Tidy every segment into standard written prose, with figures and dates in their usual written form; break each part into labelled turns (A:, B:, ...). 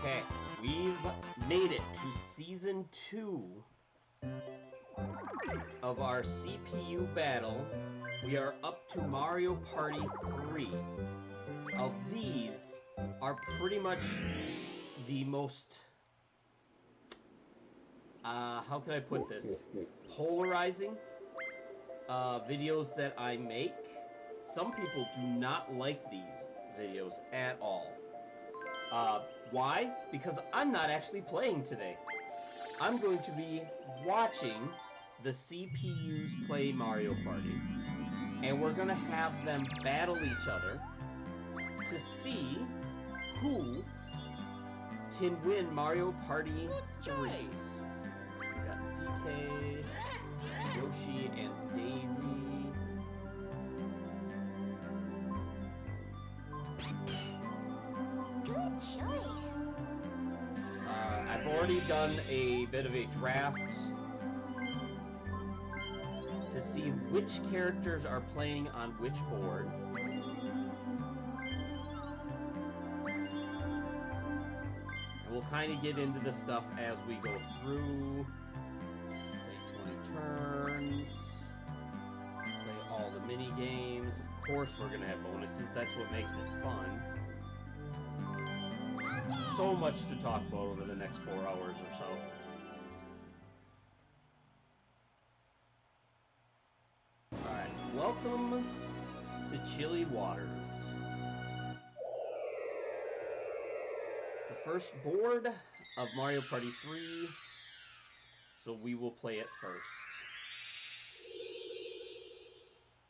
A: Okay, we've made it to Season 2 of our CPU battle. We are up to Mario Party 3. Of these are pretty much the most, how can I put this? Polarizing videos that I make. Some people do not like these videos at all. Why? Because I'm not actually playing today. I'm going to be watching the CPUs play Mario Party, and we're going to have them battle each other to see who can win Mario Party 3. We got DK, Yoshi, and Daisy.
B: Good choice.
A: I've already done a bit of a draft to see which characters are playing on which board. And we'll kind of get into the stuff as we go through. Play 20 turns. Play all the mini games. Of course we're going to have bonuses. That's what makes it fun. So much to talk about over the next 4 hours or so. Alright, welcome to Chilly Waters. The first board of Mario Party 3, so we will play it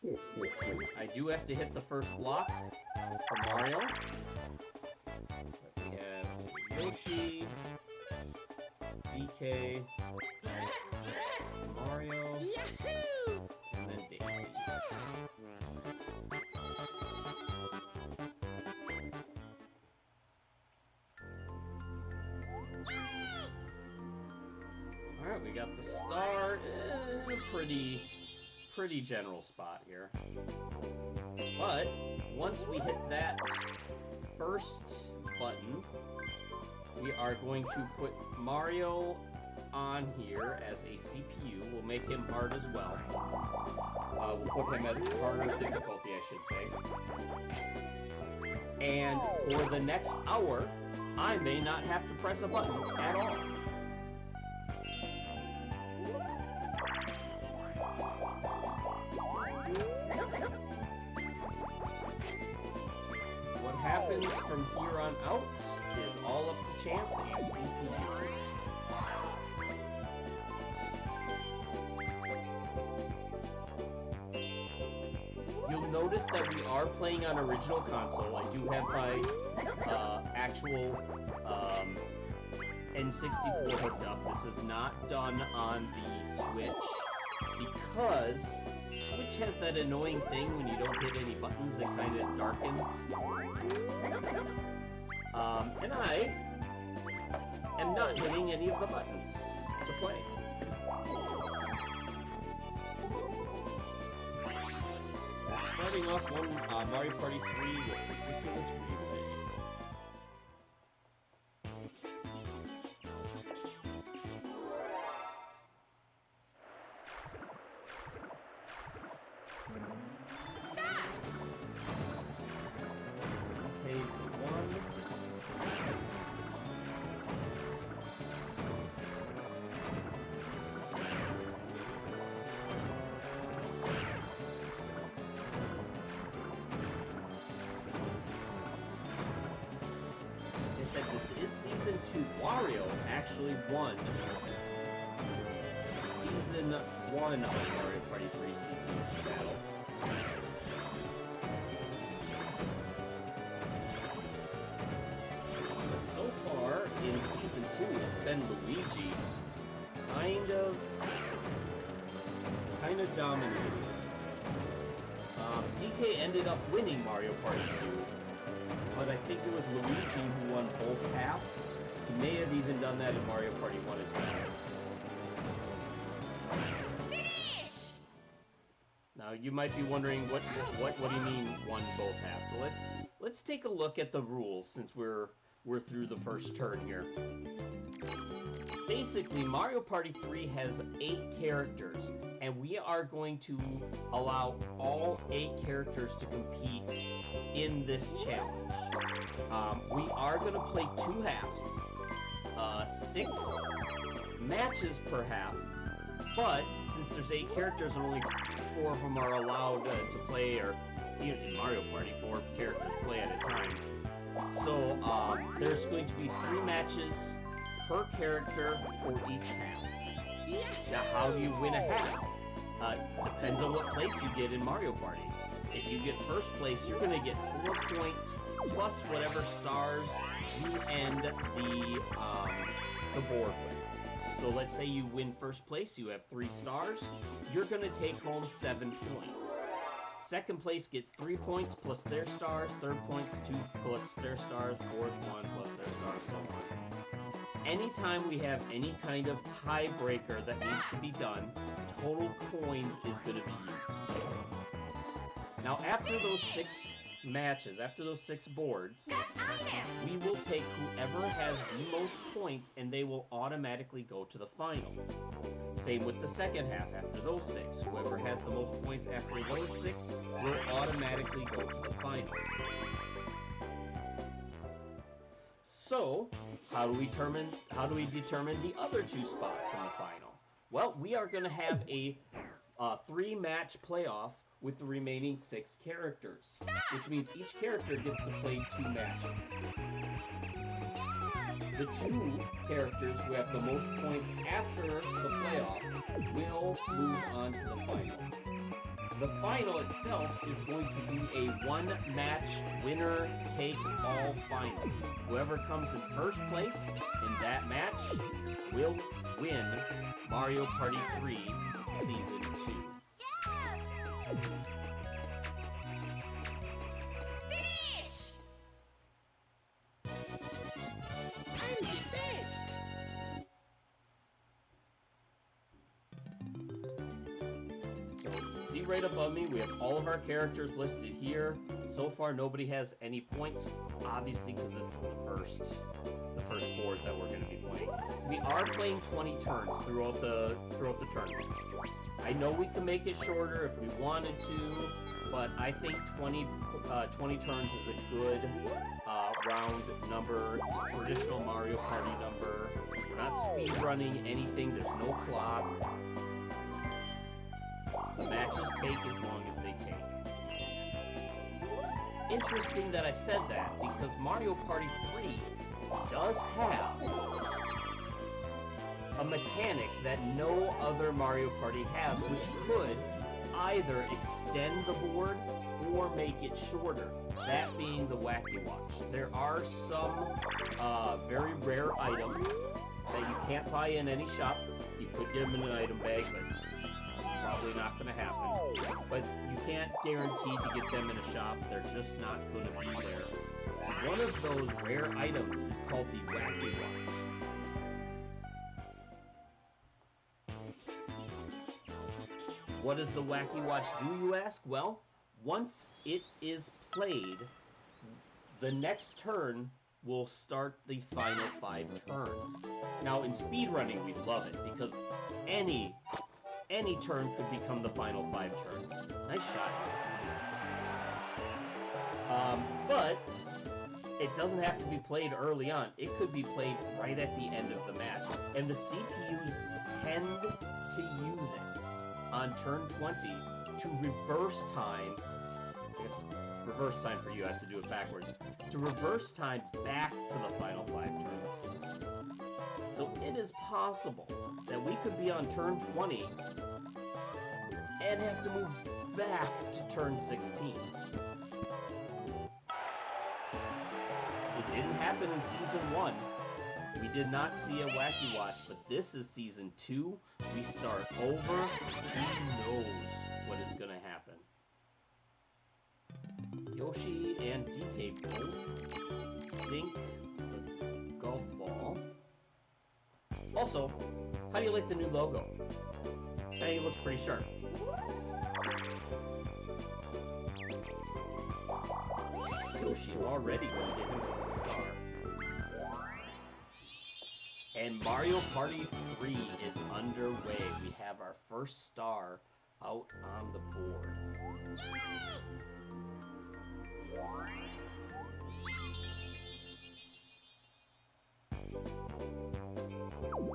A: first. I do have to hit the first block for Mario. We have Yoshi, DK, Mario,
B: Yahoo!
A: and then Daisy. Alright, we got the star in a pretty general spot here. But once we hit that first button, we are going to put Mario on here as a CPU. We'll make him hard as well. We'll put him at harder difficulty, I should say. And for the next hour, I may not have to press a button at all. What happens from here on out is all up to chance and CPU. You'll notice that we are playing on original console. I do have my actual N64 hooked up. This is not done on the Switch because Switch has that annoying thing when you don't hit any buttons that kind of darkens. And I am not hitting any of the buttons to play. Starting off one Mario Party 3 with ridiculous relay. Phase 1. They said this is Season 2. Wario actually won Season 1 of Mario Party 3 CPU battle. But so far in Season 2, it's been Luigi kind of dominating. DK ended up winning Mario Party 2, but I think it was Luigi who won both halves. He may have even done that in Mario Party 1 as well.
B: Finish!
A: Now you might be wondering what do you mean won both halves? So let's take a look at the rules since we're we're through the first turn here. Basically, Mario Party 3 has 8 characters, and we are going to allow all 8 characters to compete in this challenge. We are going to play 2 halves, 6 matches per half, but since there's 8 characters and only 4 of them are allowed to play, or even in Mario Party, 4 characters play at a time. So there's going to be 3 matches per character for each half. Now, how do you win a half? Depends on what place you get in Mario Party. If you get first place, you're going to get 4 points plus whatever stars you end the board with. So let's say you win first place, you have 3 stars, you're going to take home 7 points. Second place gets 3 points plus their stars, third points 2 plus their stars, fourth 1 plus their stars, so on. Anytime we have any kind of tiebreaker that needs to be done, total coins is going to be used. Now, after those 6 matches, after those 6 boards, we will take whoever has the most points and they will automatically go to the final. Same with the second half after those 6. Whoever has the most points after those 6 will automatically go to the final. So, how do we determine the other 2 spots in the final? Well, we are going to have a 3-match playoff with the remaining 6 characters, which means each character gets to play 2 matches. The 2 characters who have the most points after the playoff will move on to the final. The final itself is going to be a 1-match winner-take-all final. Whoever comes in first place in that match will win Mario Party 3 Season 2.
B: Finish! I'm the best!
A: See right above me, we have all of our characters listed here. So far, nobody has any points, obviously, because this is the first board that we're going to be playing. We are playing 20 turns throughout the tournament. I know we can make it shorter if we wanted to, but I think 20 turns is a good round number. It's a traditional Mario Party number. We're not speed running anything. There's no clock. The matches take as long as they take. Interesting that I said that, because Mario Party 3 does have a mechanic that no other Mario Party has, which could either extend the board or make it shorter, that being the Wacky Watch. There are some very rare items that you can't buy in any shop. You could get them in an item bag, but probably not going to happen. But you can't guarantee to get them in a shop. They're just not going to be there. One of those rare items is called the Wacky Watch. What does the Wacky Watch do, you ask? Well, once it is played, the next turn will start the final 5 turns. Now, in speedrunning, we love it, because any turn could become the final 5 turns. Nice shot. But it doesn't have to be played early on. It could be played right at the end of the match. And the CPUs tend to use it on turn 20 to reverse time. I guess reverse time for you, I have to do it backwards. To reverse time back to the final 5 turns. So it is possible that we could be on turn 20 and have to move back to turn 16. It didn't happen in Season 1. We did not see a Wacky Watch, but this is Season 2. We start over. Who knows what is going to happen? Yoshi and DK both sink the golf ball. Also, how do you like the new logo? I think it looks pretty sharp. Yoshi already going to give himself a star. And Mario Party 3 is underway. We have our first star out on the board.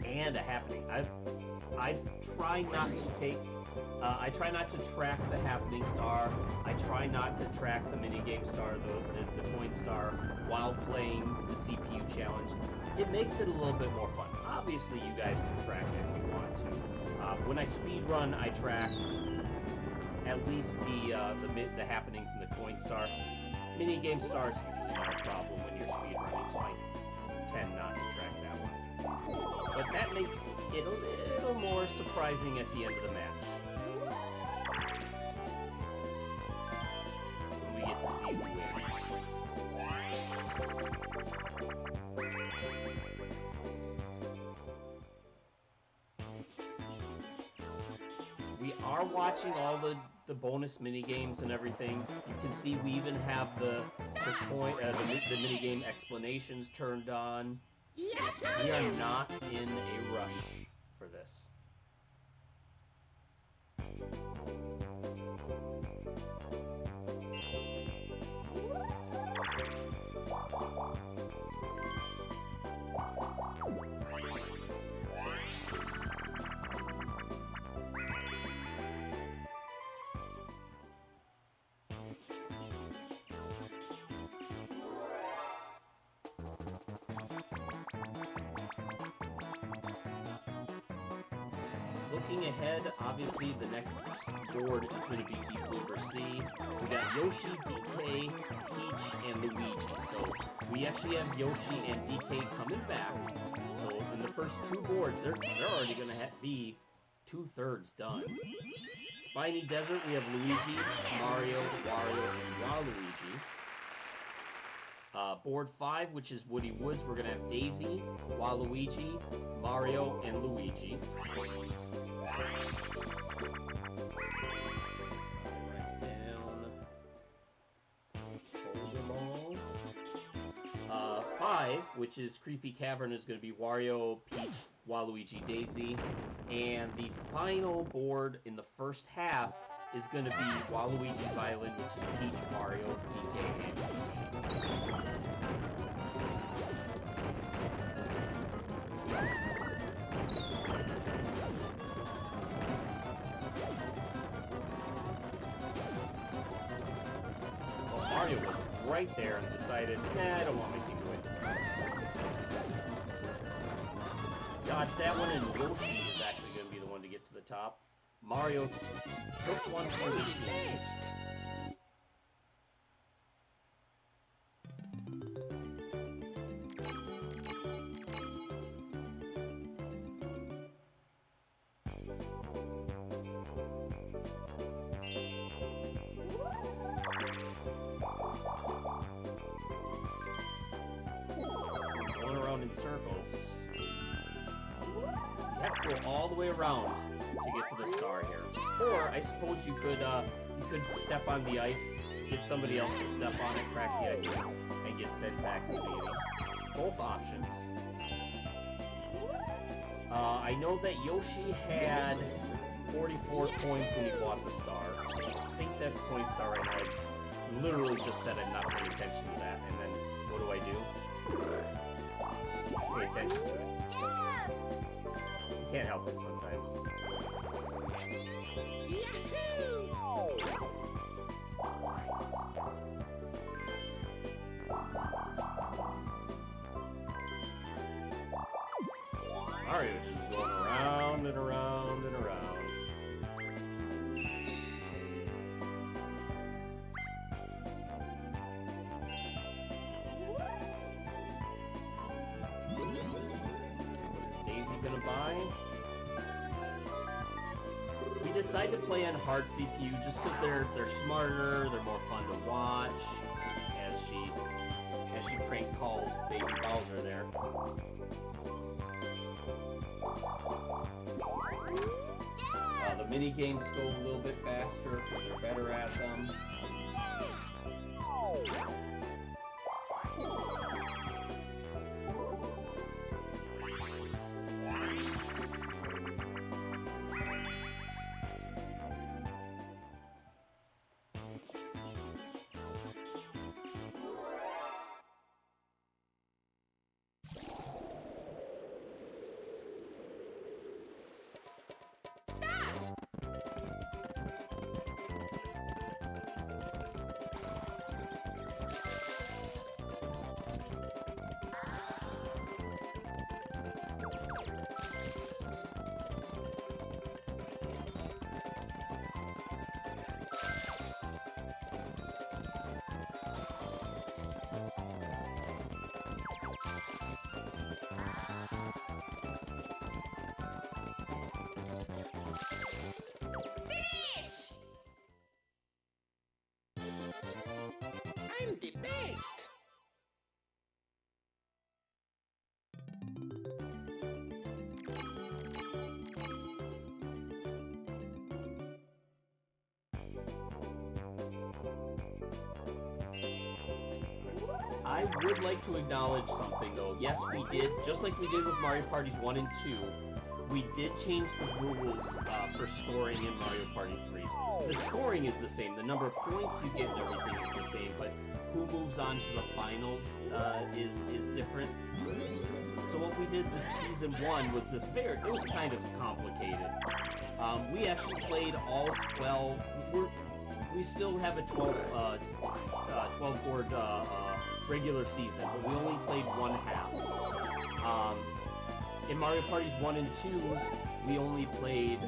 A: And a happening. I try not to take. I try not to track the happening star. I try not to track the minigame star, the coin star, while playing the CPU challenge. It makes it a little bit more fun. Obviously, you guys can track it if you want to. When I speed run, I track at least the happenings in the coin star. Minigame star is usually not a problem when you're speed running, so I tend not to track that one. But that makes it a little more surprising at the end of the match. When we get to see who wins. We are watching all the bonus mini games and everything. You can see we even have the minigame explanations turned on. We are not in a rush for this. Looking ahead, obviously the next board is going to be Deep Blue River Sea. We got Yoshi, DK, Peach, and Luigi. So we actually have Yoshi and DK coming back. So in the first two boards, they're already going to be 2/3 done. Spiny Desert, we have Luigi, Mario, Wario, and Waluigi. Board 5, which is Woody Woods, we're going to have Daisy, Waluigi, Mario, and Luigi. Write down. Hold them all. 5, which is Creepy Cavern, is going to be Wario, Peach, Waluigi, Daisy. And the final board in the first half is going to be Waluigi's Island, which is Peach, Mario, DK, and Yoshi. Well, Mario was right there and decided, nah, I don't want my team to win. Dodge that one, and Yoshi is actually going to be the one to get to the top. Mario took one for the team. Going around in circles. You have to go all the way around to get to the star here. Or I suppose you could step on the ice, get somebody else to step on it, crack the ice, and get sent back to the beginning. Both options. I know that Yoshi had 44 coins when he bought the star. I think that's coin star right now. I literally just said I'm not paying attention to that, and then what do? Pay attention to it. You can't help it sometimes. Mario just going around and around and around. What is Daisy gonna buy? We decided to play on hard CPU just because they're smarter, they're more fun to watch. As she prank calls Baby Bowser there. The mini games go a little bit faster because they're better at them. would like to acknowledge something, though. Yes, we did, just like we did with Mario Parties 1 and 2, we did change the rules for scoring in Mario Party 3. The scoring is the same, the number of points you get and everything is the same, but who moves on to the finals is different. So what we did with Season 1 was this it was kind of complicated. We actually played all 12, we still have a 12 board regular season, but we only played one half. In Mario Parties 1 and 2, we only played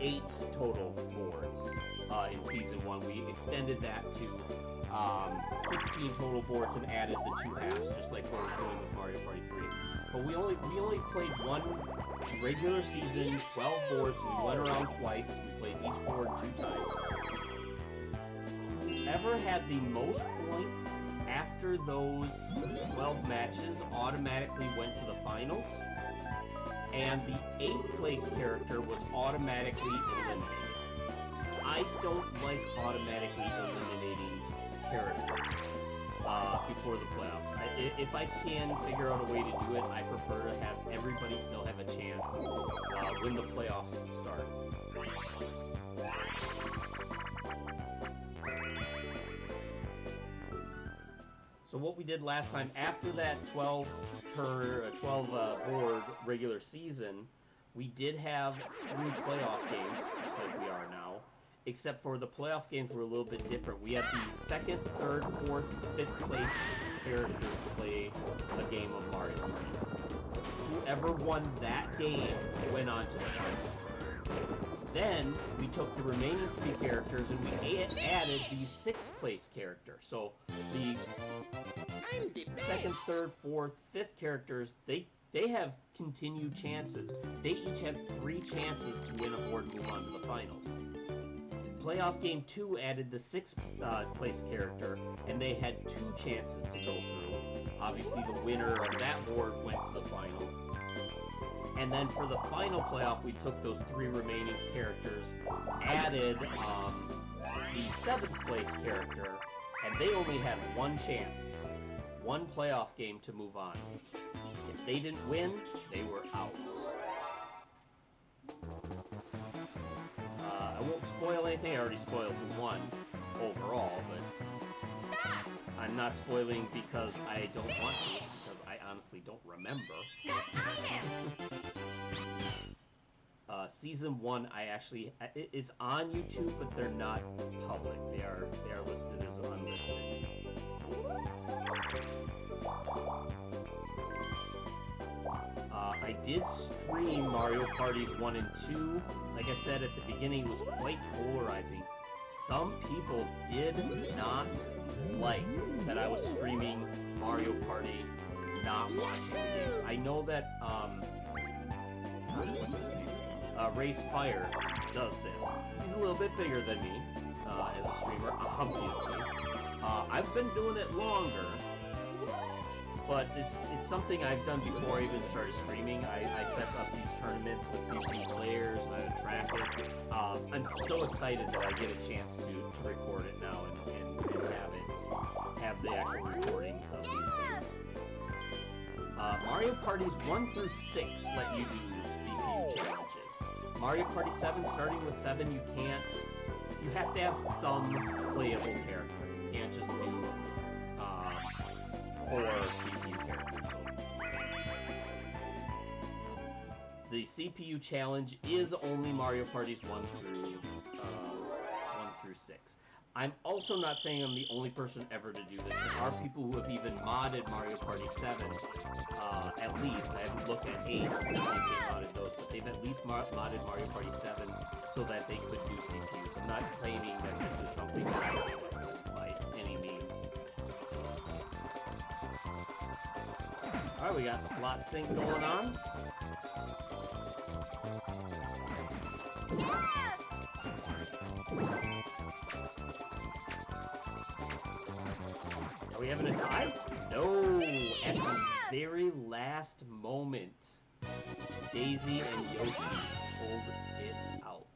A: 8 total boards in Season 1. We extended that to 16 total boards and added the 2 halves, just like what we're doing with Mario Party 3. But we only played one regular season, 12 boards. We went around twice. We played each board 2 times. Whoever had the most points after those 12 matches automatically went to the finals, and the 8th place character was automatically eliminated. I don't like automatically eliminating characters before the playoffs. If I can figure out a way to do it, I prefer to have everybody still have a chance when the playoffs start. So what we did last time, after that 12 board regular season, we did have 3 playoff games, just like we are now. Except for the playoff games were a little bit different. We had the 2nd, 3rd, 4th, 5th place characters play a game of Mario Party. Whoever won that game went on to the finals. Then we took the remaining 3 characters and we added the 6th place character. So the 2nd, 3rd, 4th, 5th characters, they have continued chances. They each have 3 chances to win a board and move on to the finals. Playoff Game 2 added the 6th place character, and they had 2 chances to go through. Obviously, the winner of that board went to the final. And then for the final playoff, we took those 3 remaining characters, added the 7th place character, and they only had 1 chance, 1 playoff game to move on. If they didn't win, they were out. I won't spoil anything. I already spoiled who won overall, but
B: Stop!
A: I'm not spoiling because I don't want to, because I honestly don't remember. Season 1, I actually, it's on YouTube, but they're not public. They are listed as unlisted. I did stream Mario Parties 1 and 2. Like I said at the beginning, it was quite polarizing. Some people did not like that I was streaming Mario Party, not watching the games. I know that, what's his name? Race Fire does this. He's a little bit bigger than me, as a streamer, obviously. I've been doing it longer, but it's something I've done before I even started streaming. I set up these tournaments with CPU players, and I would track it. I'm so excited that I get a chance to record it now and have the actual recordings of these things. Mario Parties 1 through 6 let you do CPU challenges. Mario Party 7, starting with 7, you have to have some playable character. You can't just do 4 CPU characters. So the CPU challenge is only Mario Parties 1 through 6. I'm also not saying I'm the only person ever to do this. There are people who have even modded Mario Party 7, at least. I haven't looked at 8 to see if they modded those, but they've at least modded Mario Party 7 so that they could do CPUs. I'm not claiming that this is something that I do by any means. Alright, we got slot sync going on. Are we having a tie? No! At the very last moment, Daisy and Yoshi pulled it out.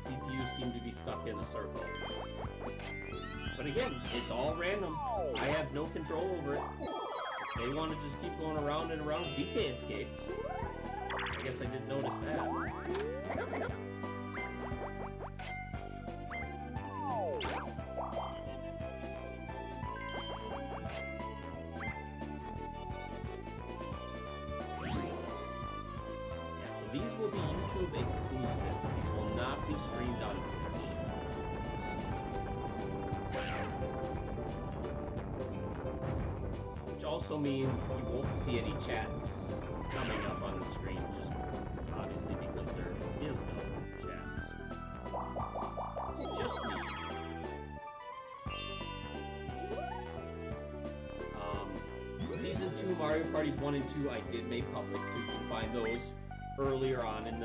A: CPUs seem to be stuck in a circle. But again, it's all random. I have no control over it. If they want to just keep going around and around, DK escaped. I guess I didn't notice that. These will be YouTube exclusives. These will not be streamed on Twitch. Which also means you won't see any chats coming up on the screen, just obviously because there is no chats. It's just me. Season 2 Mario Parties 1 and 2 I did make public, so you can find those earlier on in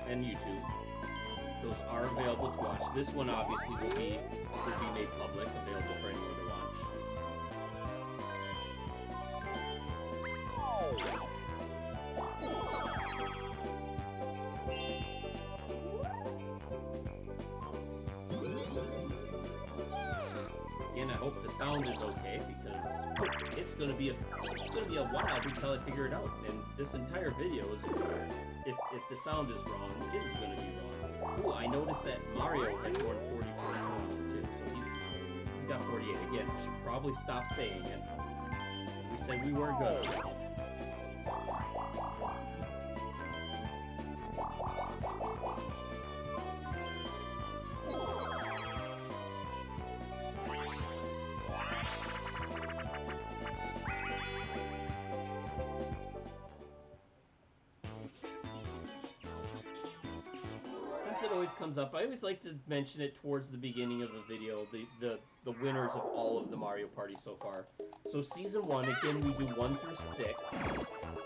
A: YouTube. Those are available to watch. This one obviously will be made public, available for anyone to watch. Again, I hope the sound is okay because it's gonna be a while until I figure it out. And this entire video is, if the sound is wrong, it is gonna be wrong. Ooh, I noticed that Mario has won 44 points too, so he's got 48. Again, I should probably stop saying it. We said we weren't good. It always comes up. I always like to mention it towards the beginning of the video, the winners of all of the Mario Party so far. So Season 1, again, we do 1 through 6.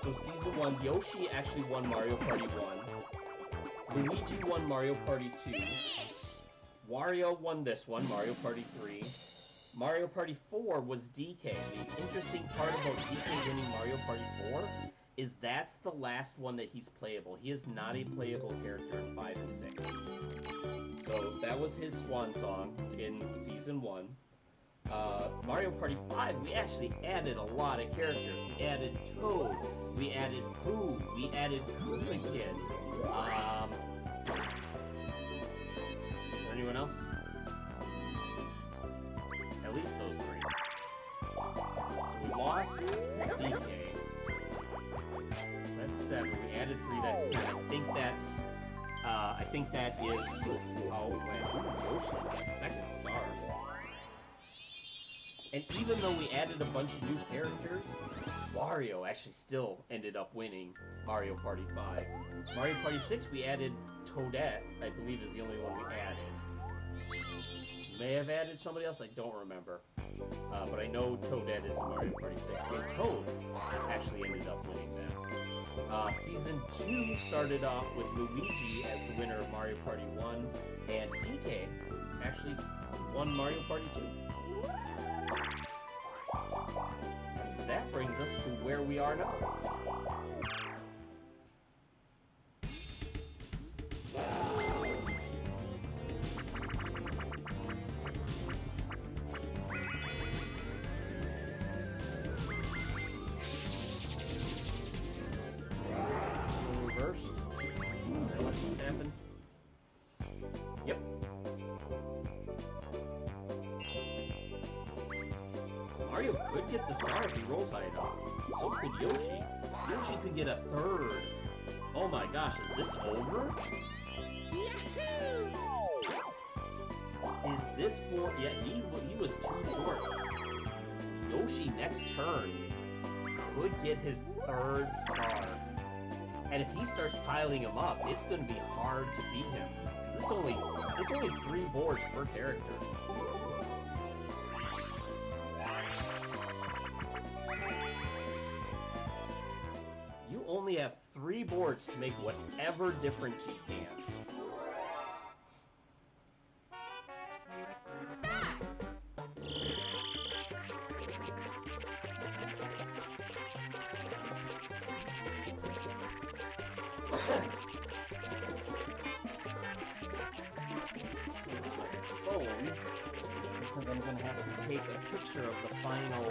A: So Season 1, Yoshi actually won Mario Party 1. Luigi won Mario Party 2. Wario won this one, Mario Party 3. Mario Party 4 was DK. The interesting part about DK winning Mario Party 4 is that's the last one that he's playable. He is not a playable character in 5 and 6. So that was his swan song in Season 1. Mario Party 5, we actually added a lot of characters. We added Toad, we added Boo, we added Koopa Kid. Anyone else? At least those 3. So we lost DK. That's 7. We added 3. That's 10. I think that is. Oh man, Yoshi got a second star. And even though we added a bunch of new characters, Wario actually still ended up winning Mario Party 5. Mario Party 6, we added Toadette. I believe is the only one we added. May have added somebody else. I don't remember. But I know Toadette is in Mario Party 6. And Toad actually ended up winning that. Season 2 started off with Luigi as the winner of Mario Party 1, and DK actually won Mario Party 2. And that brings us to where we are now. Mario could get the star if he rolls high enough. So could Yoshi. Yoshi could get a 3rd. Oh my gosh, is this over? Is this for... Yeah, he was too short. Yoshi next turn could get his 3rd star. And if he starts piling them up, it's going to be hard to beat him. Because it's only 3 boards per character. You only have 3 boards to make whatever difference you can. gonna have to take a picture of the final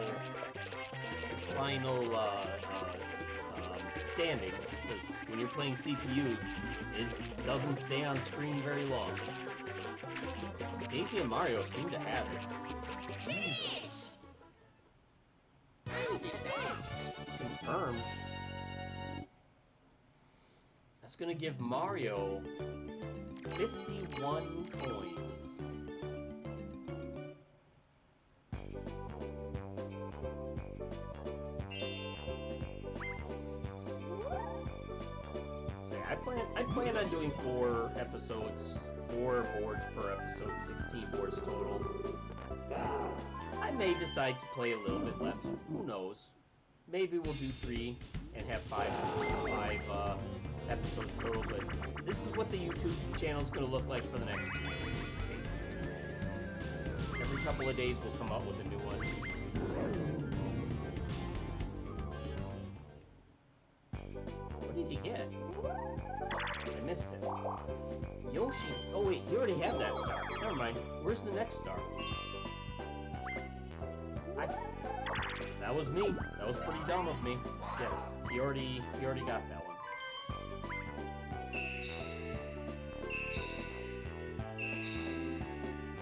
A: standings, because when you're playing CPUs, it doesn't stay on screen very long. Daisy and Mario seem to have it. Easily. Confirmed. That's gonna give Mario 51 coins. I plan on doing 4 episodes, 4 boards per episode, 16 boards total. I may decide to play a little bit less, who knows. Maybe we'll do 3 and have 5 episodes total, but this is what the YouTube channel is going to look like for the next 2 weeks, basically. Every couple of days we'll come up with a new one. What did he get? I missed it. Yoshi! Oh wait, you already have that star. Never mind. Where's the next star? That was me. That was pretty dumb of me. Yes, he already got that one.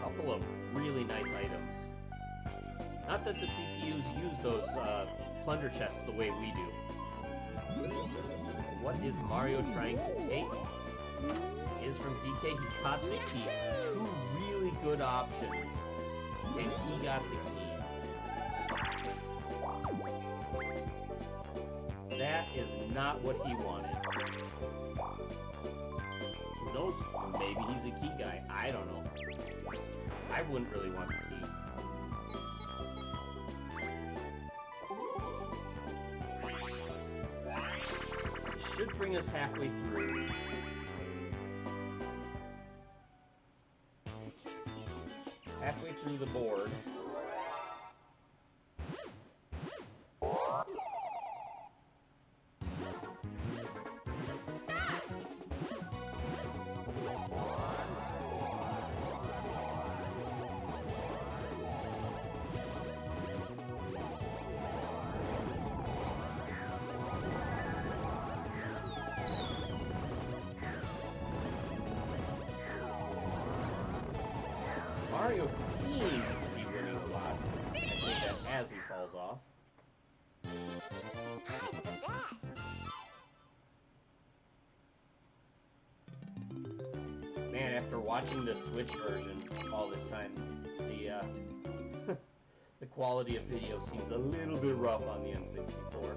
A: Couple of really nice items. Not that the CPUs use those plunder chests the way we do. What is Mario trying to take? Is from DK. He caught the key. 2 really good options. And he got the key. That is not what he wanted. Who knows? Maybe he's a key guy. I don't know. I wouldn't really want the key. Should bring us halfway through. Halfway through the board. Mario seems to be winning a lot. I think that as he falls off. Man, after watching the Switch version all this time, the the quality of video seems a little bit rough on the N64.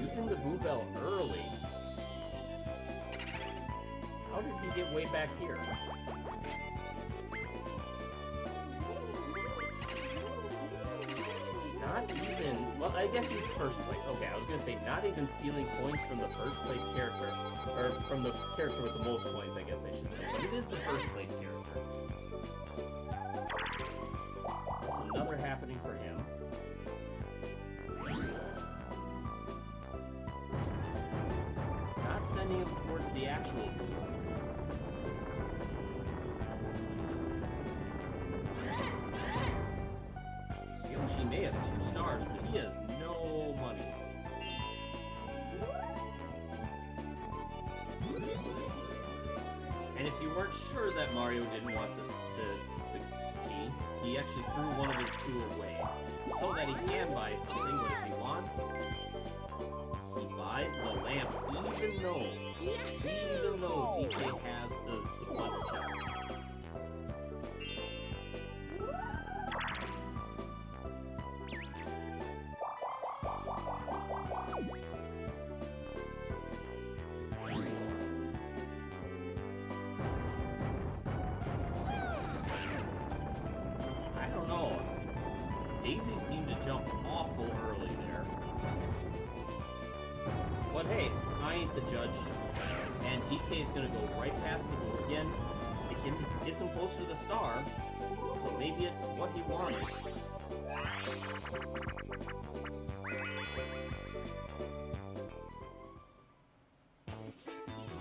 A: Using the Boo Bell early. How did he get way back here? Not even... Well, I guess he's first place. Okay, I was gonna say, not even stealing coins from the first place character. Or from the character with the most coins, I guess I should say. But it is the first place character. That's another happening for him. Not sending him towards the actual Boo. Yoshi may have 2 stars, but he has no money. And if you weren't sure that Mario didn't want the key, he actually threw one of his 2 away. So that he can buy something. What does he want? He buys the lamp, even though DK has the plunder chest. I don't know. Daisy seemed to jump awful early there. But hey, I ain't the judge. And DK is going to go right past him again. It gets him closer to the star, so maybe it's what he wanted.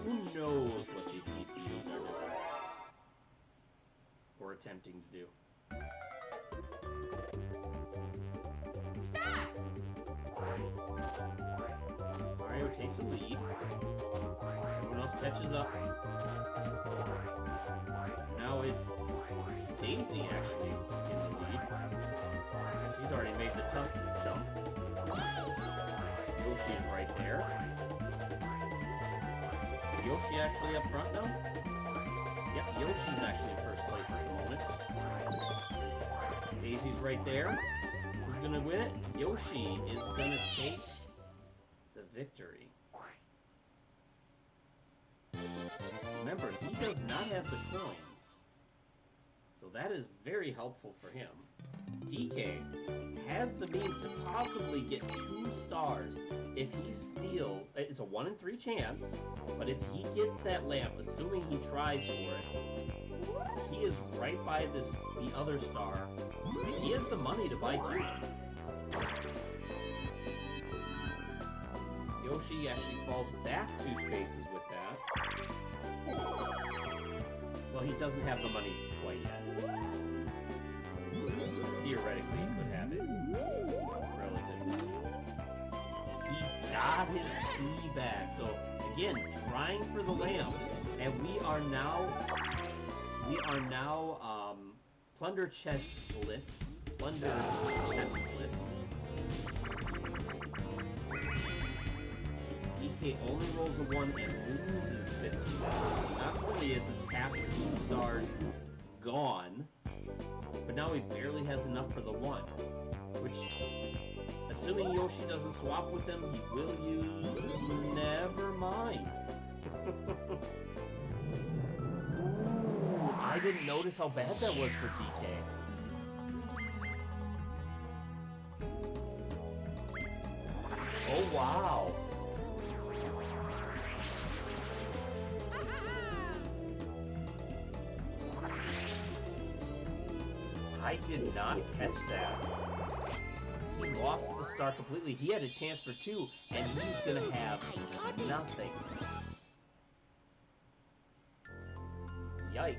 A: Who knows what these CPUs are doing? Or attempting to do.
B: Stop!
A: Mario takes the lead. Everyone else catches up. Now it's Daisy actually in the lead. She's already made the tough jump. Yoshi is right there. Yoshi actually up front now? Yep, Yoshi's actually in first place at the moment. Daisy's right there. Who's gonna win it? Yoshi is gonna take the victory. Remember, he does not have the coins, so that is very helpful for him. DK has the means to possibly get 2 stars if he steals. It's a 1 in 3 chance, but if he gets that lamp, assuming he tries for it, he is right by the other star. He has the money to buy 2. Yoshi actually falls back 2 spaces with that. Well, he doesn't have the money quite yet. Theoretically, he could have it. Relatively. He got his key back. So, again, trying for the lamp. And we are now plunder chestless. Plunder chestless. DK only rolls a 1 and loses 15. Not only is his path for 2 stars gone, but now he barely has enough for the 1. Which, assuming Yoshi doesn't swap with him, he will use... Never mind. Ooh, I didn't notice how bad that was for DK. Oh, wow. I did not catch that. He lost the star completely. He had a chance for 2, and he's gonna have nothing. Yikes.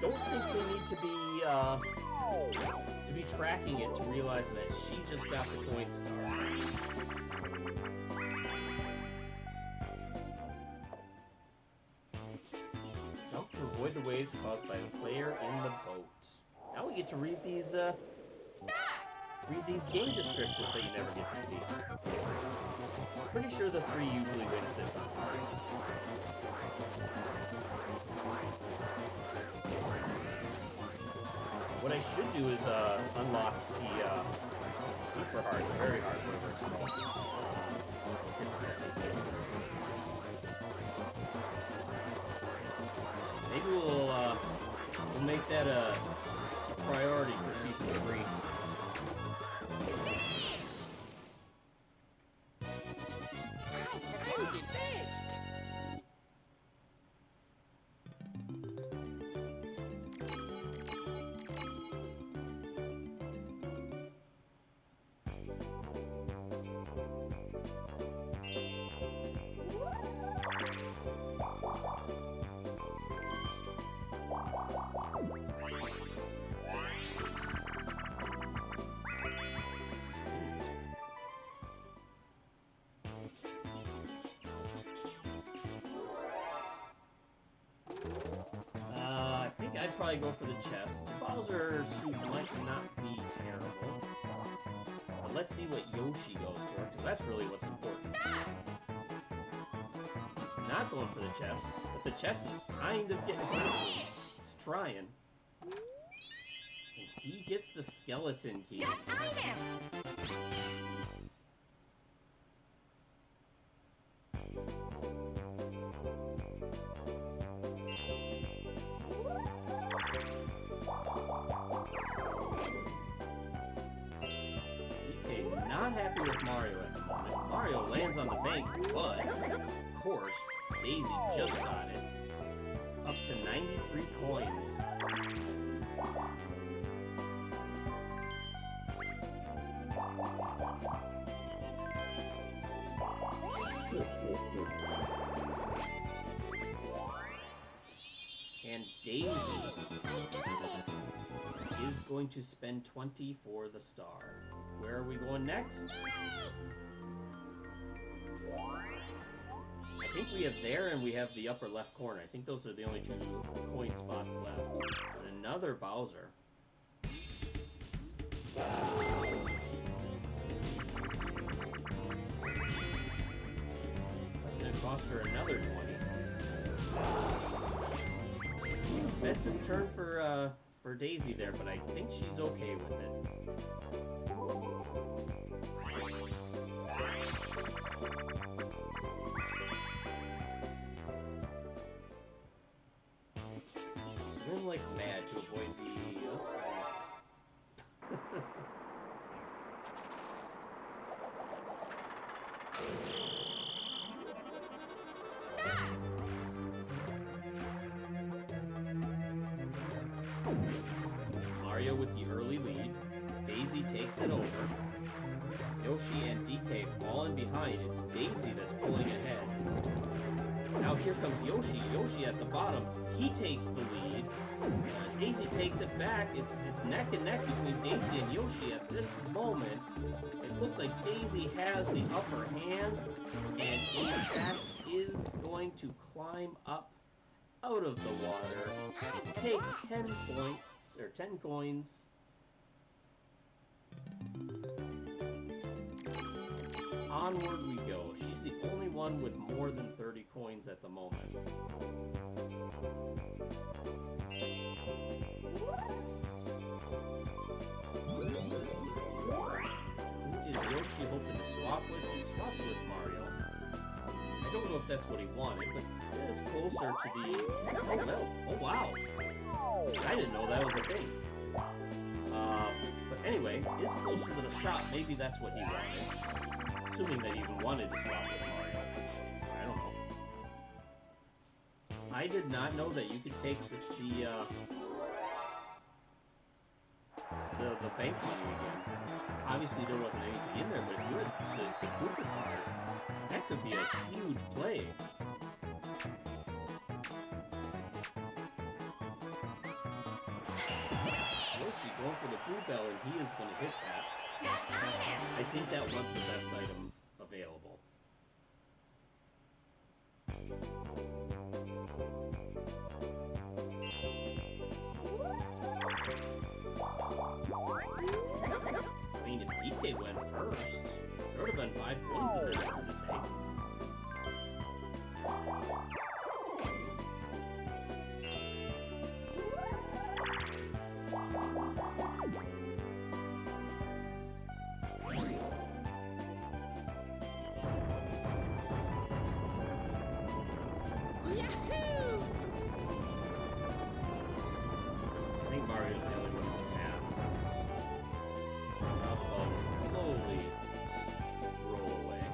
A: Don't think we need to be tracking it to realize that she just got the coin star. Jump to avoid the waves caused by the player in the boat. Now we get to read these game descriptions that you never get to see. Pretty sure the 3 usually wins this on party. What I should do is unlock the super hard, the very hard, whatever it's called. Maybe we'll make that a priority for season 3.
B: I'm the best!
A: I'd probably go for the chest. The Bowser suit might not be terrible. But let's see what Yoshi goes for, because that's really what's important. He's not going for the chest, but the chest is kind of getting close. It's trying. And he gets the skeleton key.
B: Got item!
A: DK not happy with Mario at the moment. Mario lands on the bank, but of course, Daisy just got it. Up to 93 coins. And Daisy is going to spend 20 for the star. Where are we going next? I think we have there and we have the upper left corner. I think those are the only two coin spots left. And another Bowser. That's going to cost her another 20. Expensive turn for Daisy there, but I think she's okay with it. Swim like mad to avoid the... Mario with the early lead. Daisy takes it over. Yoshi and DK fall in behind. It's Daisy that's pulling ahead. Now here comes Yoshi. Yoshi at the bottom. He takes the lead. Daisy takes it back. It's neck and neck between Daisy and Yoshi at this moment. It looks like Daisy has the upper hand, and in fact is going to climb up out of the water, take 10 points, or 10 coins. Onward we go. She's the only one with more than 30 coins at the moment. Who is Yoshi hoping to swap with? He swapped with Mario. I don't know if that's what he wanted, but it is closer to the... Oh, no. Oh, wow. I didn't know that was a thing. But anyway, it's closer to the shop. Maybe that's what he wanted. Assuming that he even wanted to swap with Mario. I don't know. I did not know that you could take this, the bank money again. Obviously there wasn't anything in there, but if you had the Koopa card, that could be a huge play. Yoshi going for the Boo Bell, and he is going to hit that. I think that was the best item available. I mean, if DK went first, there would have been 5 coins in there to take. I think Mario's the only one with half. I'll slowly roll away.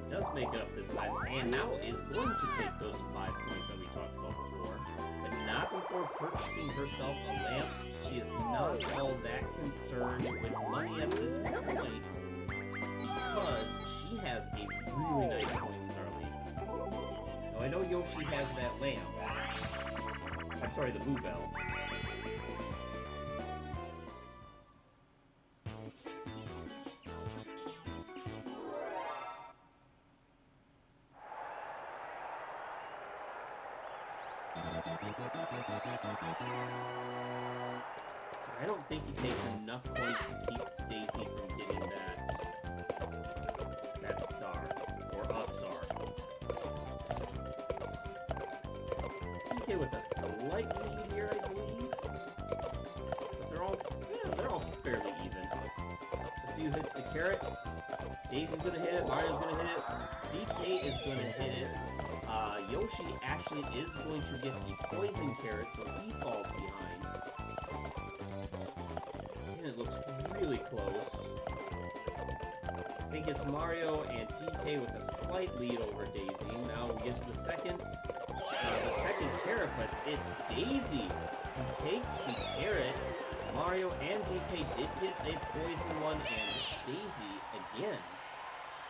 A: He does make it up this time, and now is going to take those 5 points that we talked about before, but not before purchasing herself a lamp. She is not all that concerned with money at this point, because she has a really nice Coinstar lead. Now I know Yoshi has that lamp. I'm sorry, the Boo Bell. I don't think he takes enough points to keep Daisy from getting that star, or a star. DK with a slight lead here, I believe. see who hits the carrot. Daisy's gonna hit it, Mario's gonna hit it, DK is gonna hit it. Yoshi actually is going to get the poison carrot, so he falls behind. And it looks really close. I think it's Mario and DK with a slight lead over Daisy. Now we get to the second carrot, but it's Daisy who takes the carrot. Mario and DK did get a poison one, and Daisy again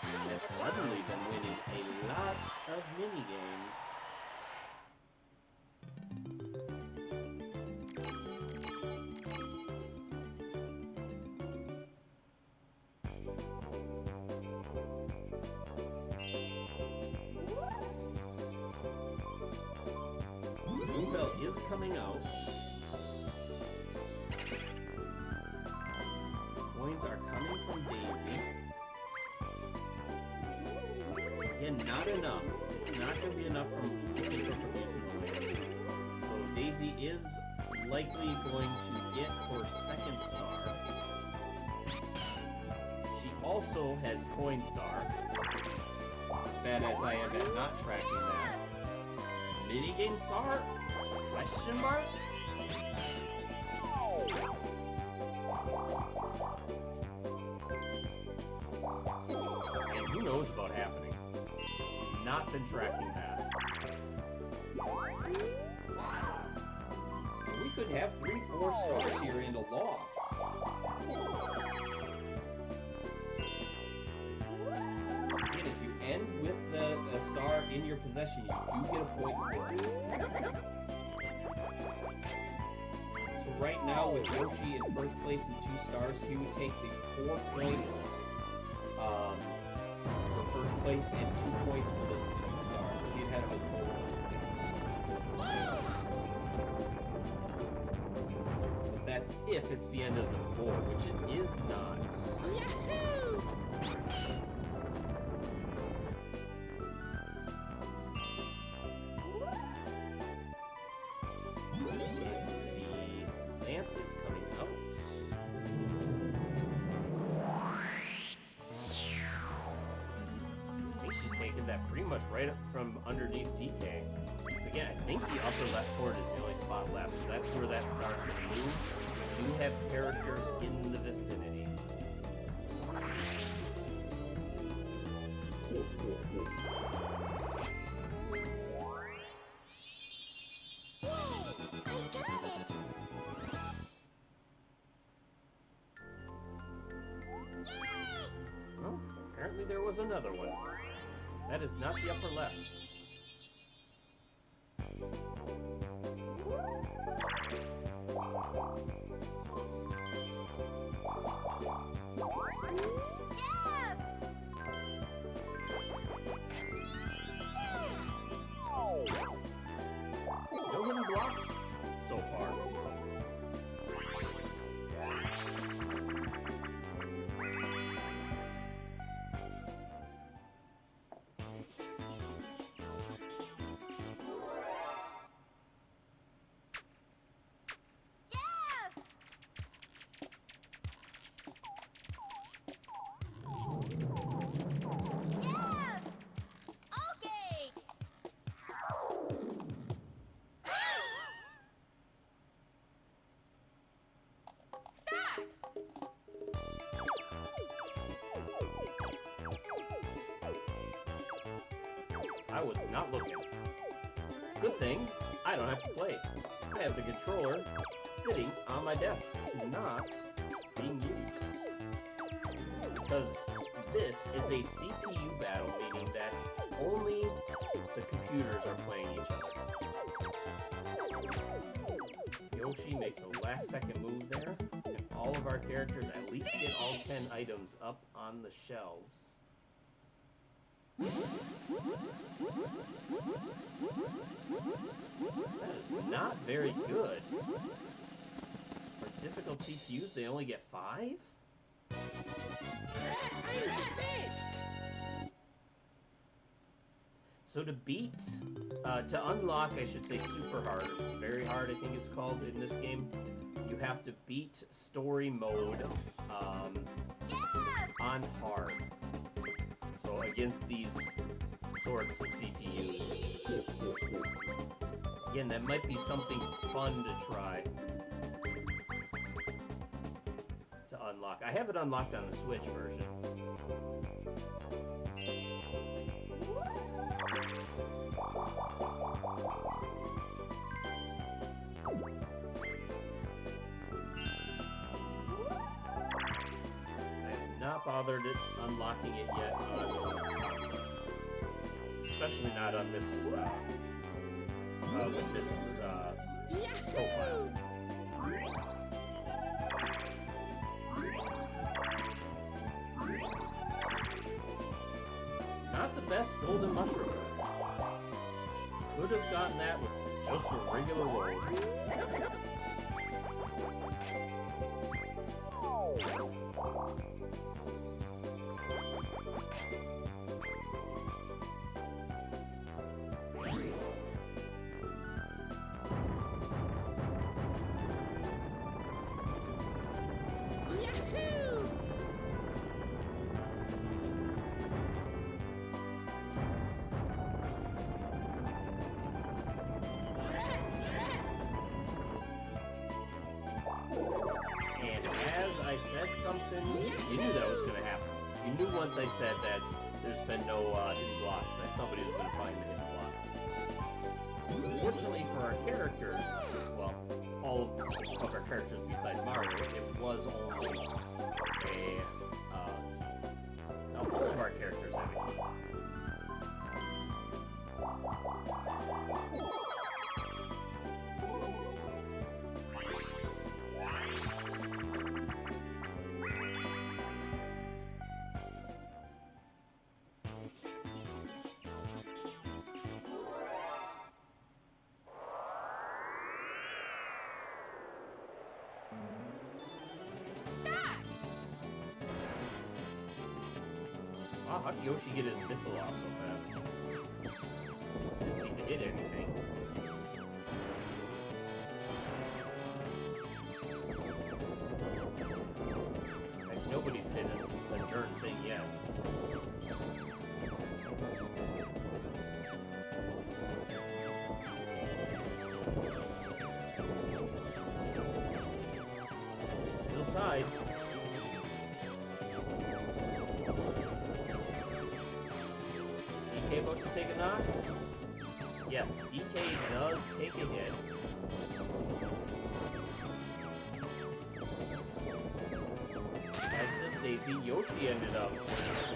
A: has suddenly been winning a lot of minigames. Bluebell is coming out. Coins are coming from Daisy. Again, not enough. It's not going to be enough from using the win. So Daisy is likely going to get her second star. She also has Coin Star. As bad as I am at not tracking that. Minigame star? Question mark? And who knows about happening? Not been tracking that. We could have 3-4 stars here in a loss. And if you end with a star in your possession, you do get a point for it. So right now, with Yoshi in first place and 2 stars, he would take the 4 points for first place and 2 points for the 2 stars. So he'd have a total of 6. But that's if it's the end of the board, which it is not.
B: Yahoo!
A: The lamp is coming out. I think she's taken that pretty much right up from underneath DK. Again, I think the upper left board is the only spot left, so that's where that starts to move. We do have characters in the vicinity. Well, apparently there was another one. That is not the upper left. No hidden blocks so far. I was not looking. Good thing I don't have to play. I have the controller sitting on my desk, not being used. Because this is a CPU battle, meaning that only the computers are playing each other. Yoshi makes a last-second move there, and all of our characters at least get all 10 items up on the shelves. That is not very good. For difficult CPUs, they only get 5? So to beat, to unlock, I should say super hard, very hard I think it's called in this game, you have to beat story mode on hard. So against these sorts of CPUs. Again, that might be something fun to try. To unlock. I have it unlocked on the Switch version. Not bothered unlocking it yet on console. Especially not on this, with this, profile. Not the best golden mushroom. Could have gotten that with just a regular roll. You knew that was going to happen. You knew once I said that there's been no hidden blocks, that somebody was going to find the hidden block. Fortunately for our characters, well, all of our characters besides Mario, it was only a... now, all of our characters have a key. Wow, how did Yoshi get his missile off so fast? Didn't seem to hit anything. Like, nobody's hit a darn thing yet. Still tied. DK about to take a knock? Yes, DK does take a hit. As does Daisy. Yoshi ended up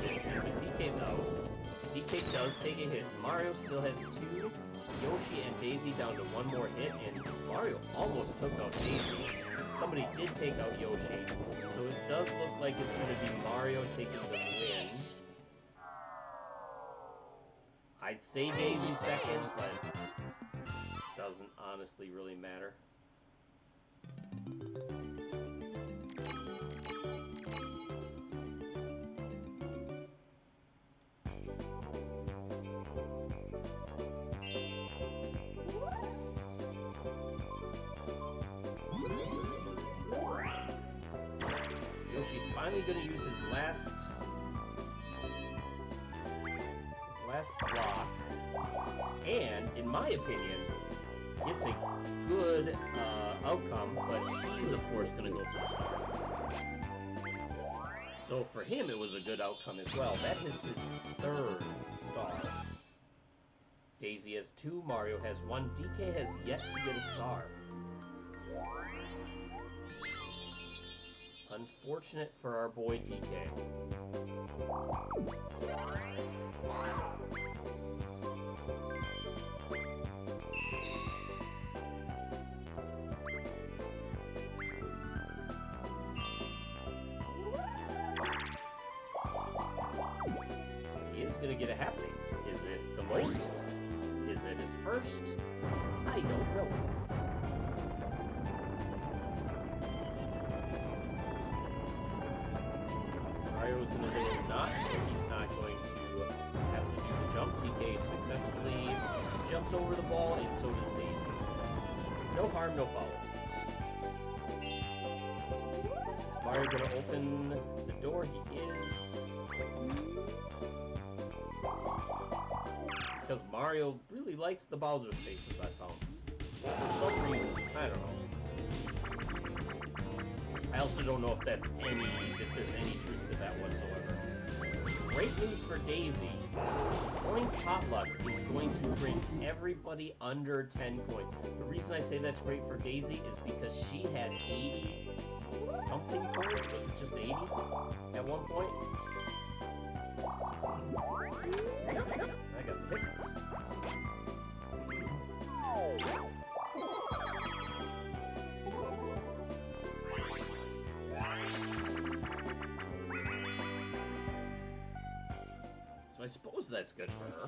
A: missing, but DK's out. DK does take a hit. Mario still has 2. Yoshi and Daisy down to 1 more hit, and Mario almost took out Daisy. Somebody did take out Yoshi, so it does look like it's going to be Mario taking the win. I'd say Daisy second, but doesn't honestly really matter. Yoshi's finally going to use his last block, and in my opinion, gets a good outcome, but he's of course going to go for the star. So for him, it was a good outcome as well. That is his 3rd star. Daisy has 2, Mario has 1, DK has yet to get a star. Unfortunate for our boy DK. He is going to get a happening. Is it the most? Is it his first? I don't know. Mario's in a little notch, so he's not going to have to do the jumps. TK successfully jumps over the ball, and so does Daisy. No harm, no foul. Is Mario gonna open the door? He is. Because Mario really likes the Bowser spaces, I found. For some reason, I don't know. I also don't know if there's any truth to that whatsoever. Great news for Daisy. Going potluck is going to bring everybody under 10 coins. The reason I say that's great for Daisy is because she had 80 something coins. Was it just 80 at one point? I got the hiccups. So I suppose that's good for her.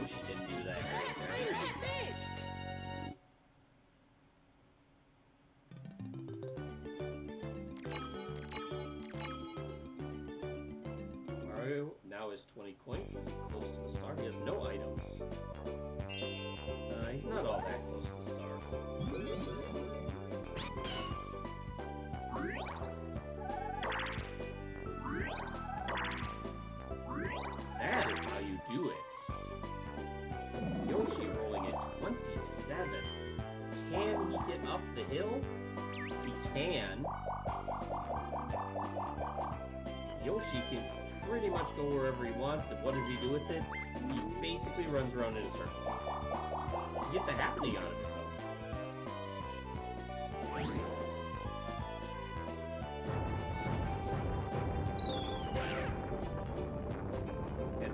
A: She didn't do that. Mario now is 20 coins. He's close to the star. He has no items. He's not all that close to the star. That is how you do it. Yoshi rolling at 27. Can he get up the hill? He can. Yoshi can pretty much go wherever he wants, and what does he do with it? He basically runs around in a circle. He gets a happening out of it, though.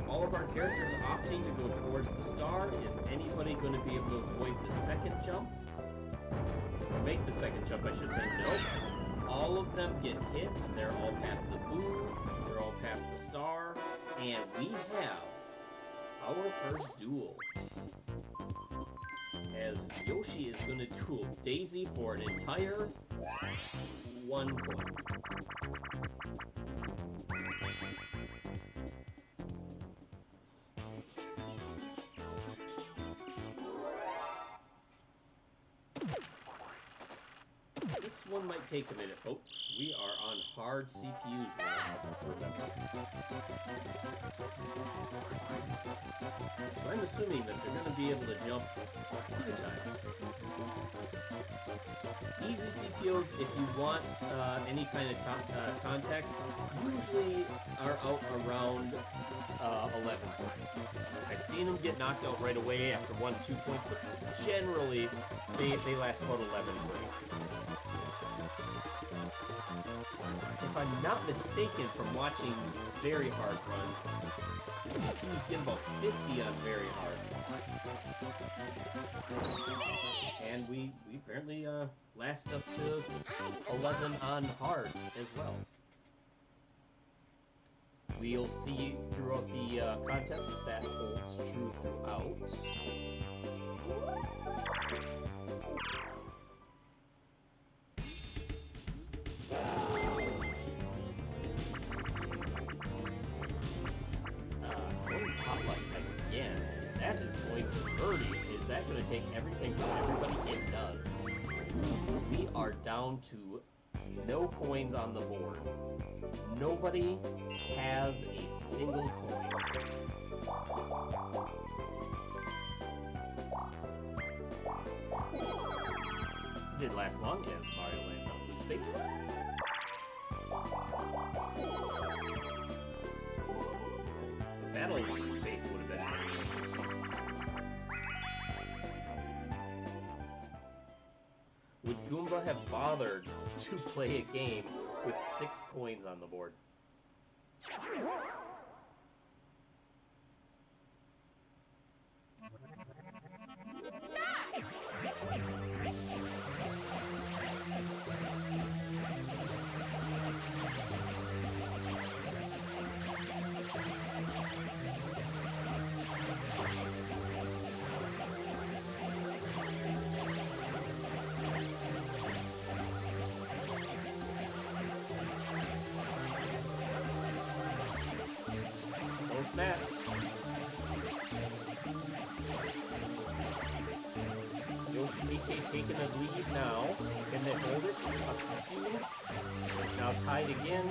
A: All of our characters opting to go towards the star. Is anybody going to be able to avoid the second jump? Or make the second jump, I should say. Nope. All of them get hit. They're all past the boom. They're all past the star. And we have our first duel. As Yoshi is going to duel Daisy for an entire 1 point. This one might take a minute, folks. We are on hard CPUs now, remember. I'm assuming that they're going to be able to jump 2 times. Easy CPOs, if you want any kind of context, usually are out around 11 points. I've seen them get knocked out right away after 1-2 points, but generally they last about 11 points. If I'm not mistaken from watching very hard runs, the CPUs get about 50 on very hard. And we apparently last up to 11 on hard as well. We'll see throughout the contest if that holds true throughout. Is that going to take everything from everybody? It does. We are down to no coins on the board. Nobody has a single coin. Didn't last long as Mario lands on Blue's face. Battling Blue's face would have been very interesting. Would Goomba have bothered to play a game with 6 coins on the board? Yoshi DK taking a lead now. Can they hold it? It's up to 2. It's now tied again.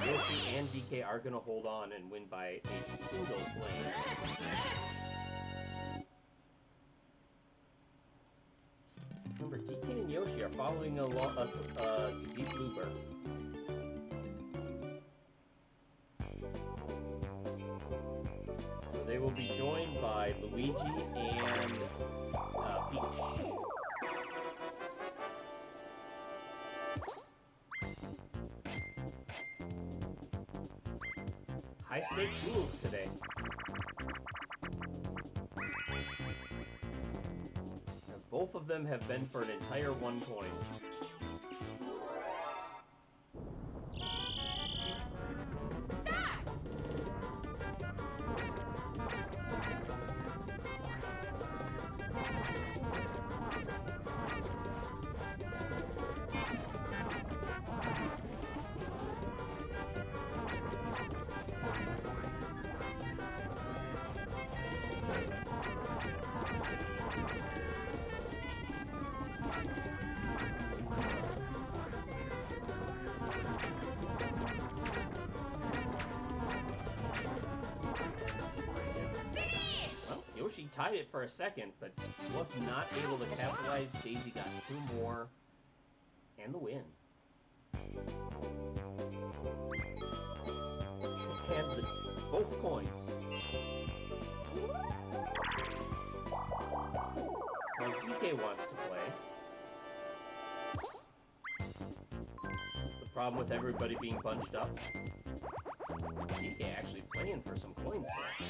A: Yoshi and DK are going to hold on and win by a single lane. Remember, DK and Yoshi are following along us to Deep Bloober. So they will be joined by Luigi and Peach. High stakes duels today. And both of them have been for an entire 1 coin. Yoshi tied it for a second, but was not able to capitalize. Daisy got 2 more, and the win. And both coins. Now DK wants to play. The problem with everybody being bunched up, DK actually playing for some coins there.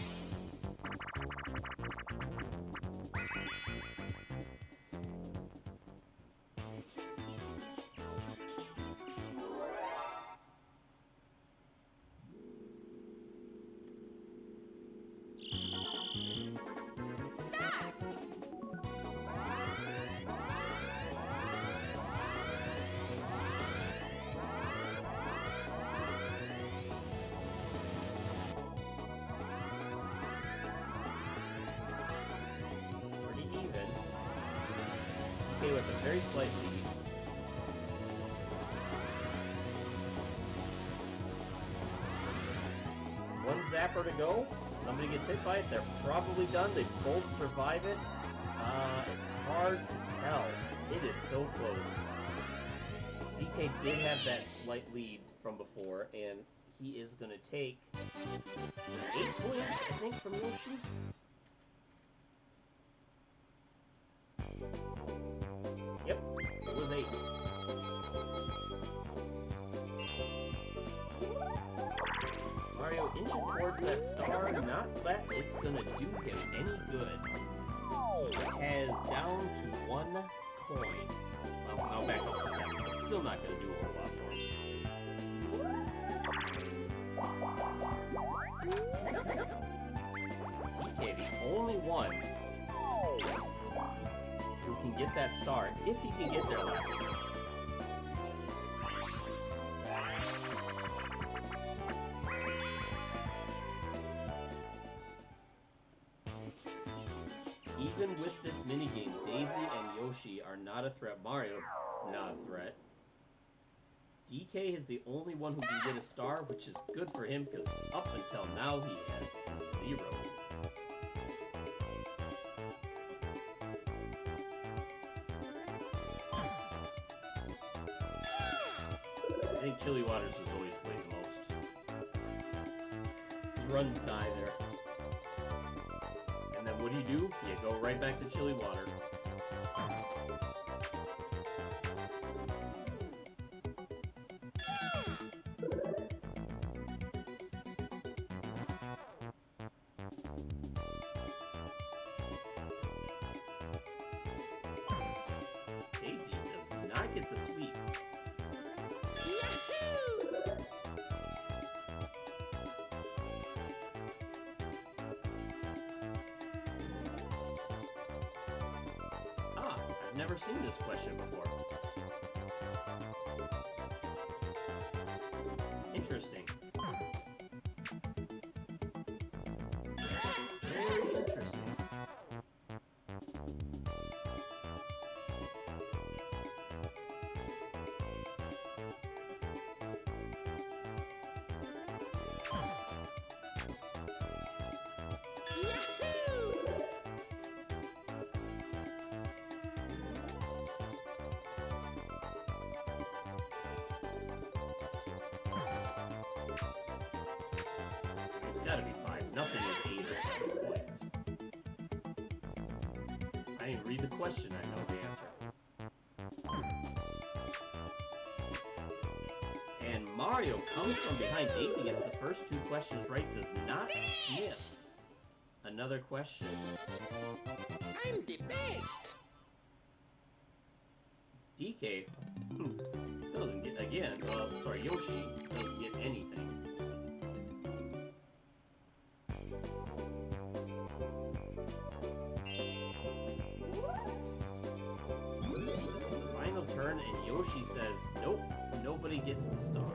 A: With a very slight lead. One zapper to go. Somebody gets hit by it. They're probably done. They both survive it. It's hard to tell. It is so close. DK did have that slight lead from before, and he is going to take 8 points, I think, from Yoshi. Yep, it was 8. Mario inching towards that star, not that it's gonna do him any good. He has down to 1 coin. Well, I'll back up to 7, but still not gonna do a whole lot for him. DK, the only one who can get that star, if he can get there last time. Even with this minigame, Daisy and Yoshi are not a threat. Mario, not a threat. DK is the only one who can get a star, which is good for him, because up until now he has 0. I think Chili Waters is always plays most. His runs die there. And then what do? You go right back to Chili Water. Daisy does not get the sweep. I've never seen this question before. Interesting. Very interesting. gotta be 5. Nothing is 8 or 7 points. I didn't read the question, I know the answer. And Mario comes from behind. Daisy gets the first 2 questions right, does not skip. Another question.
B: I'm the best.
A: DK doesn't get, again, sorry, Yoshi doesn't get anything. Final turn, and Yoshi says, nope, nobody gets the star.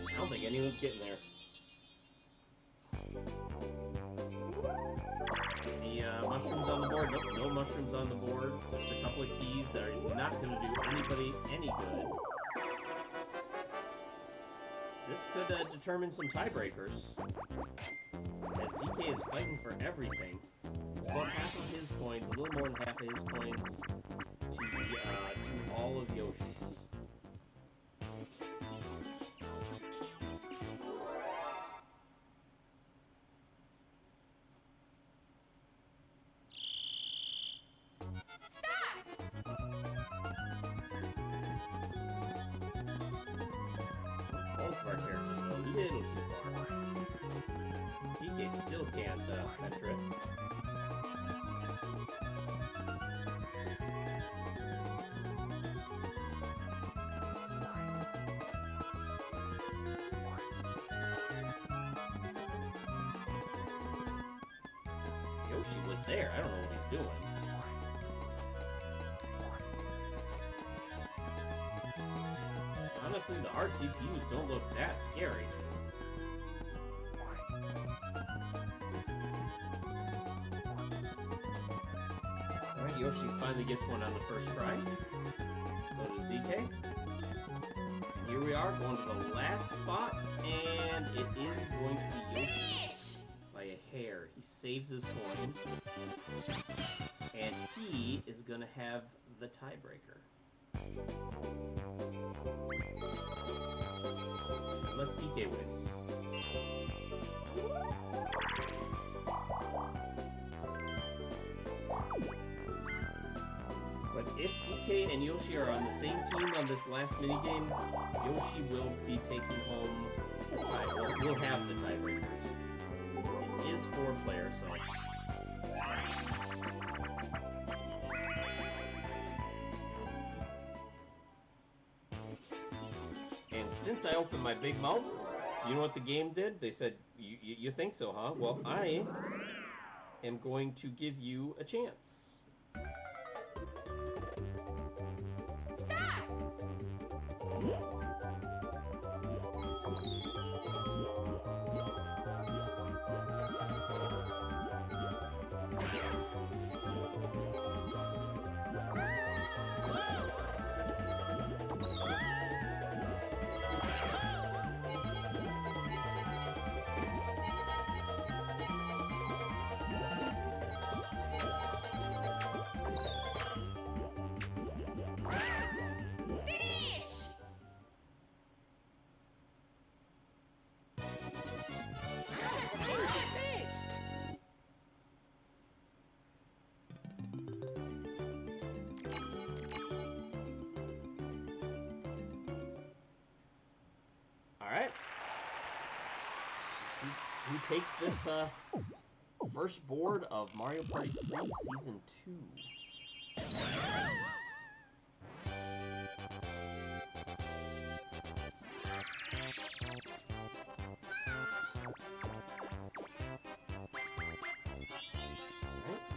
A: I don't think anyone's getting there. Any mushrooms on the board? Nope, no mushrooms on the board. Just a couple of keys that are not going to do anybody any good. This could determine some tiebreakers. As DK is fighting for everything. About half of his coins, a little more than half of his coins, to all of Yoshi's. Both of our characters, though, a little too far. DK still can't center it. Yoshi was there. I don't know what he's doing. Honestly, the hard CPUs don't look that scary. Alright, Yoshi finally gets one on the first try. So does DK. And here we are, going to the last spot, and it is going to be Yoshi by a hair. He saves his coins, and he is going to have the tiebreaker. Unless DK wins. But if DK and Yoshi are on the same team on this last minigame, Yoshi will be taking home the tie. Well, we'll have the tiebreakers. It is 4 players, so... Since I opened my big mouth, you know what the game did? They said, you think so, huh? Well, I am going to give you a chance.
B: Start!
A: Alright. Let's see who takes this first board of Mario Party 3 Season 2.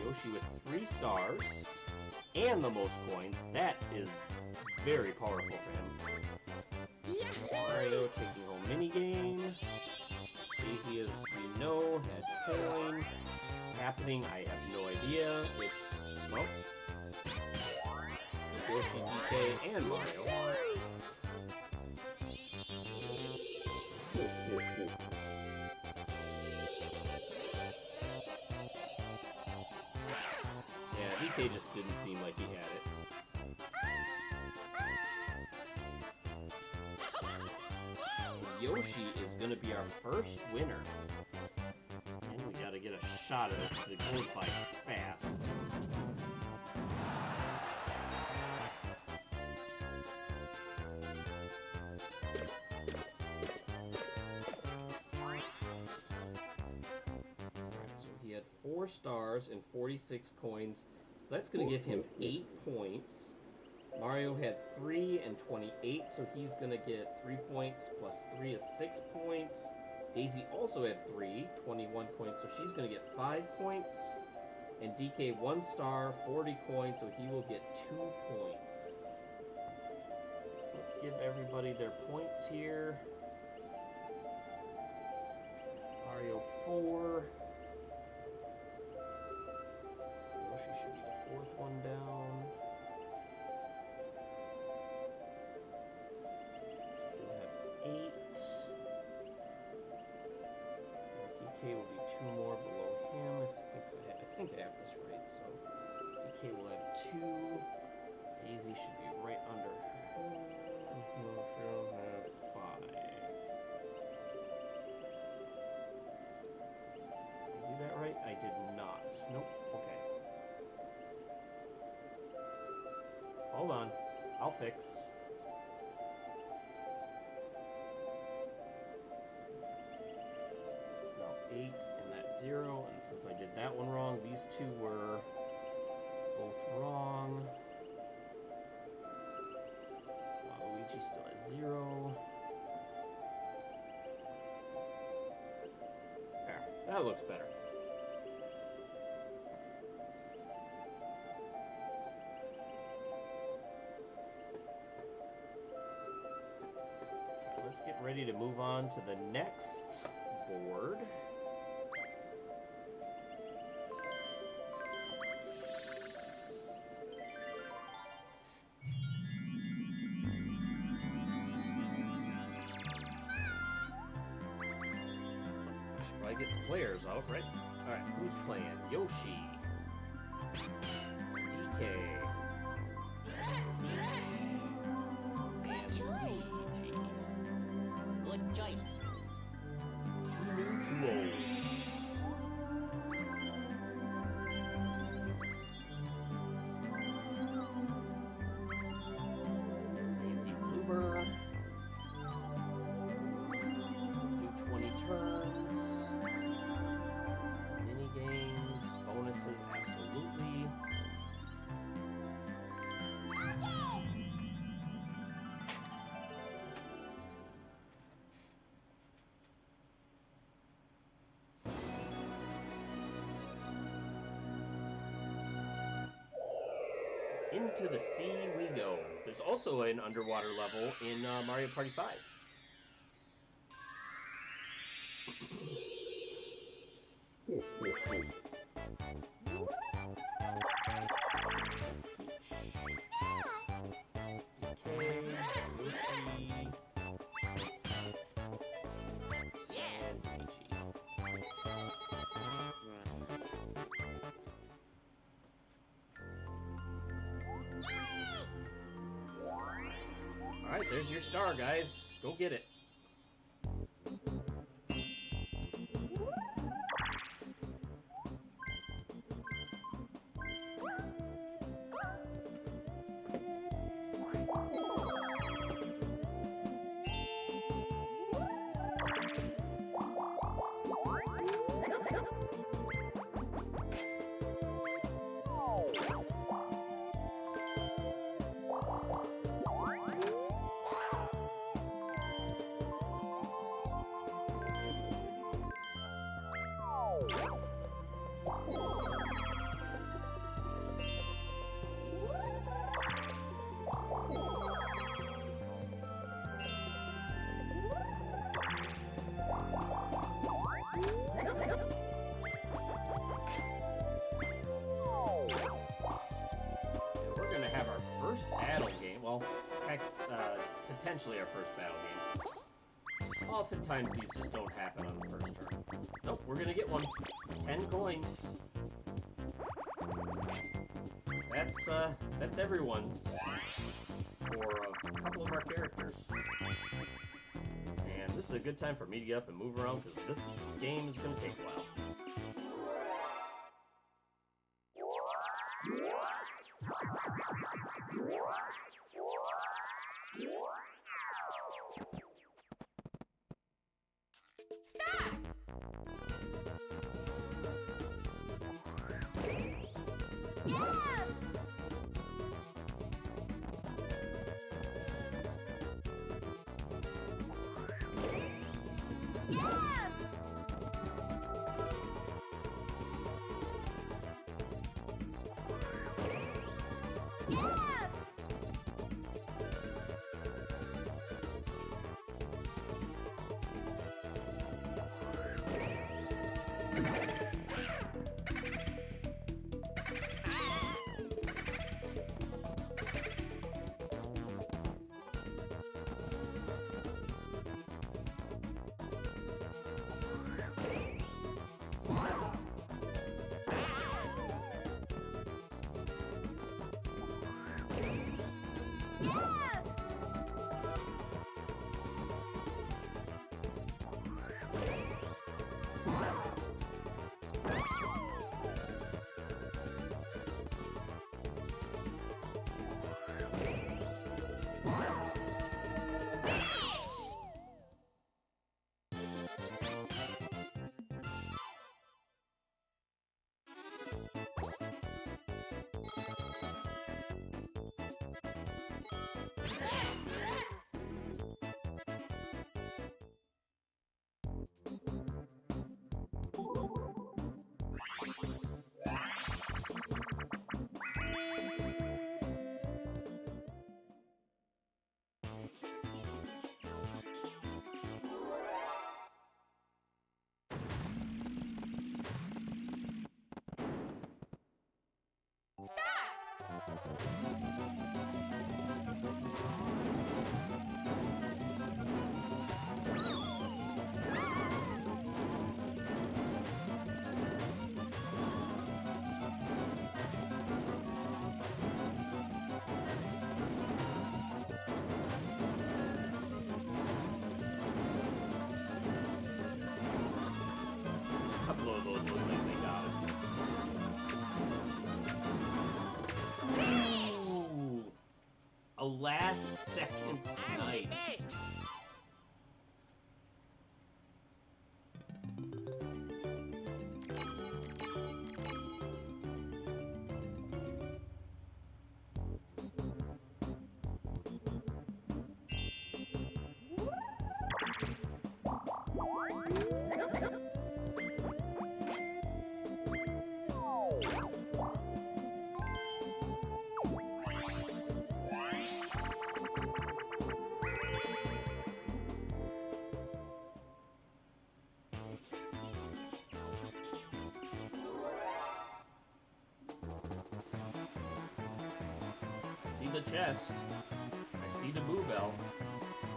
A: Yoshi with 3 stars and the most coins. That is very powerful for him. Mario taking home minigame. Daisy, as we know, had coin. Happening, I have no idea. It's, well, Yoshi, DK, and Mario. Yeah, DK just didn't seem like he had it. Yoshi is gonna be our first winner. And we gotta get a shot of this because it goes by fast. So he had 4 stars and 46 coins. So that's gonna give him 8 points. Mario had 3 and 28, so he's gonna get 3 points plus 3 is 6 points. Daisy also had 3, 21 coins, so she's gonna get 5 points. And DK 1 star, 40 coins, so he will get 2 points. So let's give everybody their points here. Mario 4. Yoshi should be the 4th one down. DK will be 2 more below him. I think I have this right. So DK will have 2. Daisy should be right under him. He'll have 5. Did I do that right? I did not. Nope. Okay. Hold on. I'll fix. 8 and that 0, and since I did that one wrong, these 2 were both wrong. Luigi still has 0. There, that looks better. Okay, let's get ready to move on to the next board. Get the players out, right? Alright, who's playing? Yoshi. DK. Peach. And Luigi.
B: Good choice.
A: Too new, too old. Andy Bloober. Do 20 turns. Bonuses, absolutely. Into the sea we go. There's also an underwater level in Mario Party 5. Alright, there's your star, guys. Go get it. Potentially our first battle game. Oftentimes these just don't happen on the first turn. Nope, we're gonna get one. 10 coins. That's everyone's for a couple of our characters. And this is a good time for me to get up and move around because this game is gonna take a while. Couple of those look like they got it. Ooh, a last second snipe. I see the chest. I see the boo bell.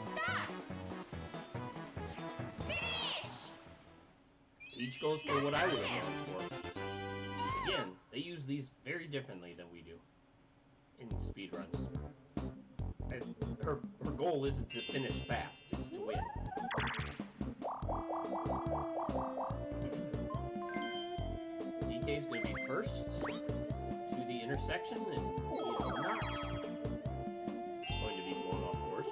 C: Stop! Finish!
A: Each goes for what I would have gone for. Again, they use these very differently than we do in speedruns. Her goal isn't to finish fast, it's to win. DK's gonna be first to the intersection, and he is not going to be blown off course.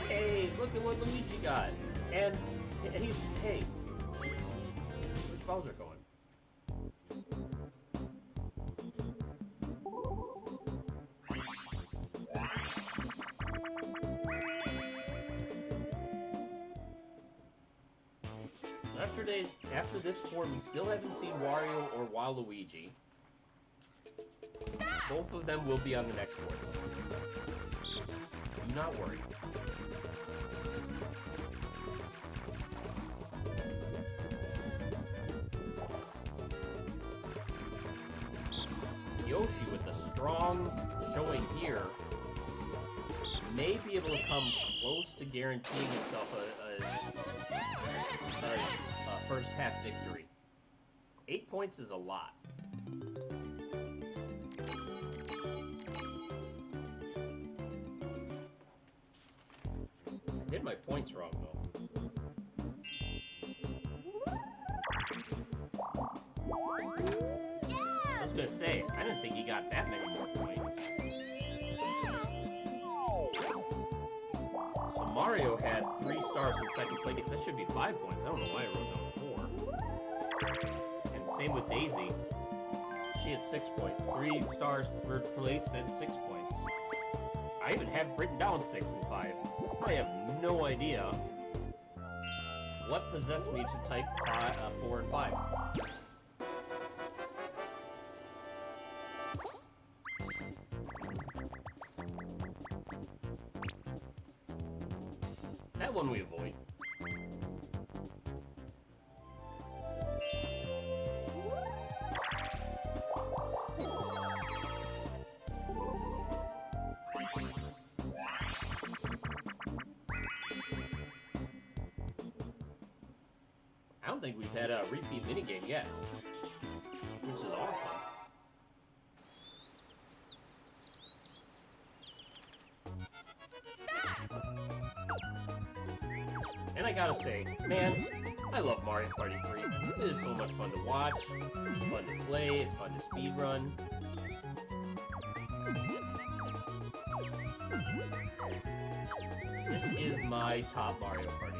A: Hey, look at what Luigi got. And he's, hey, where's Bowser going? After this board, we still haven't seen Wario or Waluigi. Both of them will be on the next board. Do not worry. Yoshi, with a strong showing here, may be able to come close to guaranteeing himself a first half victory. 8 points is a lot. I did my points wrong, though. I was gonna say, I didn't think he got that many more points. So Mario had 3 stars in second place. That should be 5 points. I don't know why I wrote down 4. And same with Daisy. She had 6 points. 3 stars third place, that's 6 points. I even have written down 6 and 5. I have no idea what possessed me to type 4 and 5. That one we avoid. I don't think we've had a repeat minigame yet, which is awesome. And I gotta say, man, I love Mario Party 3. It is so much fun to watch, it's fun to play, it's fun to speedrun. This is my top Mario Party.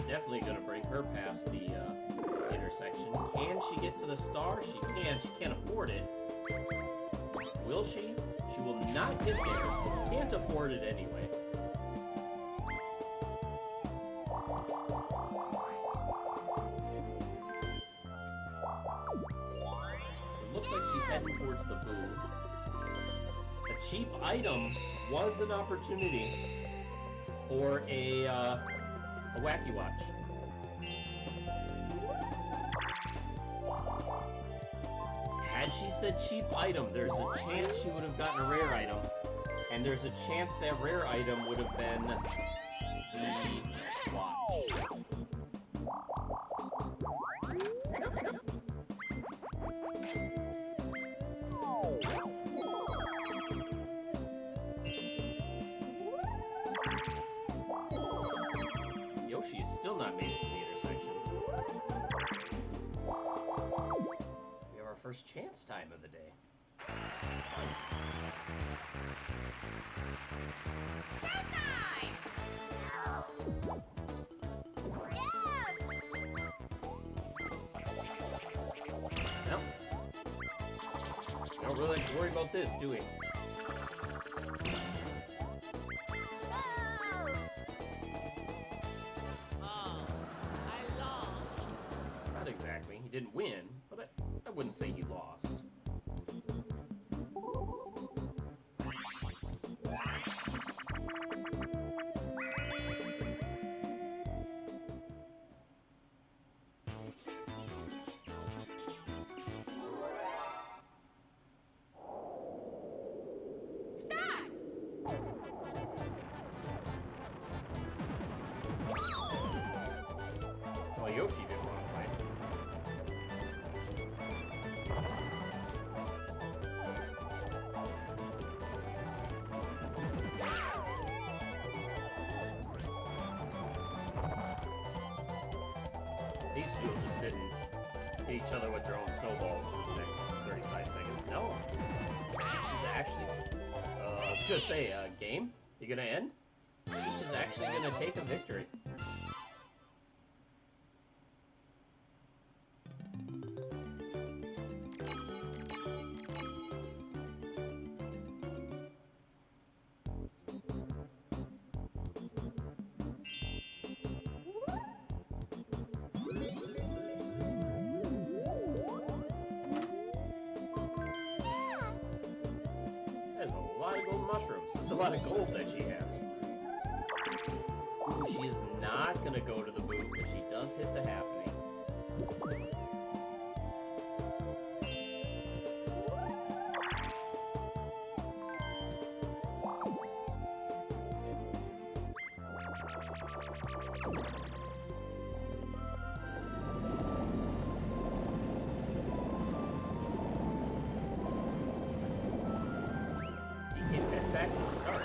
A: Definitely gonna bring her past the intersection. Can she get to the star? She can. She can't afford it. Will she? She will not get there. Can't afford it anyway. It looks like she's heading towards the booth. A cheap item was an opportunity for a Wacky Watch. Had she said cheap item, there's a chance she would have gotten a rare item, and there's a chance that rare item would have been the watch. Yoshi's still not made it to the intersection. We have our first chance time of the day.
C: Chance time!
A: No. Don't really have to worry about this, do we? Not exactly. He didn't win, but I wouldn't say he lost.
C: Start!
A: Well, Yoshi didn't want to play. These two will just sit and hit each other with their own snowballs for the next 35 seconds. No. Peach is actually... I was gonna say, game? You gonna end? Peach is actually gonna take a victory. Mushrooms. There's a lot of gold that she has. Ooh, she is not gonna go to the booth, but she does hit the happening. Back to the start.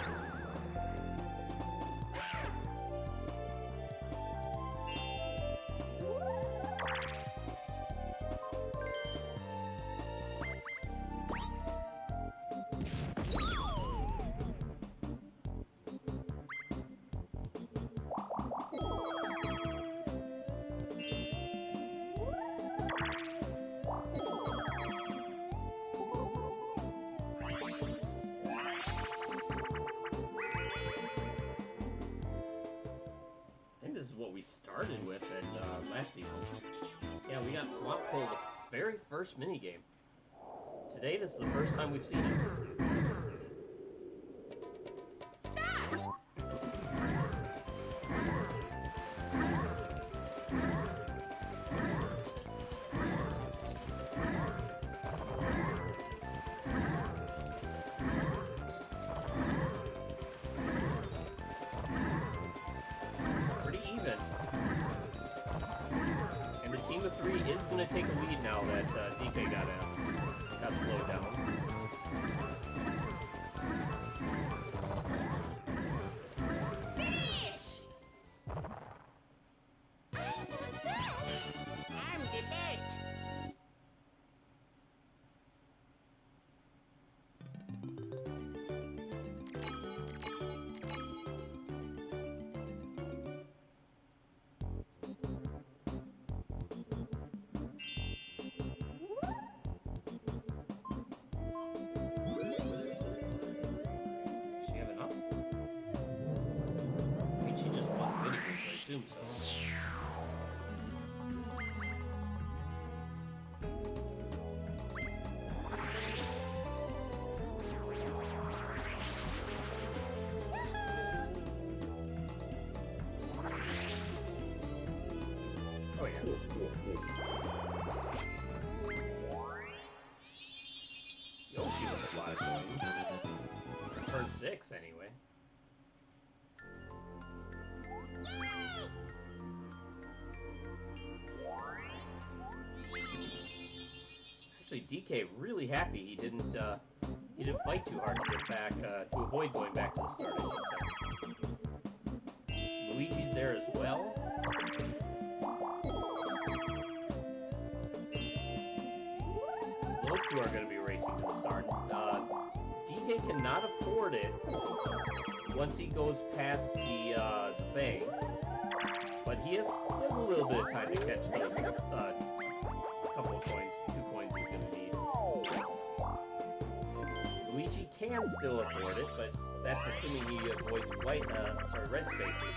A: This is what we started with in last season. Yeah, we got Wampole the very first minigame. Today, this is the first time we've seen it. Team of 3 is going to take a lead now that DK got slowed down.
C: Finish! I'm the best.
A: Assume so. Oh yeah. Yoshi with a lot of coins. Turn 6 anyway. Actually, DK really happy he didn't fight too hard to get back to avoid going back to the start. I should say. Luigi's there as well. Those two are going to be racing to the start. DK cannot afford it once he goes past the bank, but he has a little bit of time to catch those couple of coins, 2 coins he's going to need. Luigi can still afford it, but that's assuming he avoids red spaces.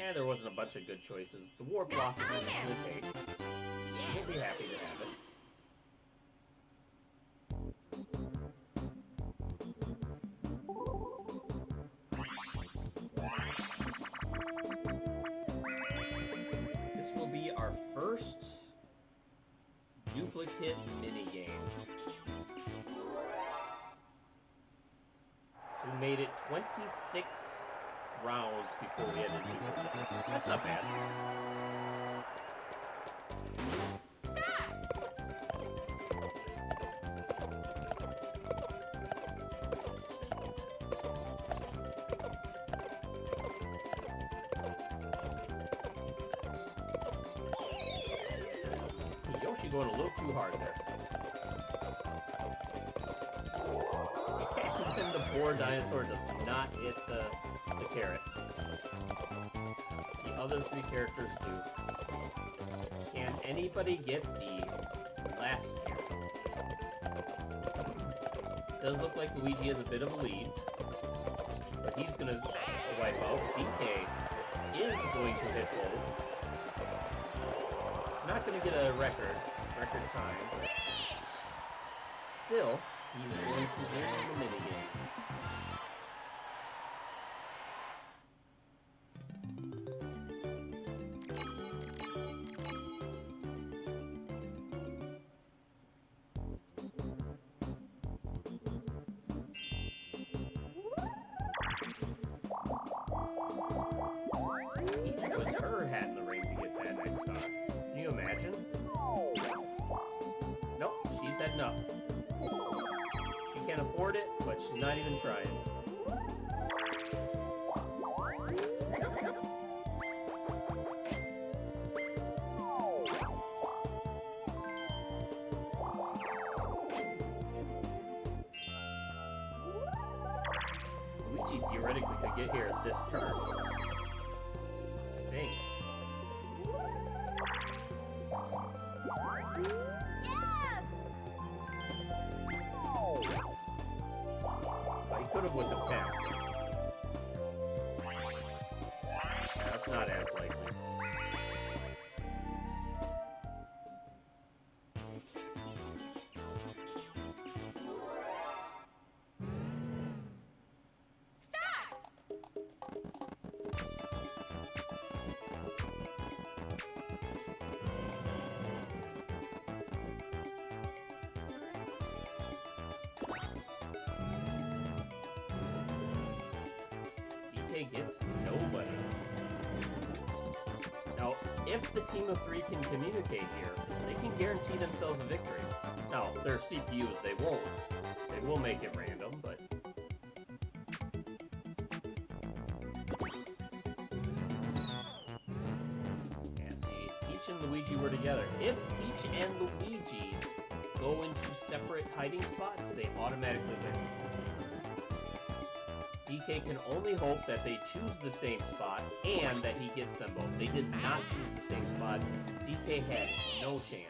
A: And there wasn't a bunch of good choices. The warp block is going to take. We'll be happy to have it. This will be our first duplicate minigame. So we made it 26 rounds before we had to do it. That's not bad. Yoshi going a little too hard there. And the poor dinosaur does not hit the carrot. The other three characters do. Can anybody get the last carrot? Does look like Luigi has a bit of a lead, but he's gonna wipe out. DK is going to hit both. Not gonna get a record time. Still, he's going to win the minigame. Peach puts her hat in the ring to get that next star. Can you imagine? Nope, she said no. She can't afford it, but she's not even trying. Luigi theoretically could get here this turn. I think. He could have with the pen. That's not as likely. DK gets nobody. Now, if the team of three can communicate here, they can guarantee themselves a victory. Now, their CPUs, they won't. They will make it random, but... Yeah, see, Peach and Luigi were together. If Peach and Luigi go into separate hiding spots, they automatically win. DK can only hope that they choose the same spot and that he gets them both. They did not choose the same spot. DK had no chance.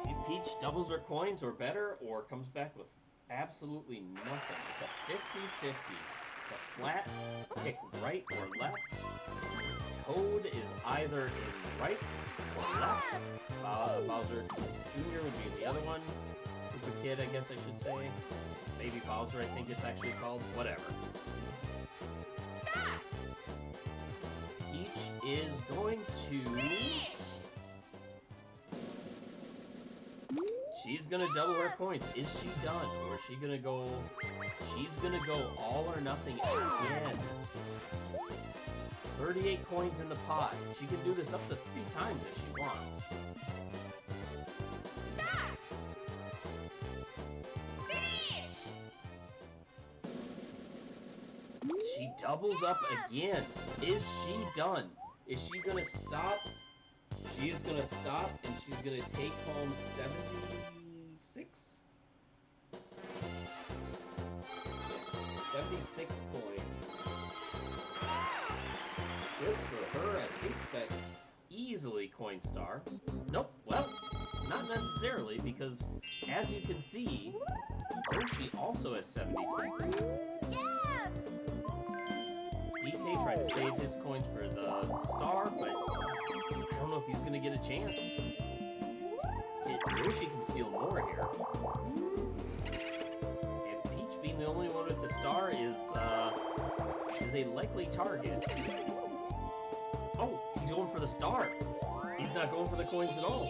A: See if Peach doubles her coins or better, or comes back with absolutely nothing. It's a 50-50. It's a flat pick right or left. Toad is either in right or left. Bowser Jr. would be the other one. Super Kid, I guess I should say. Baby Bowser, I think it's actually called. Whatever. Peach is going to... She's gonna double her coins. Is she done? Or is she gonna go... She's gonna go all or nothing again. 38 coins in the pot. She can do this up to 3 times if she wants.
C: Stop! Finish!
A: She doubles up again. Is she done? Is she gonna stop? She's gonna stop and she's gonna take home 76? 76 coins. Good for her as coin star. Nope, well, not necessarily, because as you can see, Yoshi also has 76.
C: Yeah!
A: DK tried to save his coins for the star, but I don't know if he's gonna get a chance. Yoshi can steal more here. And Peach being the only one with the star is a likely target. Oh, he's going for the star. He's not going for the coins at all.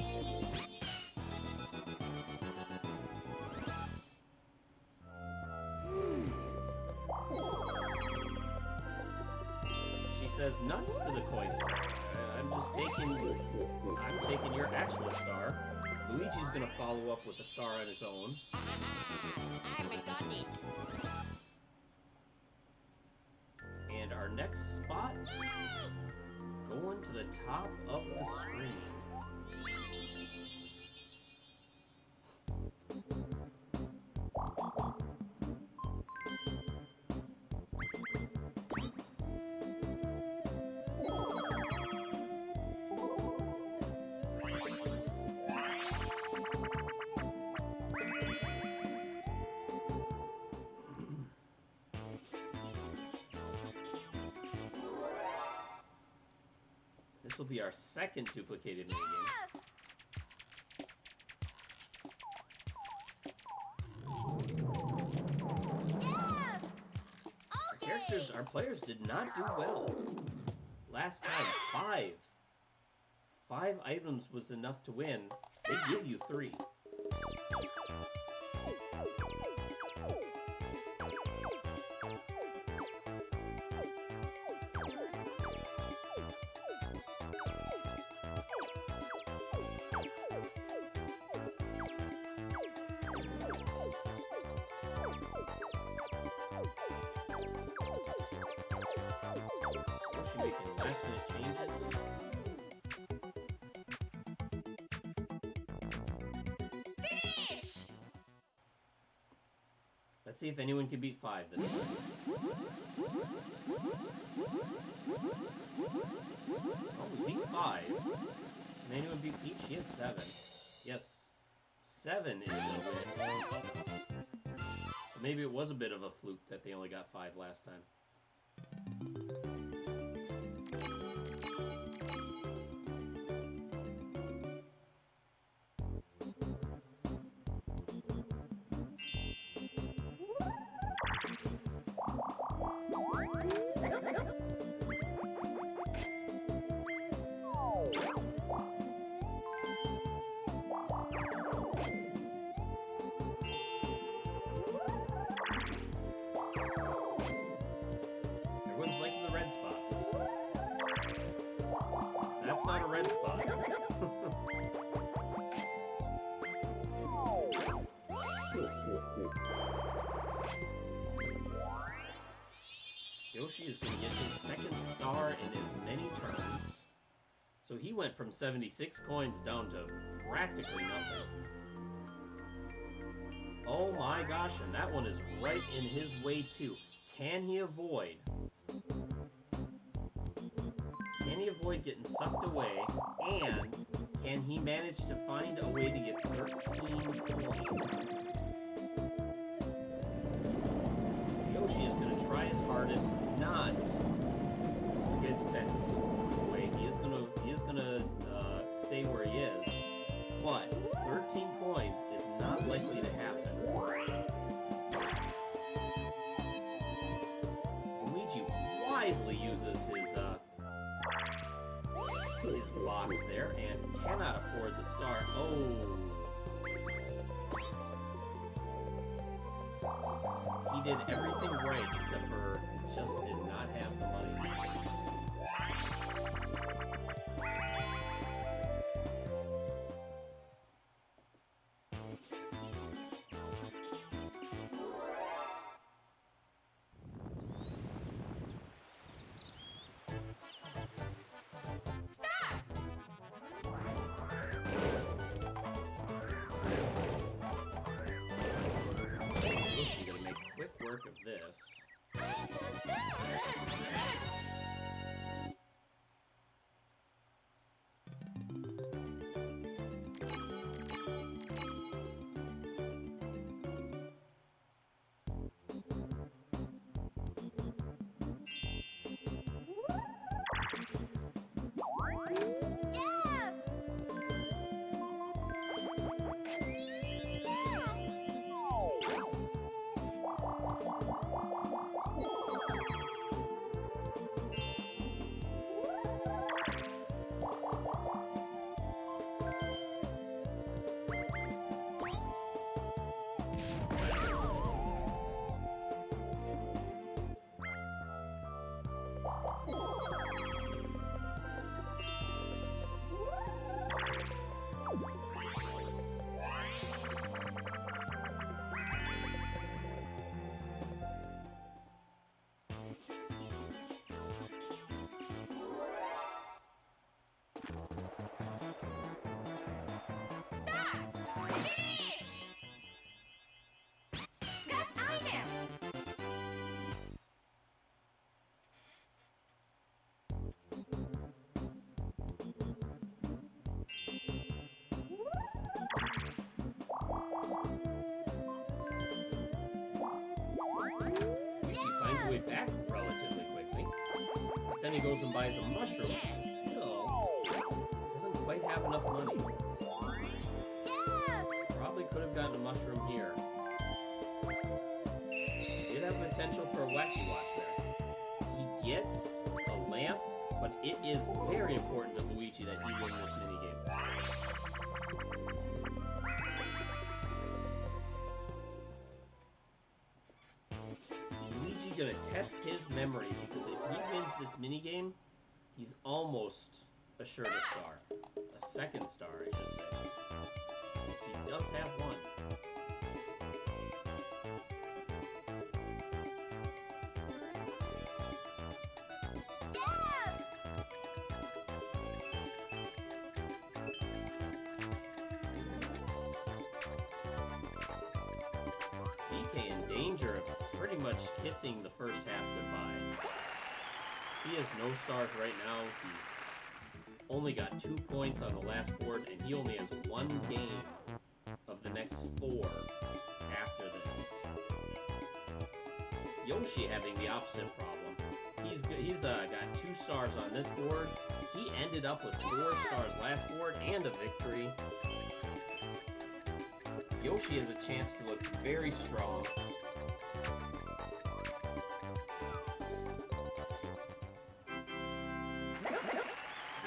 A: She says nuts to the coin star. I'm taking your actual star. Luigi's gonna follow up with a star on his own.
B: I forgot it.
A: And our next spot, going to the top of the screen. This will be our second duplicated minigame.
C: Yeah! Okay!
A: Our players did not do well. Last time, five items was enough to win. They give you 3. Making last-minute changes.
C: Finish!
A: Let's see if anyone can beat 5 this time. Oh, we beat 5. Can anyone beat Peach? She had 7. Yes. 7 is a win. So maybe it was a bit of a fluke that they only got 5 last time. Everyone's liking the red spots. That's not a red spot. Yoshi is going to get his second star in as many turns. So he went from 76 coins down to practically nothing. Oh my gosh, and that one is right in his way too. Can he avoid? Can he avoid getting sucked away? And can he manage to find a way to get 13 points? Yoshi is going to try his hardest not to get sent away. He is going to stay where he is. But 13 points is not likely to happen. Luigi wisely uses his box there and cannot afford the star. Oh. He did everything right except for just did not have the money. Yoshi's gonna make quick work of this. his way back relatively quickly. But then he goes and buys a mushroom. Still, doesn't quite have enough money. Probably could have gotten a mushroom here. Did have potential for a wacky watch there. He gets a lamp, but it is very important to Luigi that he win this minigame. Luigi gonna test his memory because if he wins this minigame, he's almost assured a star. A second star, I should say. Because he does have one. DK in danger of pretty much kissing the first half goodbye. He has no stars right now. He only got 2 points on the last board, and he only has one game of the next 4 after this. Yoshi having the opposite problem. He's got 2 stars on this board. He ended up with 4 stars last board and a victory. Yoshi has a chance to look very strong.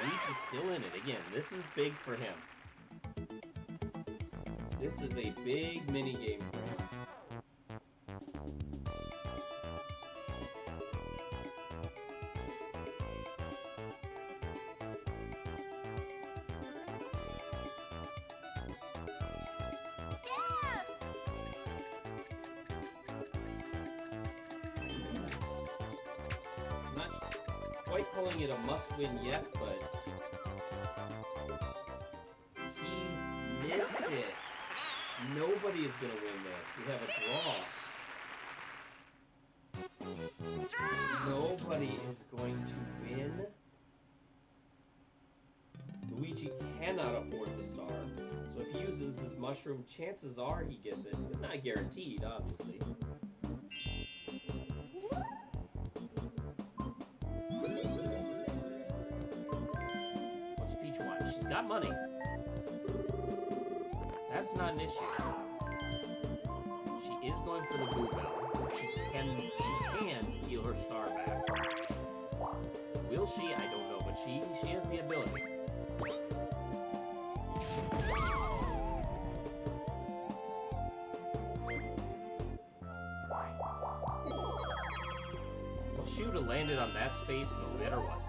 A: Luigi's still in it again. This is big for him. This is a big mini game for him. Not quite calling it a must-win yet, but he missed it. Nobody is going to win this. We have a draw. Nobody is going to win. Luigi cannot afford the star. So if he uses his mushroom, chances are he gets it. It's not guaranteed, obviously. What's Peach want? She's got money. That's not an issue. She is going for the Boo Bell. She can steal her star back. Will she? I don't know, but she has the ability. Well, she would have landed on that space no matter what.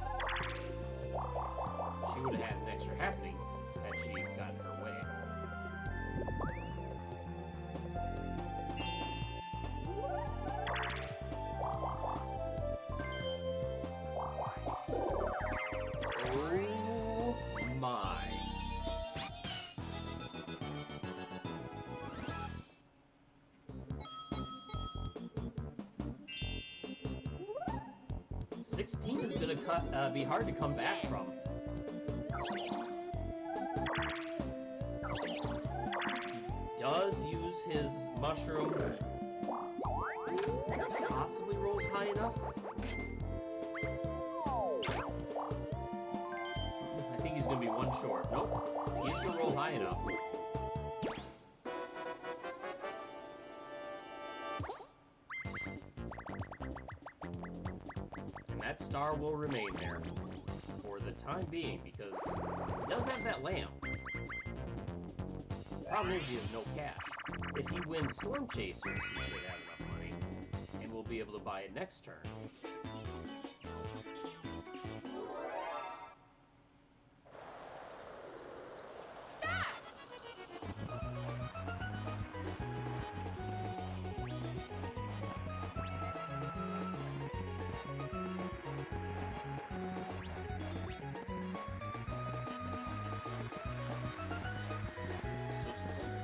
A: She would have had an extra happening had she gotten her way. Oh my. $16 is gonna be hard to come back from. He does use his mushroom. Possibly rolls high enough. I think he's gonna be one short. Nope. He's gonna roll high enough. And that star will remain there for the time being because he does have that lamp. Problem is he has no cash. If he wins Storm Chasers, he should have enough money and will be able to buy it next turn.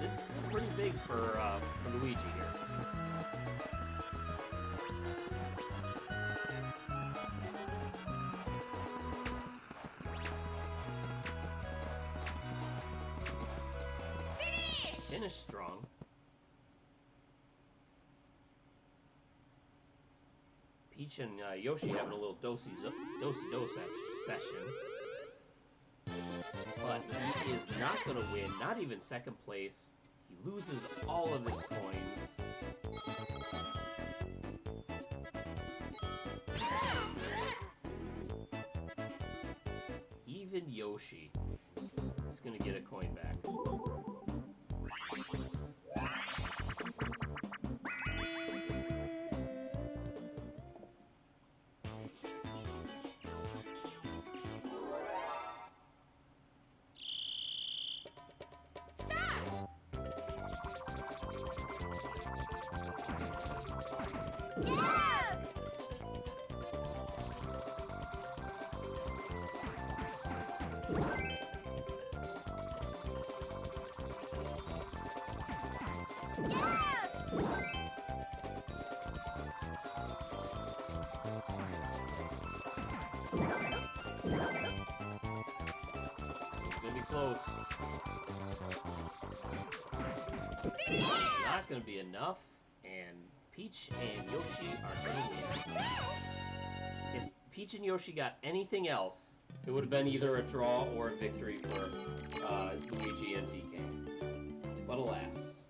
A: It's still pretty big for Luigi here. Finish strong. Peach and Yoshi having a little do-si-do session. But he is not going to win, not even second place. He loses all of his coins. Even Yoshi is going to get a coin back. Close. Not gonna be enough, and Peach and Yoshi are gonna win. If Peach and Yoshi got anything else, it would have been either a draw or a victory for Luigi and DK. But alas.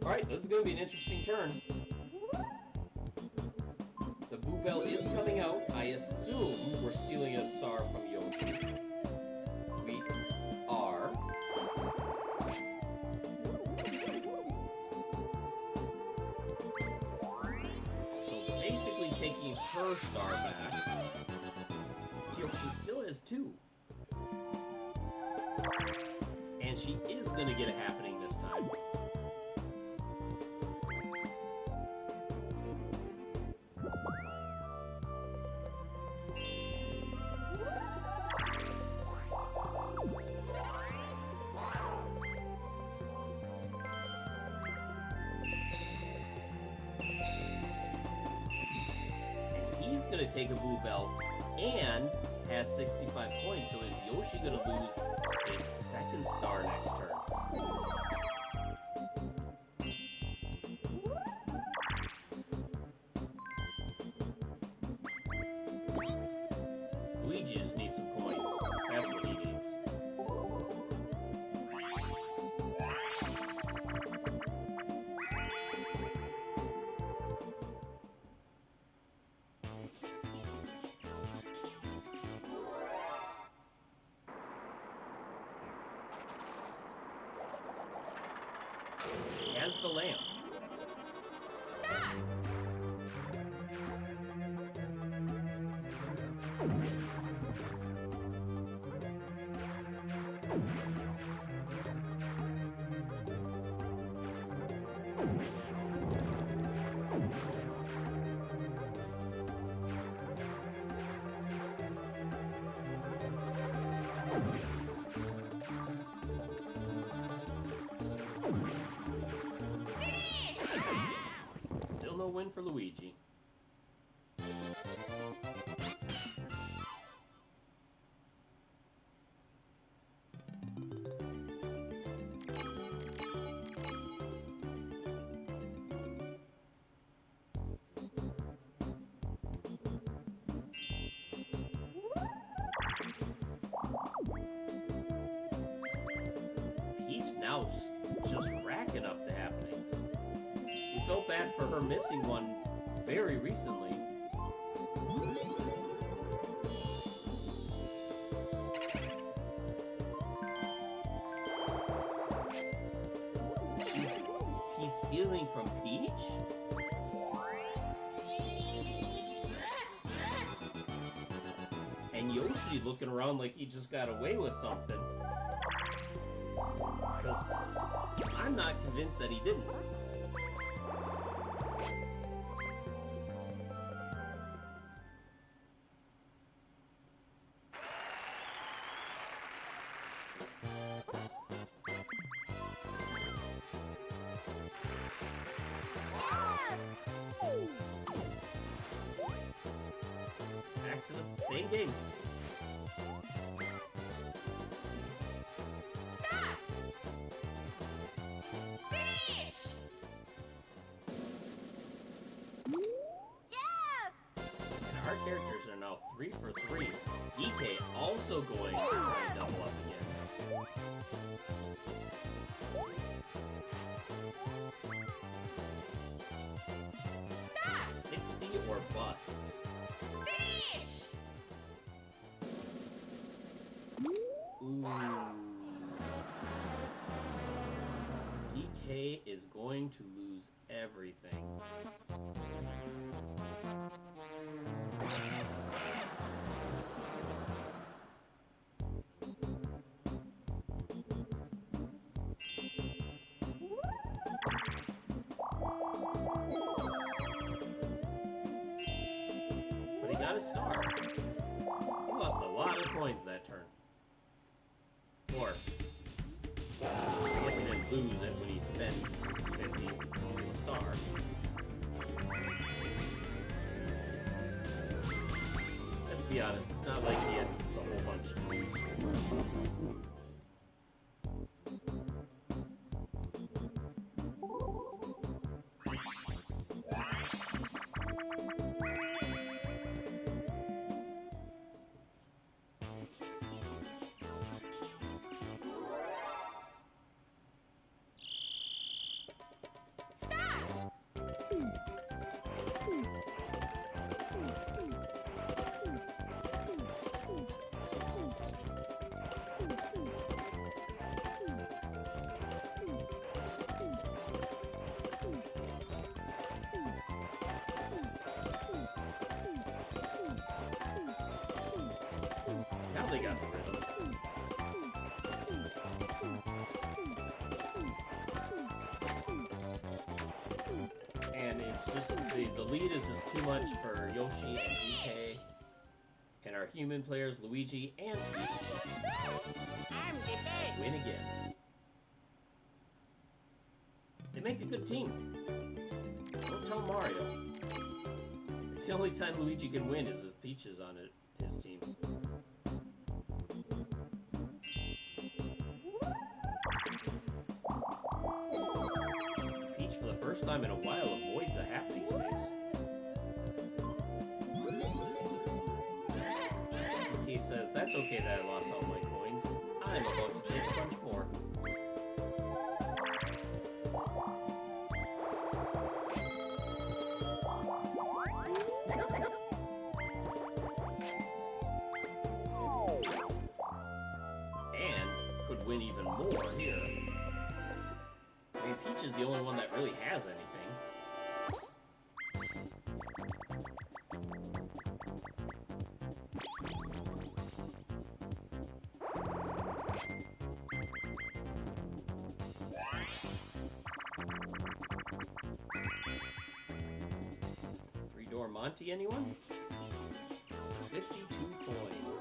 A: Alright, this is gonna be an interesting turn. The Boo Bell is coming out. I assume we're stealing a star from Yoshi. We are. So basically taking her star back. Yoshi still has 2. And she is going to get a happening this time. Going to take a Boo Bell and has 65 coins, so is Yoshi going to lose a second star next turn? Luigi just needs some coins. That's what he needs. As the lamp. Still no win for Luigi. Peach now just racking up the happenings. We felt bad for her missing one very recently. He's stealing from Peach? And Yoshi looking around like he just got away with something. Because I'm not convinced that he didn't. Back to the same game.
C: Stop! Finish!
A: now 3 for 3. DK also going to try and double up again.
C: Stop!
A: 60 or bust.
C: Finish!
A: Ooh. DK is going to lose everything. But he got a star. He lost a lot of coins that turn. Or, I guess he didn't lose it when he spends 50 to steal a star. Let's be honest, it's not like he had a whole bunch to lose. Now they got the rhythm. And it's just, the lead is just too much for Yoshi and DK. And our human players, Luigi and Peach,
C: I'm the best!
A: win again. They make a good team. Don't tell Mario. It's the only time Luigi can win is if Peach is on his team. Peach, for the first time in a while, avoids a happening space. He says, that's okay that I lost all my coins. I'm about to take a bunch more. And could win even more here. I mean, Peach is the only one that really has anything. Three-door Monty, anyone? 52 coins.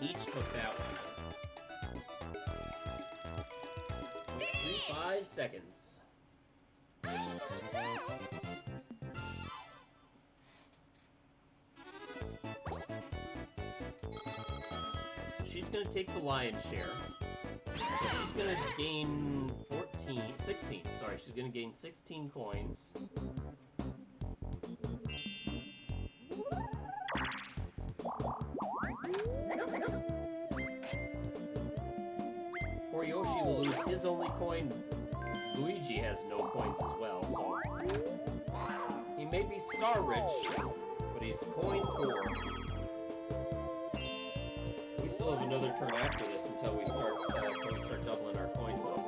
A: Peach took that one. 5 seconds. So she's going to take the lion's share. So she's going to gain 16. Sorry, she's going to gain 16 coins. Poor Yoshi will lose his only coin. Luigi has no coins as well, so he may be star rich, but he's coin poor. We still have another turn after this until we start doubling our coins up.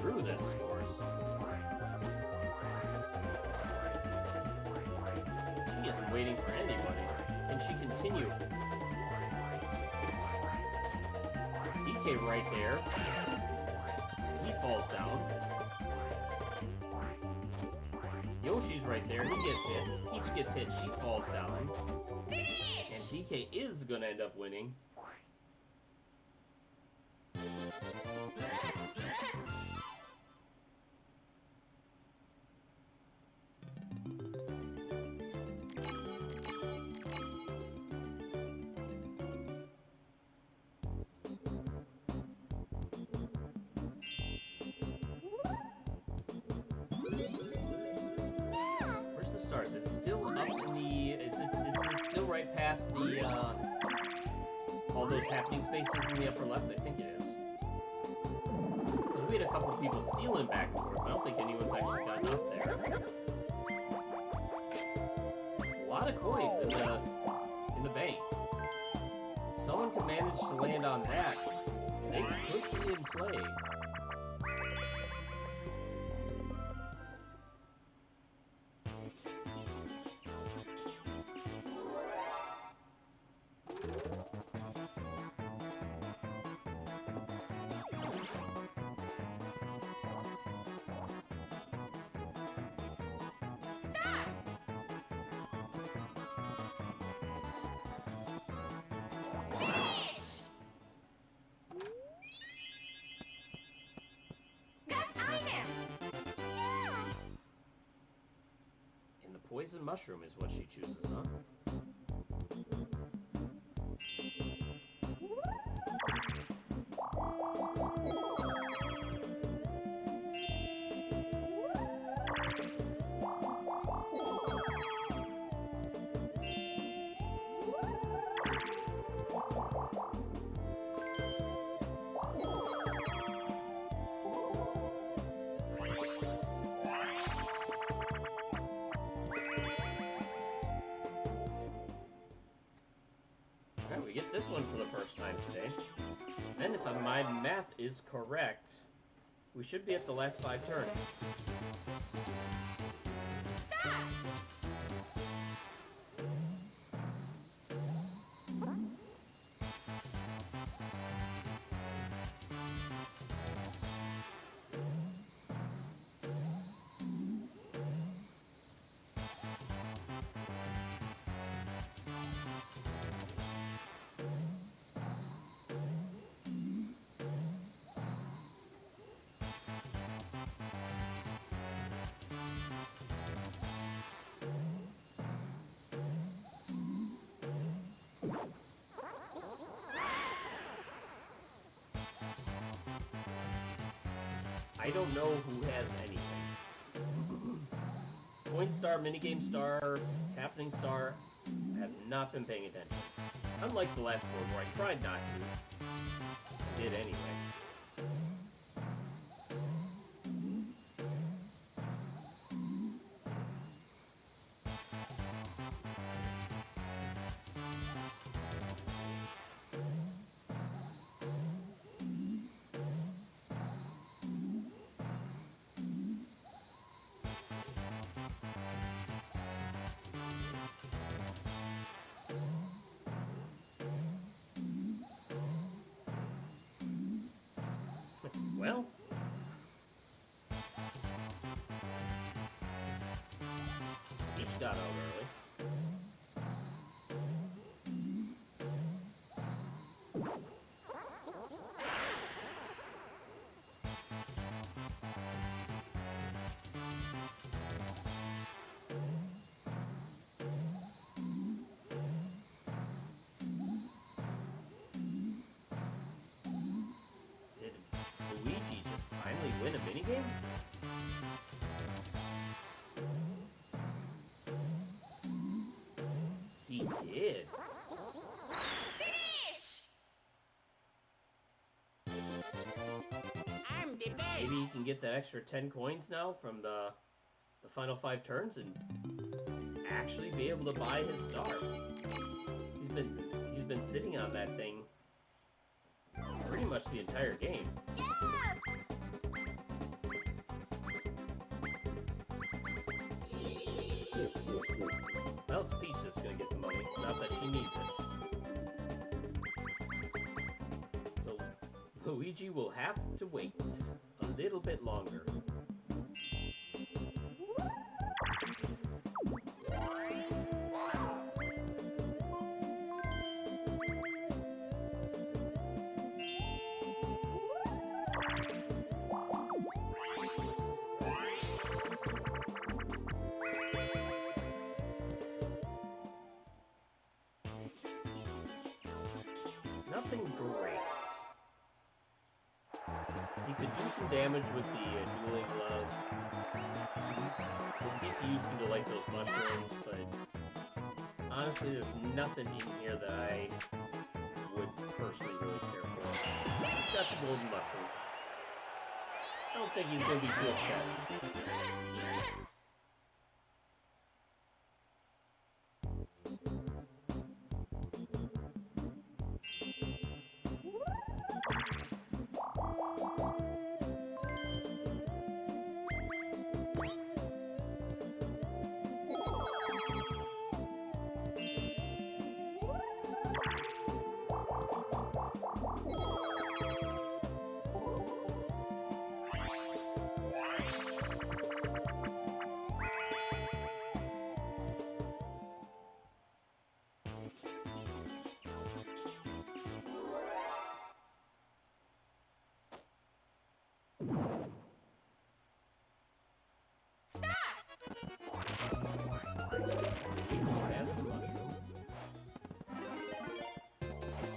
A: Through this, of course. She isn't waiting for anybody. And she continue? DK right there. He falls down. Yoshi's right there. He gets hit. Peach gets hit. She falls down. And DK is gonna end up winning. It's still up in the... It's still right past the, all those happening spaces in the upper left? I think it is. Because we had a couple of people stealing back and forth. I don't think anyone's actually gotten up there. A lot of coins in the bank. If someone can manage to land on that, they could be in play. Poison mushroom is what she chooses, huh? We get this one for the first time today. Then, if my math is correct, we should be at the last 5 turns.
C: Stop!
A: I don't know who has anything. Coin Star, Minigame Star, Happening Star, I have not been paying attention. Unlike the last board where I tried not to. I did anyway. Well, each got out early. Luigi just finally win a minigame? He did.
C: Finish! I'm the best.
A: Maybe he can get that extra 10 coins now from the final 5 turns and actually be able to buy his star. He's been sitting on that thing pretty much the entire game.
C: Yes!
A: Well, it's Peach that's gonna get the money. Not that she needs it. So Luigi will have to wait a little bit longer. Nothing great. You could do some damage with the dueling glove. The CPU seemed to like those mushrooms, but honestly, there's nothing in here that I would personally really care for. He's got the golden mushroom. I don't think he's going to be too upset.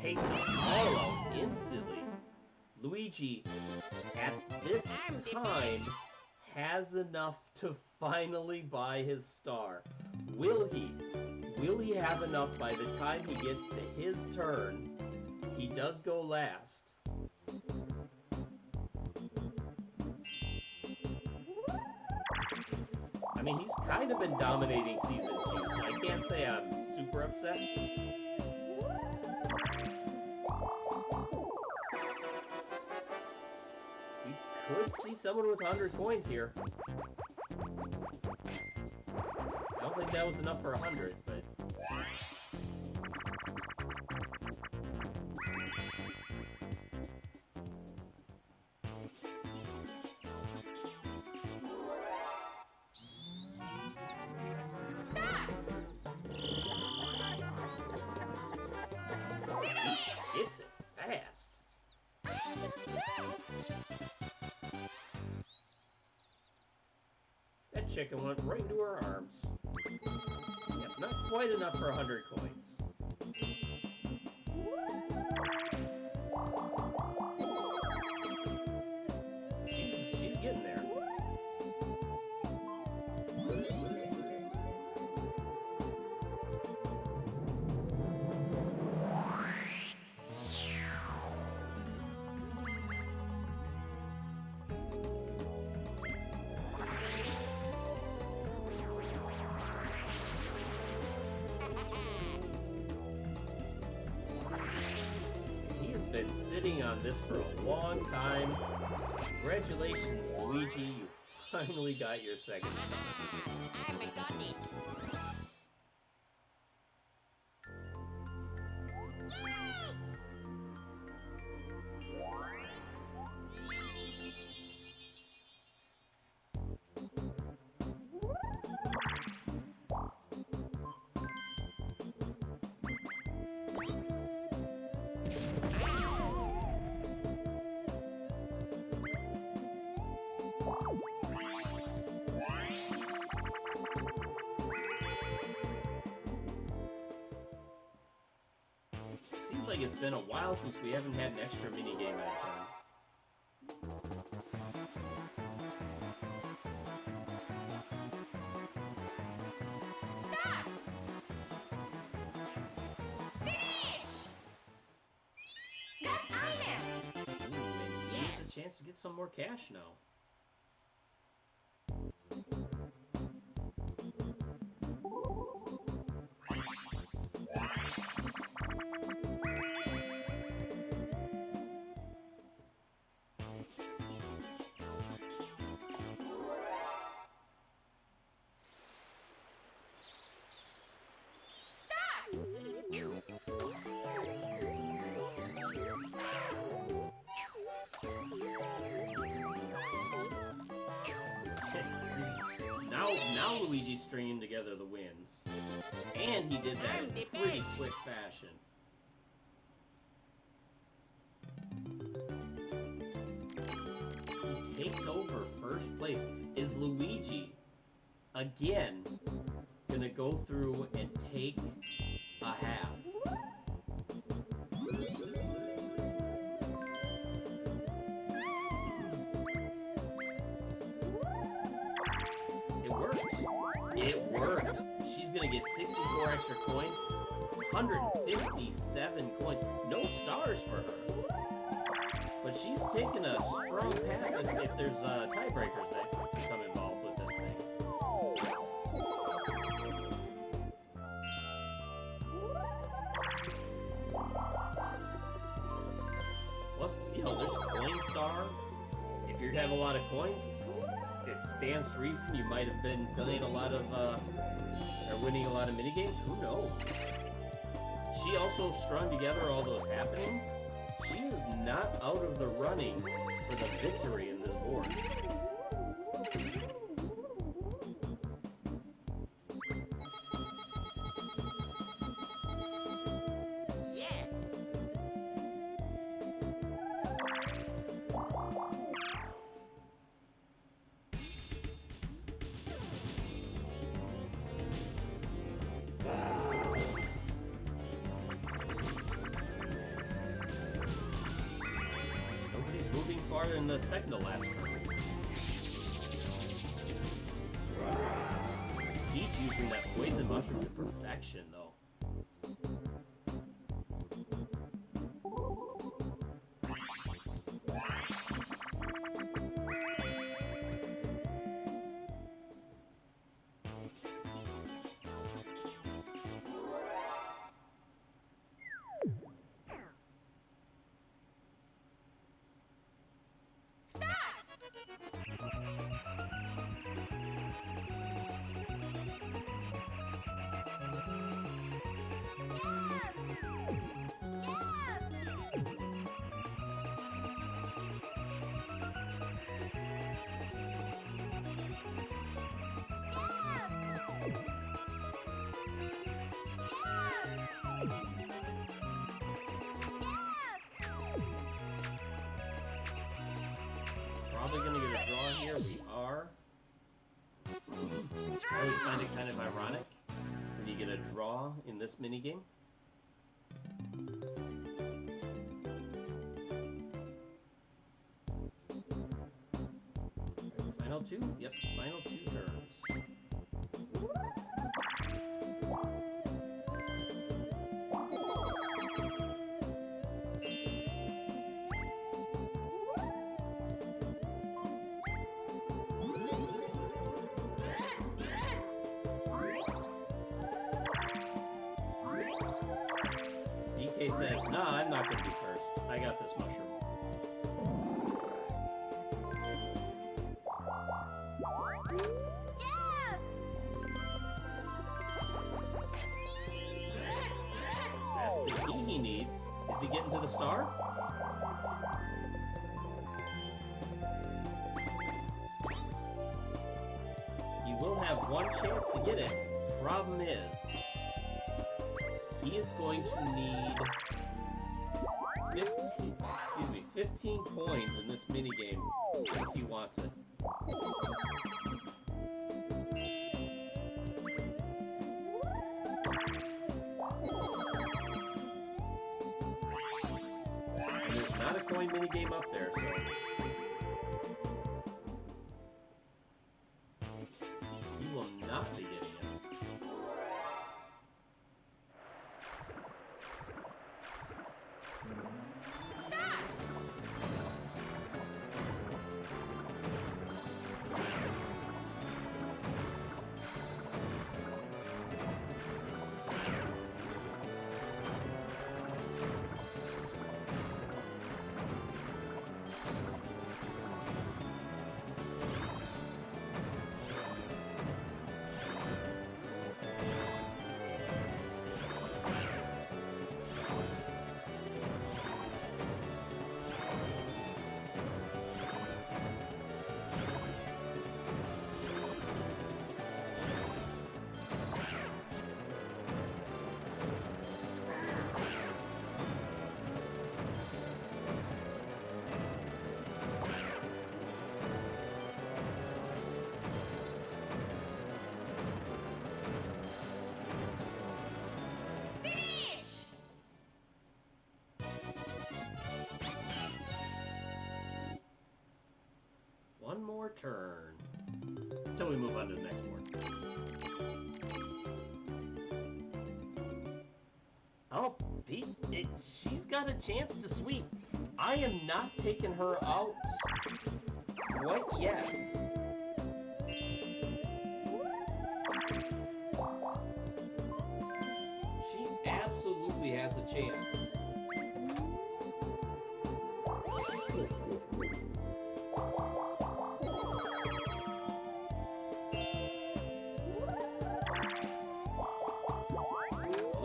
A: Takes it all out instantly. Luigi, at this time, has enough to finally buy his star. Will he? Will he have enough by the time he gets to his turn? He does go last. I mean, he's kind of been dominating Season 2, so I can't say I'm super upset. Could see someone with 100 coins here. I don't think that was enough for 100, but... Hits it fast. That chicken went right into her arms. Yep, not quite enough for 100 coins. She's getting there. Been sitting on this for a long time. Congratulations, Luigi, you finally got your second star.
B: I got it.
A: Seems like it's been a while since we haven't had an extra minigame at a time.
C: Stop! Finish! Not item!
A: Ooh, maybe he gets a chance to get some more cash now.
C: Stop!
A: Luigi stringing together the wins. And he did that
B: I'm
A: in
B: the
A: pretty
B: best.
A: quick fashion. He takes over first place. Is Luigi, again, gonna go through and take a half? It worked. It worked. She's gonna get 64 extra coins, 157 coins. No stars for her. But she's taking a strong path if there's tiebreakers that become involved with this thing. Plus, you know, there's coin star. If you have a lot of coins, it stands to reason you might have been playing a lot of, or winning a lot of minigames. Who knows? She also strung together all those happenings. She is not out of the running for the victory in this board.
B: Yeah.
A: Nobody's moving farther than the second to last turn. Peach using that poison mushroom to perfection, though. Probably gonna get a draw here. We are. I always find it kind of ironic when you get a draw in this minigame. Final two? Yep, final two turns. DK says, nah, I'm not gonna be first. I got this mushroom. That's the key he needs. Is he getting to the star? He will have one chance to get it. Problem is, he is going to need 15 coins in this minigame if he wants it. And there's not a coin minigame up there, so he will not be getting it. turn. Until we move on to the next board. Oh, Peach, she's got a chance to sweep. I am not taking her out quite yet. She absolutely has a chance.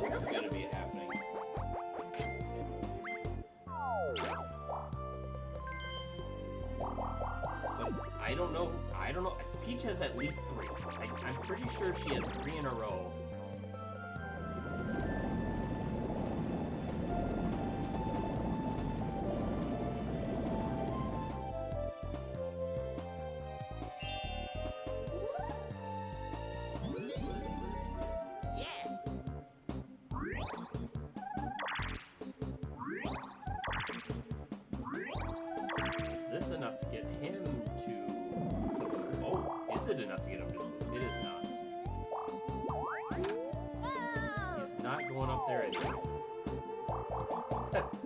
A: This is going to be happening. But I don't know. Peach has at least 3. I'm pretty sure she has 3 in a row.
B: Yeah.
A: Is this enough to get him to... Oh, is it enough to get him to... It is not. He's not going up there anymore.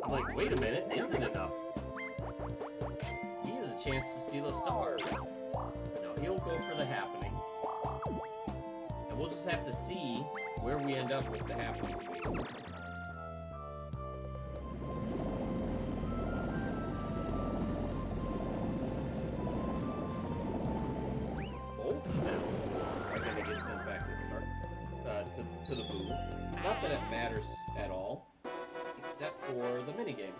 A: I'm like, wait a minute, is it enough? He has a chance to steal a star. No, he'll go for the happening. And we'll just have to see where we end up with the happening spaces. Both of them are going to get sent back to start to the booth. Not that it matters at all, except for the minigame.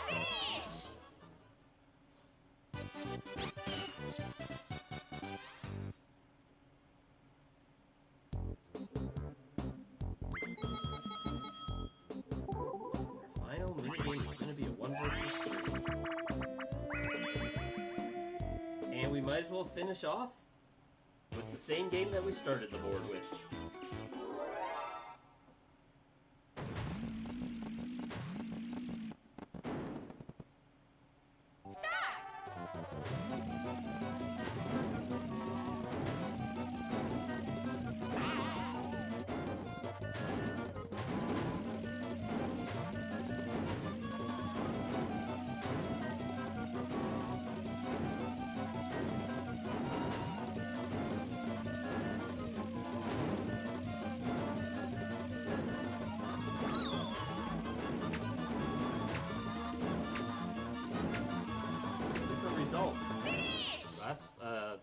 C: Finish!
A: Final minigame is going to be a 1 versus 3. And we might as well finish off with the same game that we started the board with.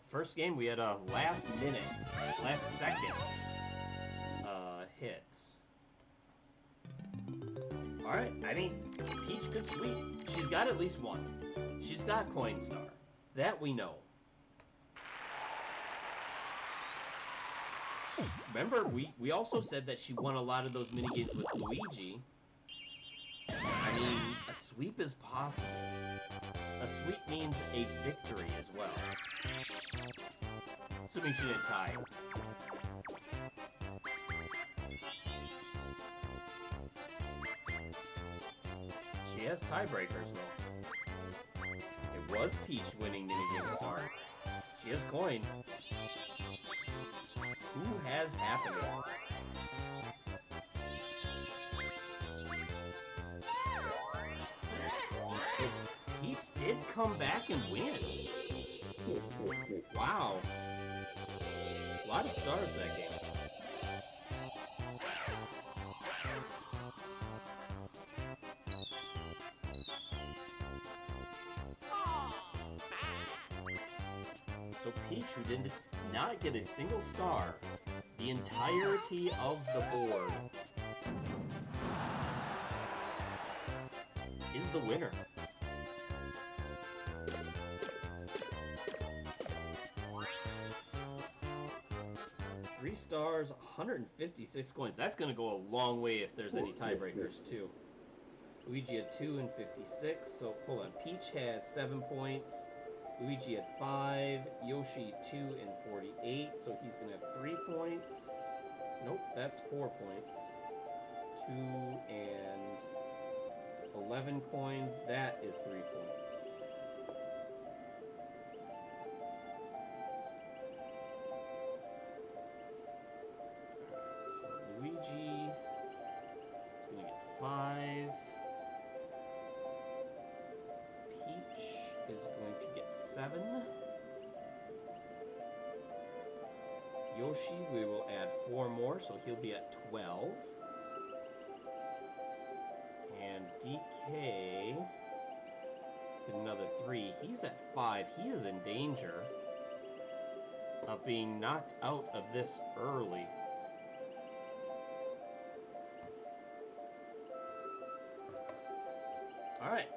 A: First game, we had a last second hit. Alright, I mean, Peach could sweep. She's got at least 1. She's got Coin Star. That we know. Remember, we also said that she won a lot of those minigames with Luigi. I mean, a sweep is possible. A sweep means a victory as well. Assuming she didn't tie. She has tiebreakers, though. It was Peach winning minigame star. She has coin. Who has happening? Peach did come back and win. Wow. A lot of stars that game. Peach, who did not get a single star the entirety of the board, is the winner. Three stars, 156 coins. That's going to go a long way if there's any tiebreakers, too. Luigi had 2 and 56, so hold on. Peach had 7 points. Luigi had 5. Yoshi 2 and 48, so he's going to have 3 points. Nope, that's 4 points. 2 and 11 coins. That is 3 points. So Luigi is going to get 5. Peach is going to get 7. Yoshi, we will add 4 more, so he'll be at 12. And DK, another 3. He's at 5. He is in danger of being knocked out of this early. All right.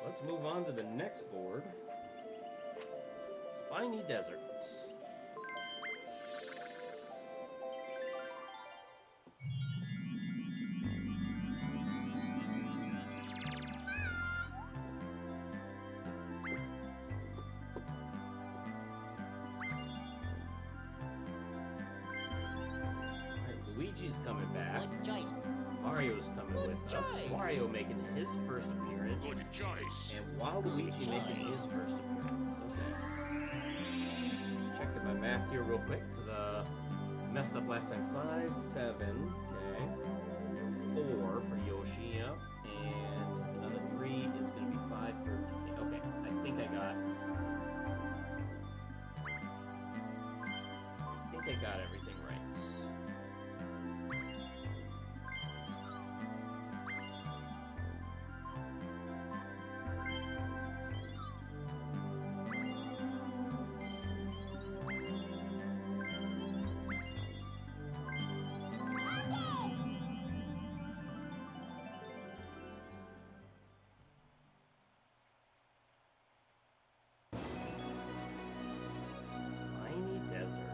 A: Let's move on to the next board. Spiny Desert. Luigi's coming back.
B: Good choice.
A: Mario's coming with us. Wario making his first appearance.
D: Good choice.
A: And Waluigi making his first appearance. Okay. Checking my math here real quick, because messed up last time. 5, 7, okay. 4 for Yoshi, yep. And another 3 is going to be 5 for DK. Okay, I think I got everything right. Spiny Desert.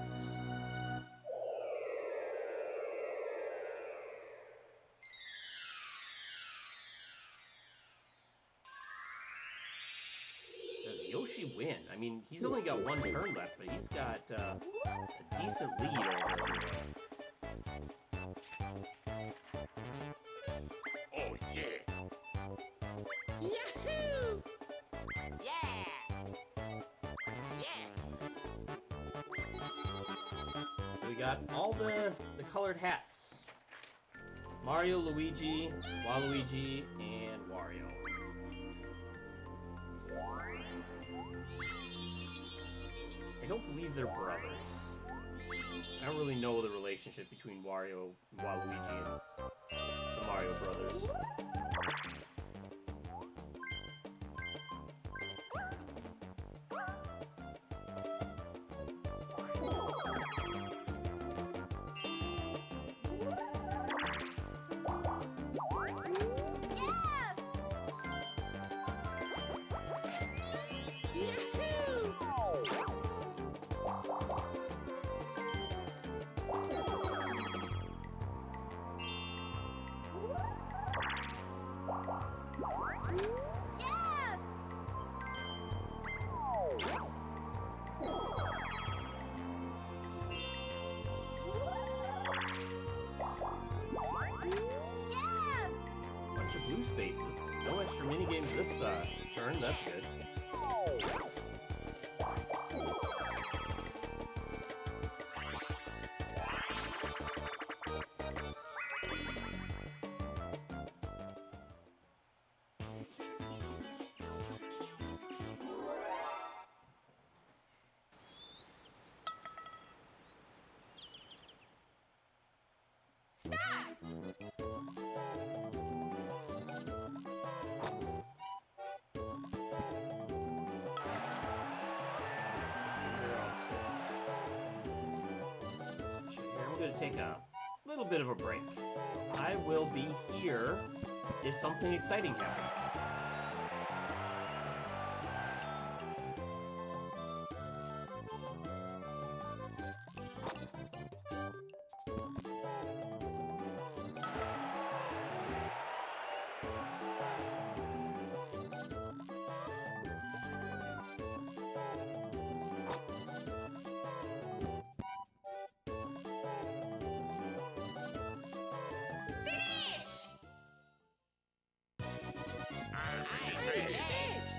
A: Does Yoshi win? I mean, he's only got 1 turn left, but he's got a decent lead over everyone.
D: Oh, yeah.
B: Yahoo! Yeah! Yeah!
A: So we got all the colored hats. Mario, Luigi, Waluigi, and Wario. I don't believe they're brothers. I don't really know the relationship between Wario, Waluigi, and the Mario brothers. Bunch of blue spaces. No extra minigames this turn. That's good. gonna take a little bit of a break. I will be here if something exciting happens.
C: Fish!
D: I'm
C: I'm
D: finished.
C: finished!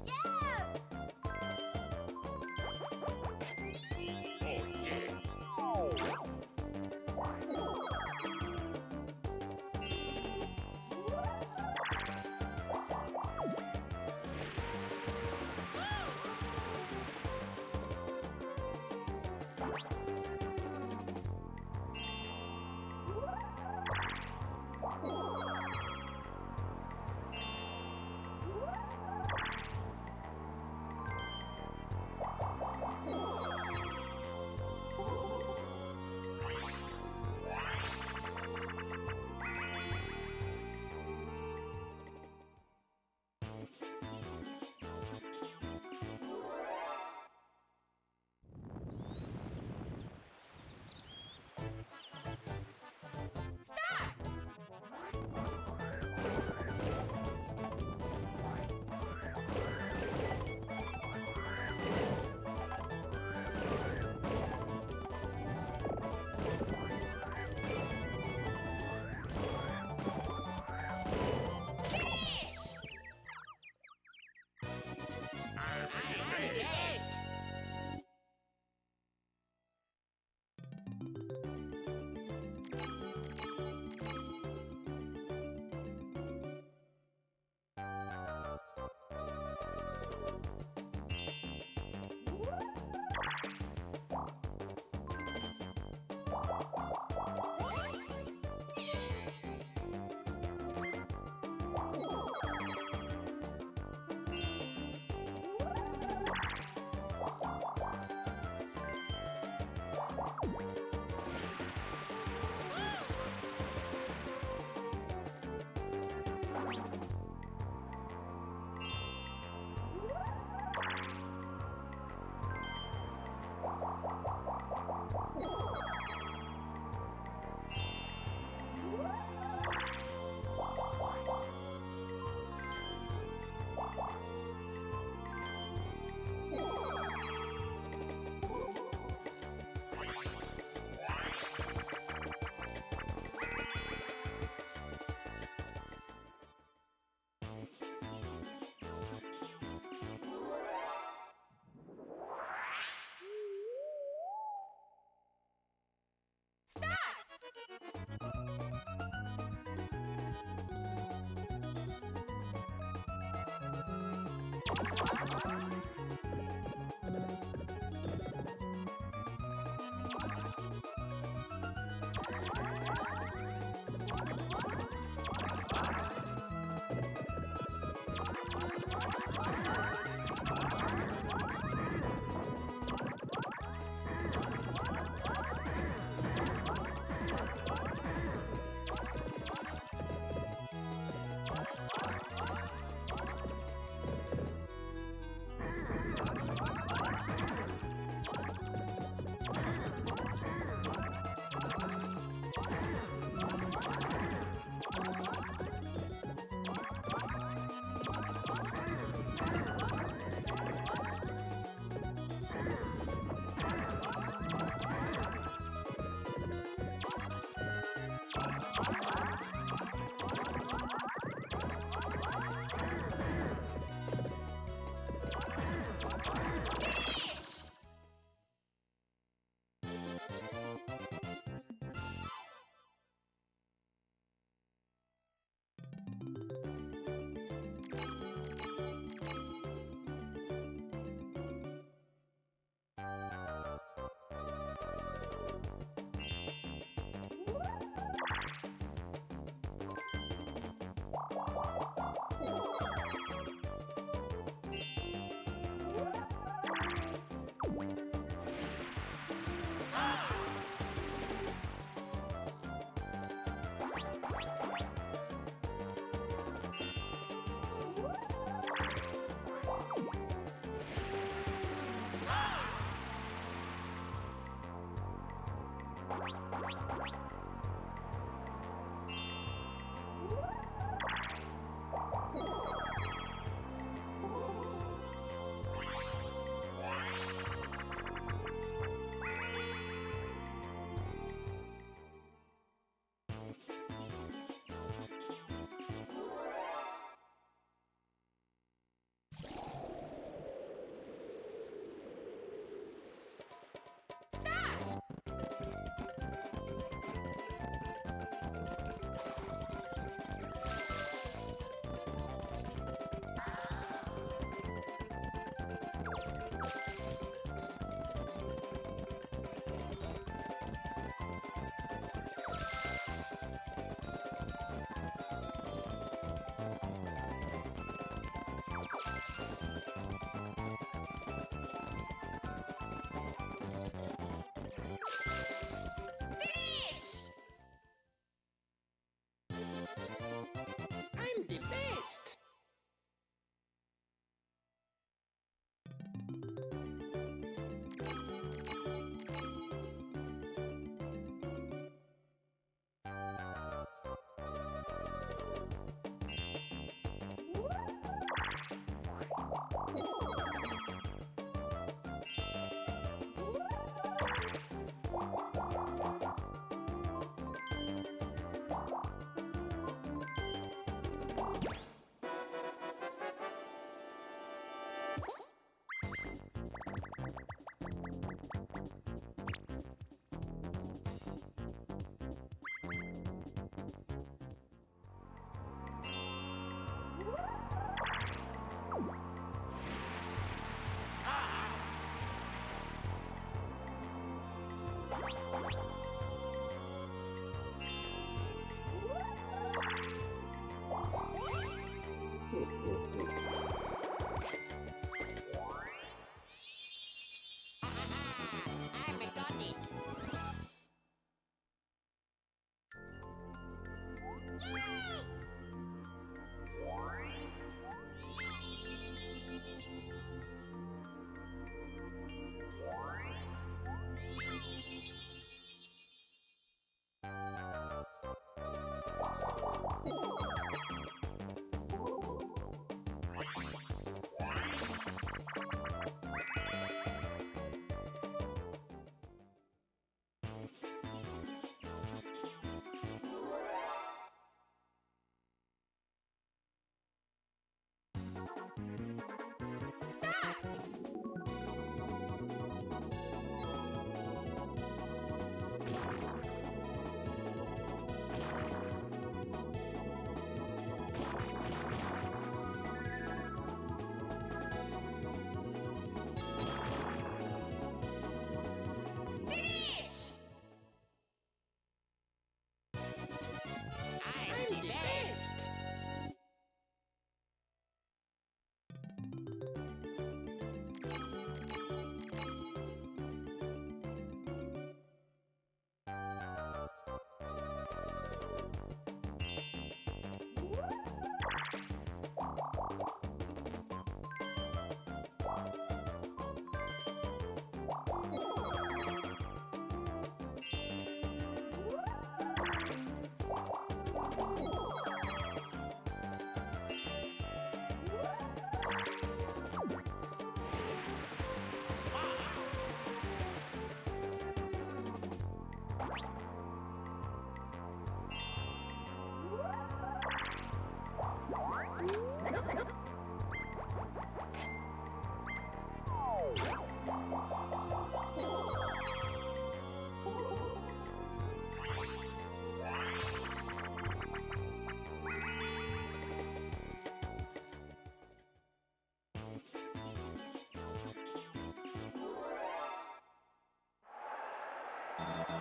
C: Yeah!
D: Oh, yeah.
C: Fish!
D: I'm
C: I'm
D: finished.
C: finished!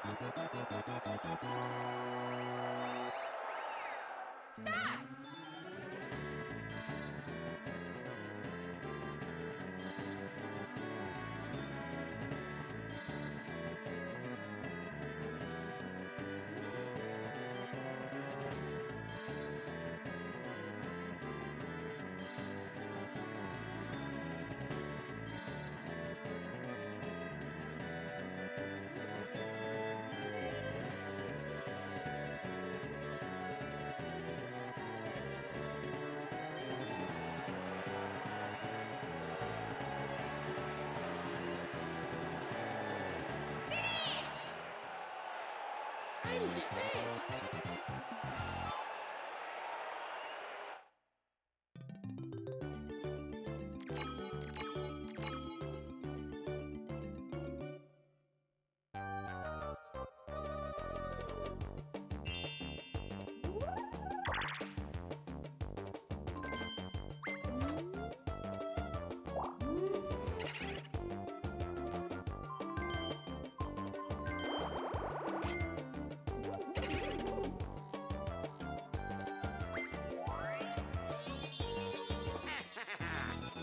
C: Start! Finish! I'm the best!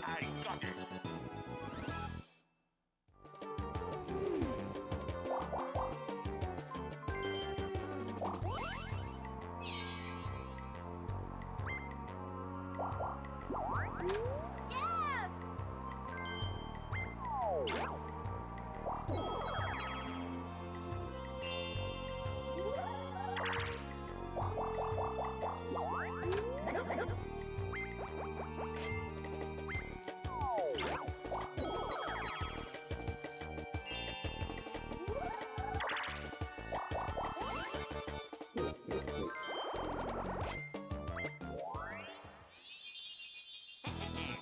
D: I got it.
C: Yeah!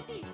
C: it.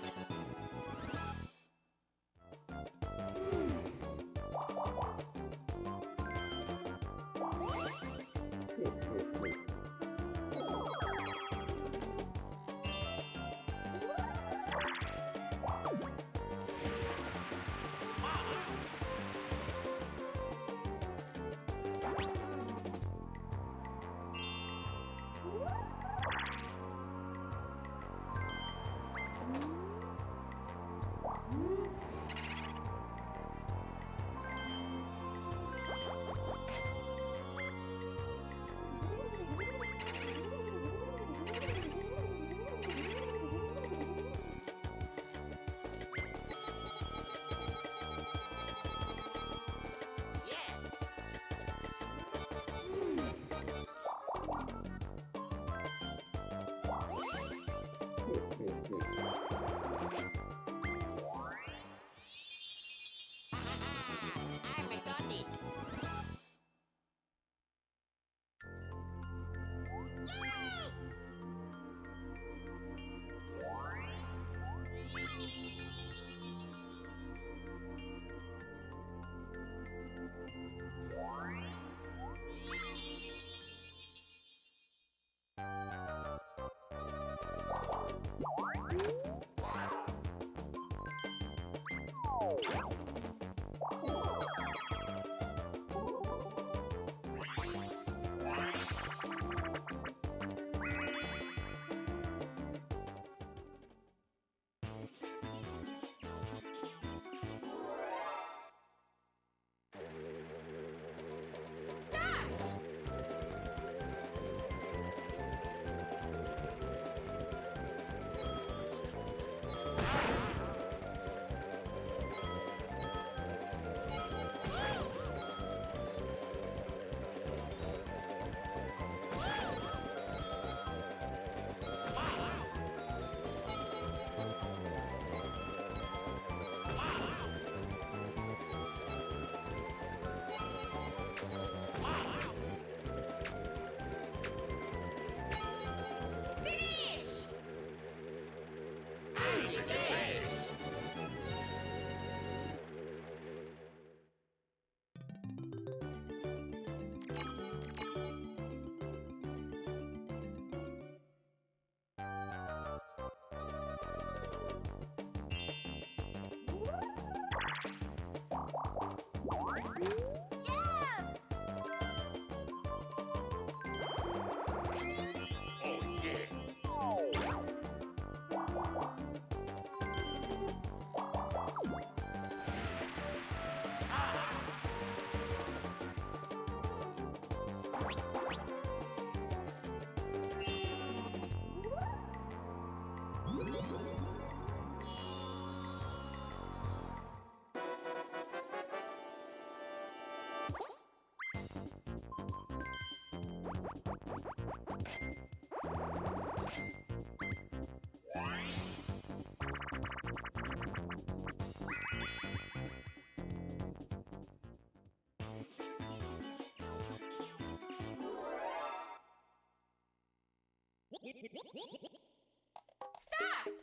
C: Start!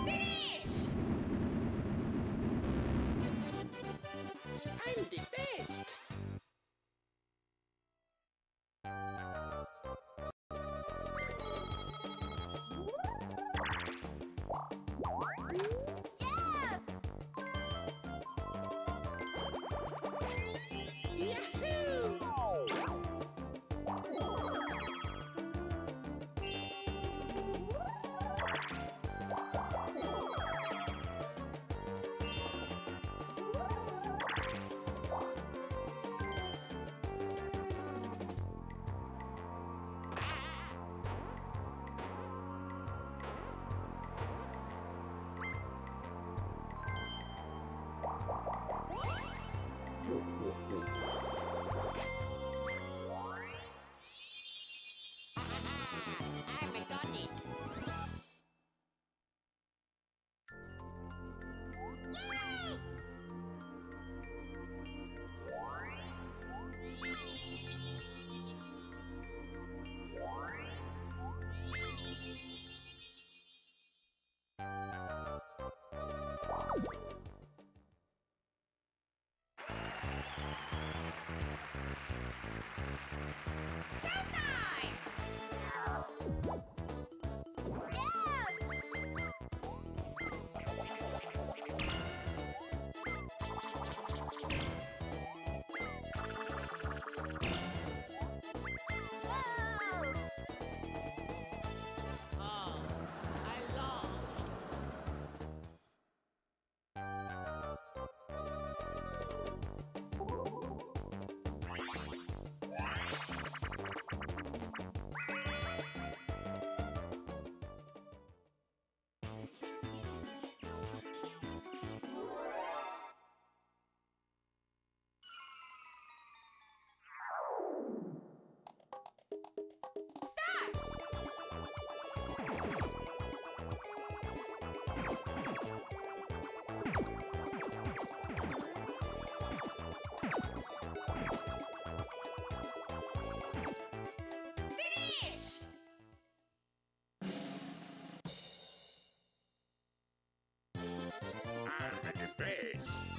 C: Finish! I'm the best! I got it. Yay! Finish!
D: I'm the best.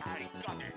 D: I got it.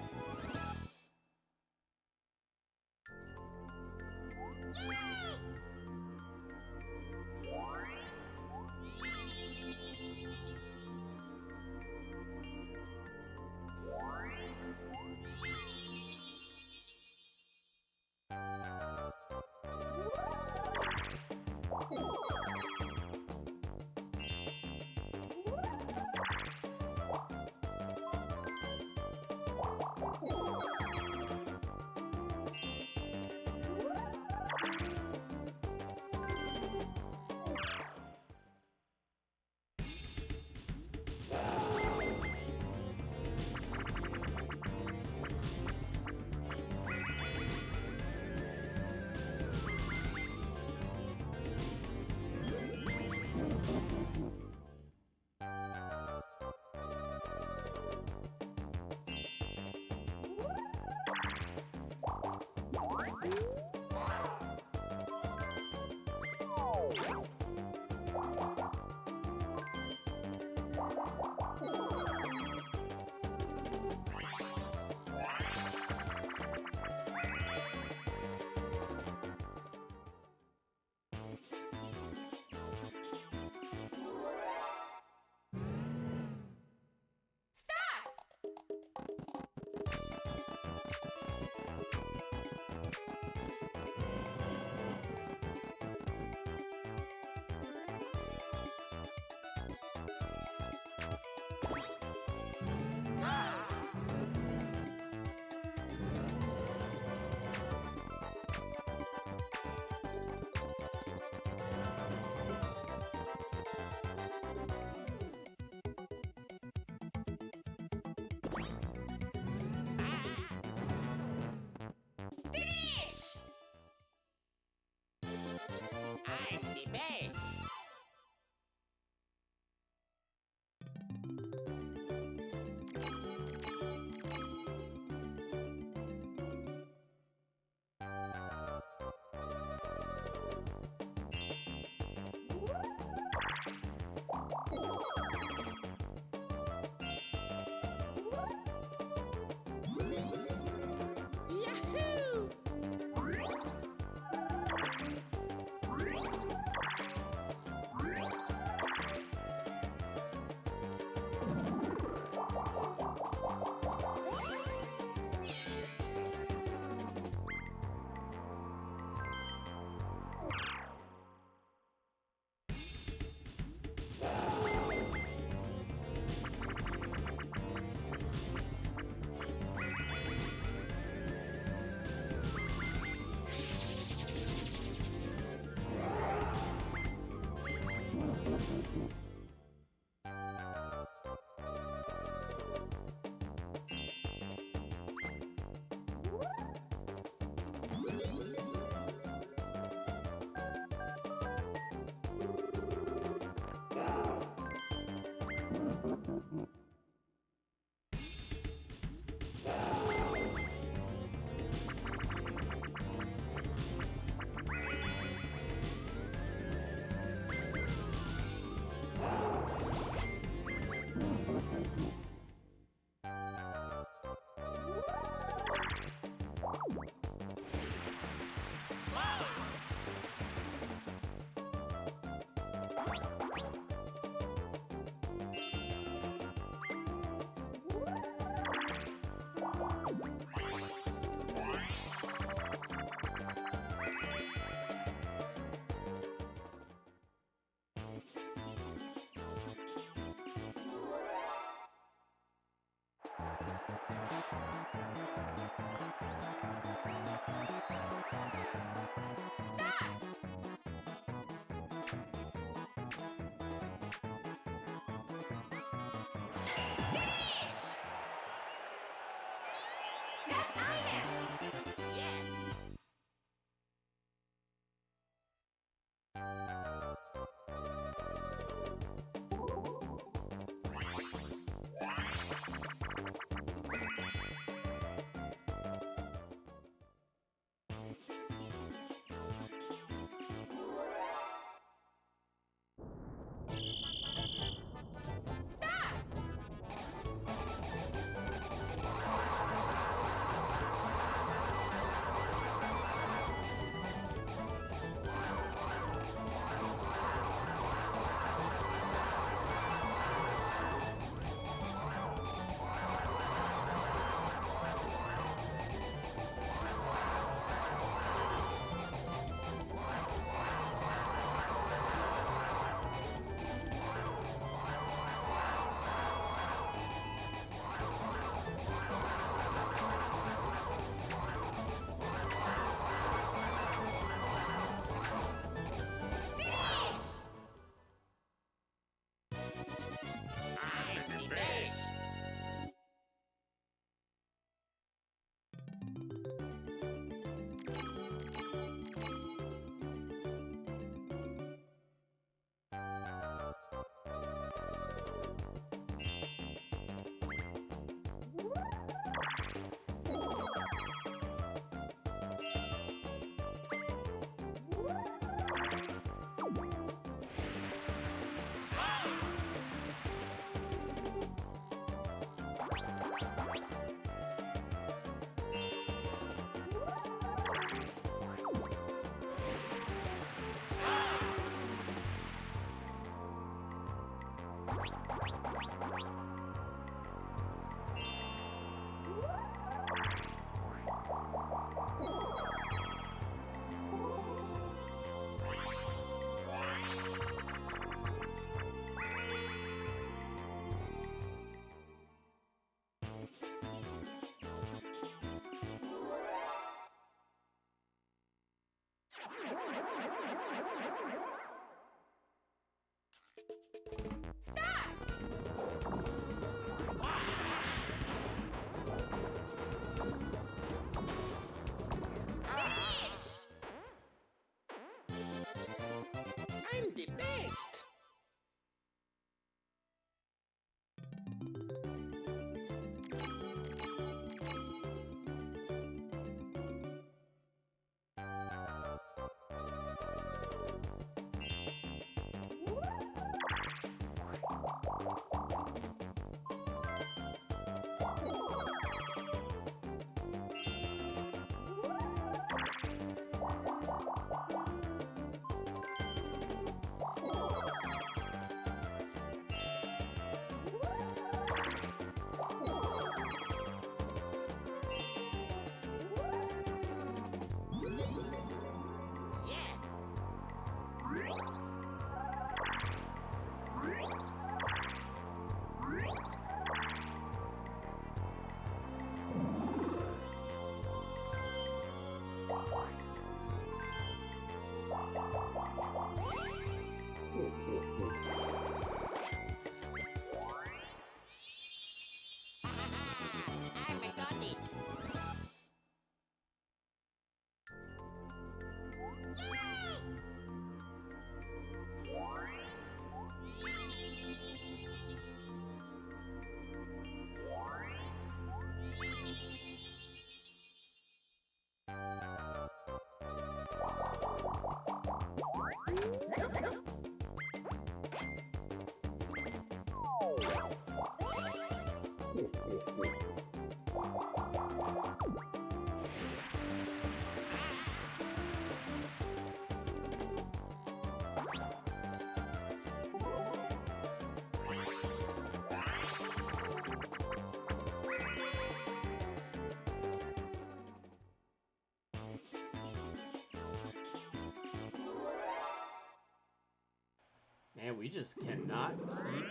A: Man, we just cannot keep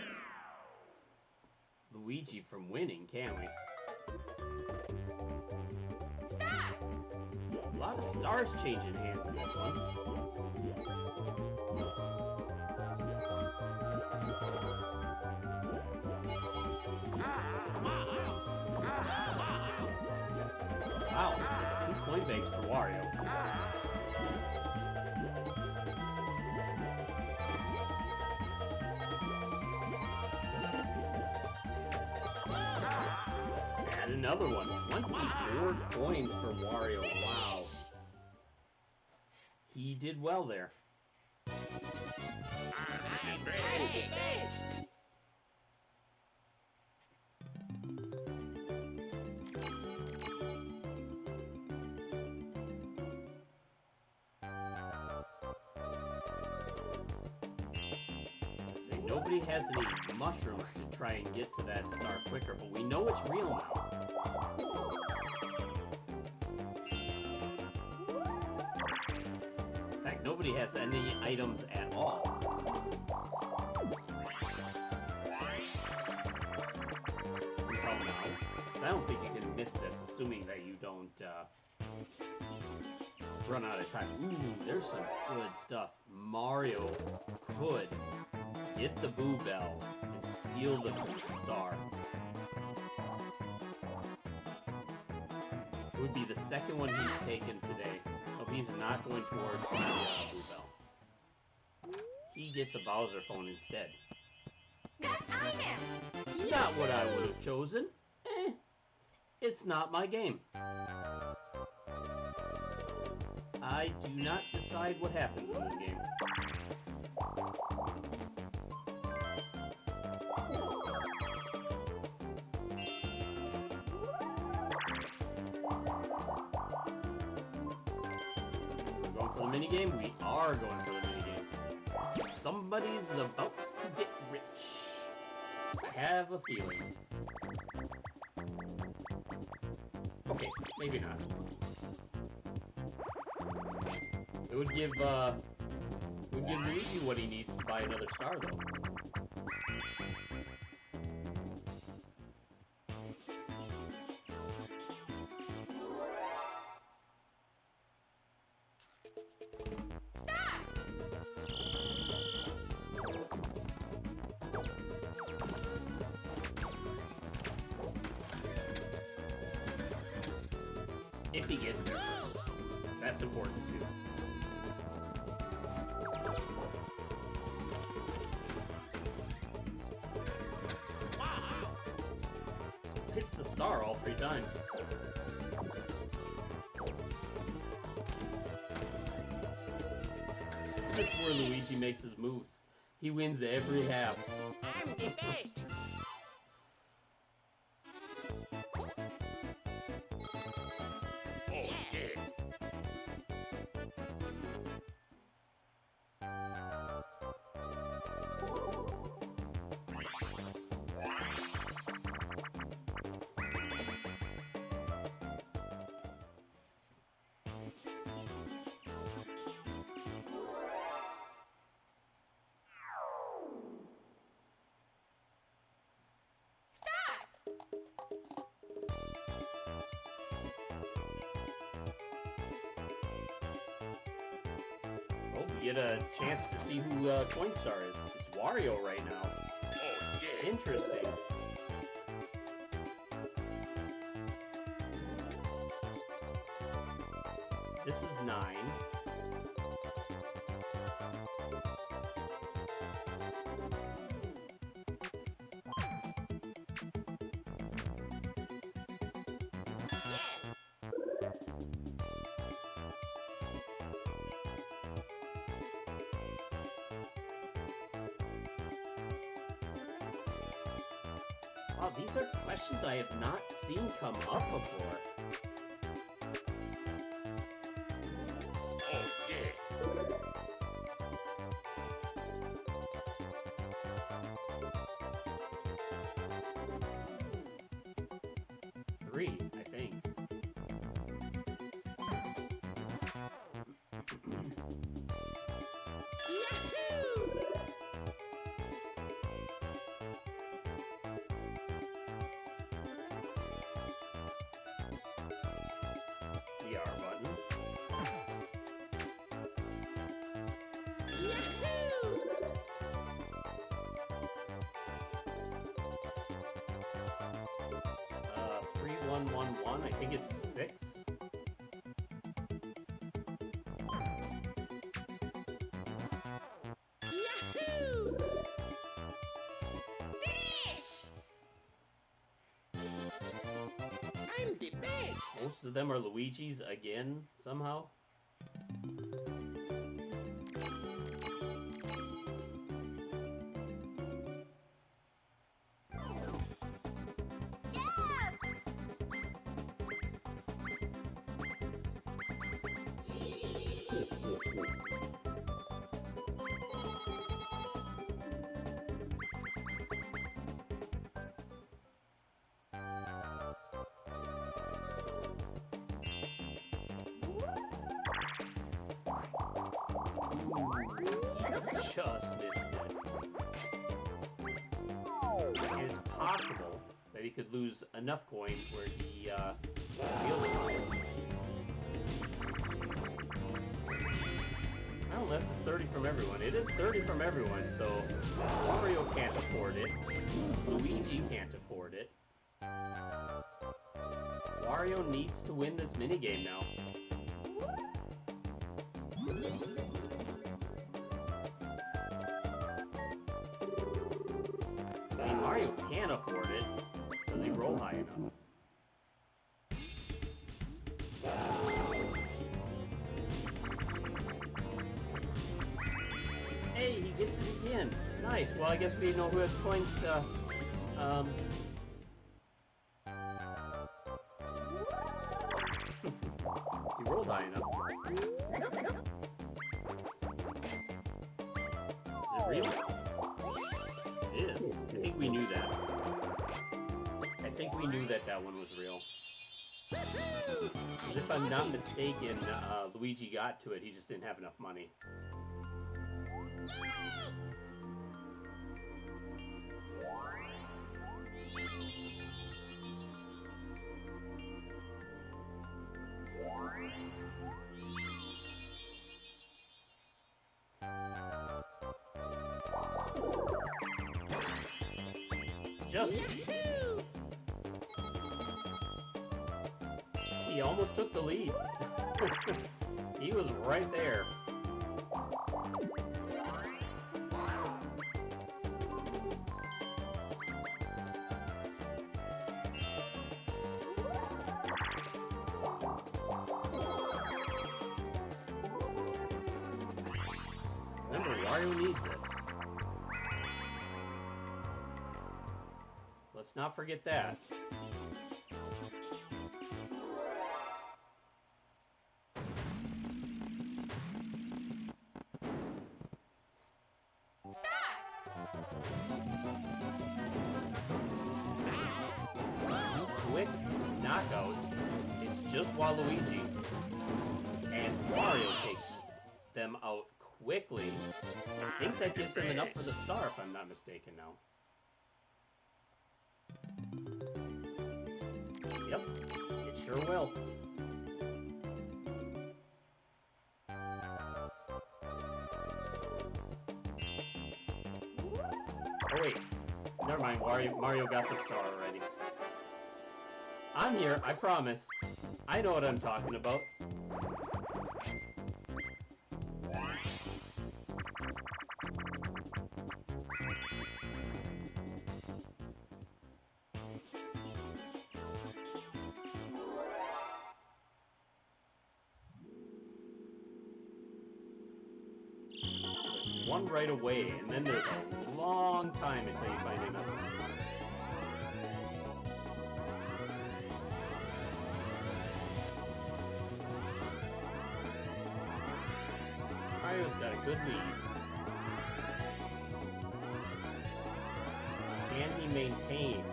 A: Luigi from winning, can we?
C: Start!
A: A lot of stars changing hands in this one. Wow, that's 2 coin banks for Wario. And another one. 24 coins for Wario. Wow. He did well there.
C: I'm the best!
A: See, nobody has any mushrooms to try and get to that star quicker, but we know it's real now. In fact, nobody has any items at all. Until now. So I don't think you can miss this, assuming that you don't run out of time. Ooh, there's some good stuff. Mario could get the Boo Bell and steal the star. It would be the second one he's taken today. Oh, he's not going towards the Boo Bell. He gets a Bowser phone instead.
C: Got item!
A: Not what I would have chosen. It's not my game. I do not decide what happens in this game. We're going for the minigame? We are going for the minigame. Somebody's about to get rich. I have a feeling. Okay, maybe not. It would give Luigi what he needs to buy another star, though. If he gets there first. That's important, too. Hits the star all 3 times. This is where Luigi makes his moves. He wins every half.
C: I'm the best!
A: Oh, we get a chance to see who Coinstar is. It's Wario right now.
D: Oh, yeah.
A: Interesting. This is 9. Wow, these are questions I have not seen come up before.
D: Oh, yeah.
A: 3, I think. The R button.
C: Yahoo!
A: 3111, I think it's 6.
C: Yahoo! Finish! I'm the best!
A: Most of them are Luigi's again, somehow. Just missed it. It is possible that he could lose enough coins where he wheeled it. Well, this is 30 from everyone. It is 30 from everyone, so Mario can't afford it. Luigi can't afford it. Wario needs to win this minigame now. I mean, Mario can afford it. Does he roll high enough? Hey, he gets it again. Nice. Well, I guess we know who has coins to, he rolled high enough. Is it real? It is. I think we knew that. I think we knew that that one was real. 'Cause if I'm not mistaken, Luigi got to it, he just didn't have enough money. Just... He almost took the lead. He was right there. Remember, Wario needs this. Let's not forget that. Two quick knockouts. It's just Waluigi. And Wario takes them out quickly. I think that gives him enough for the star, if I'm not mistaken now. Yep, it sure will. Oh wait, never mind, Mario got the star already. I'm here, I promise. I know what I'm talking about. There's one right away, and then there's a long time until you find another one. good lead. Can he maintain?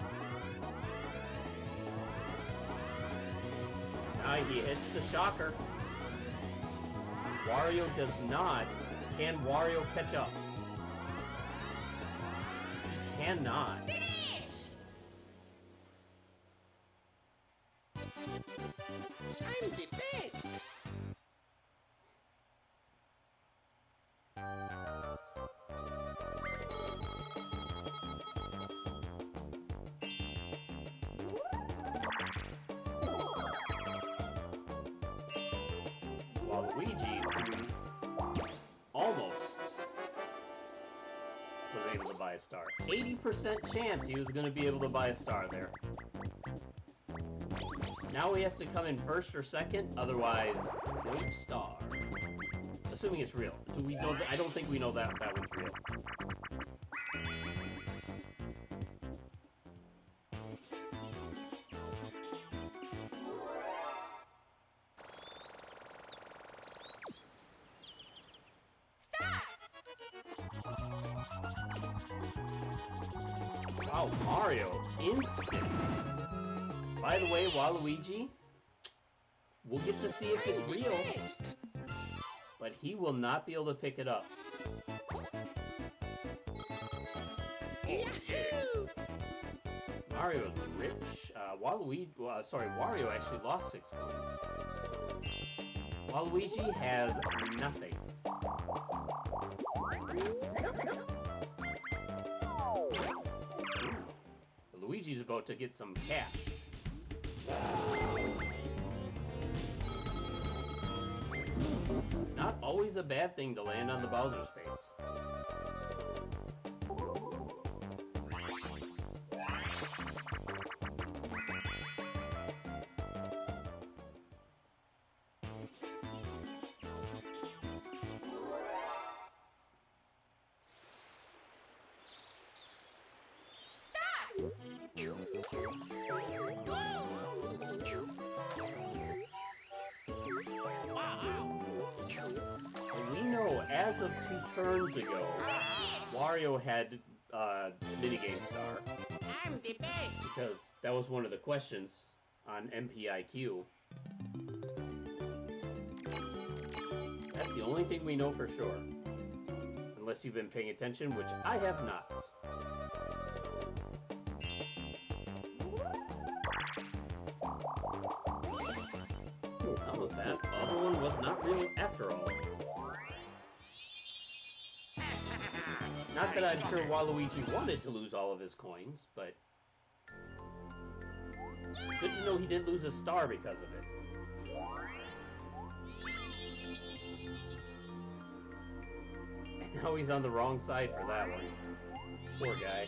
A: Now he hits the shocker. Wario does not. Can Wario catch up? He cannot.
C: Finish! I'm the best.
A: Waluigi, who almost was able to buy a star. 80% chance he was going to be able to buy a star there. Now he has to come in first or second, otherwise, no star. Assuming it's real. Do we know? I don't think we know that one's real. Wow, Mario, instant. By the way, Waluigi, we'll get to see if it's real, but he will not be able to pick it up.
C: Yahoo!
A: Mario's rich. Wario actually lost 6 coins. Waluigi has nothing. Luigi's about to get some cash. Not always a bad thing to land on the Bowser space. As of 2 turns ago, Wario had minigame star.
C: I'm the best.
A: Because that was one of the questions on MPIQ. That's the only thing we know for sure. Unless you've been paying attention, which I have not. Some of that other one was not real after all. Not that I'm sure Waluigi wanted to lose all of his coins, but it's good to know he didn't lose a star because of it. And now he's on the wrong side for that one. Poor guy.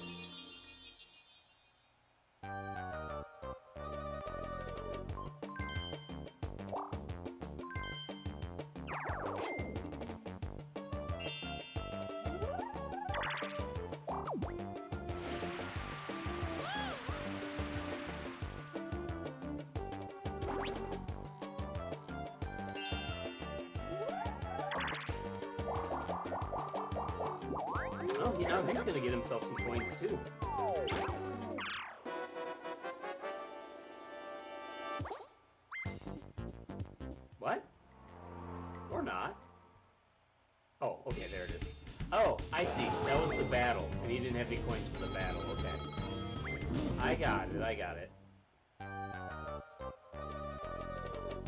A: Oh, now he's gonna get himself some coins too. What? Or not? Oh, okay, there it is. Oh, I see. That was the battle, and he didn't have any coins for the battle. Okay. I got it.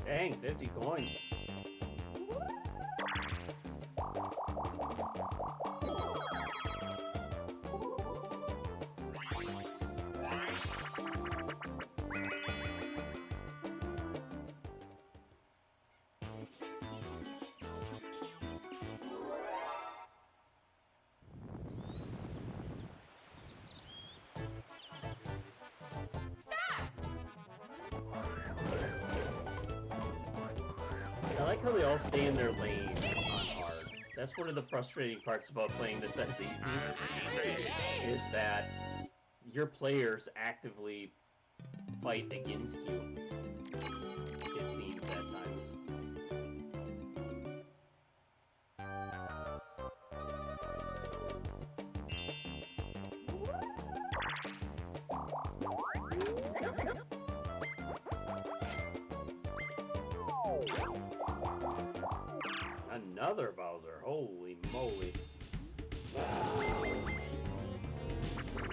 A: Dang, 50 coins. I like how they all stay in their lane on hard. That's one of the frustrating parts about playing this as easy, is that your players actively fight against you, it seems at times. another Bowser. Holy moly.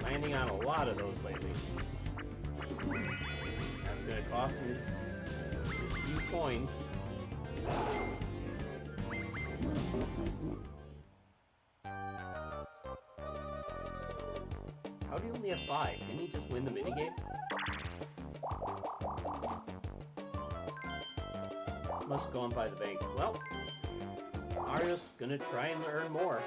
A: Landing on a lot of those lately. That's gonna cost him his few coins. How do you only have 5? Didn't he just win the minigame? Must have gone by the bank. Well, Mario's gonna try and earn more.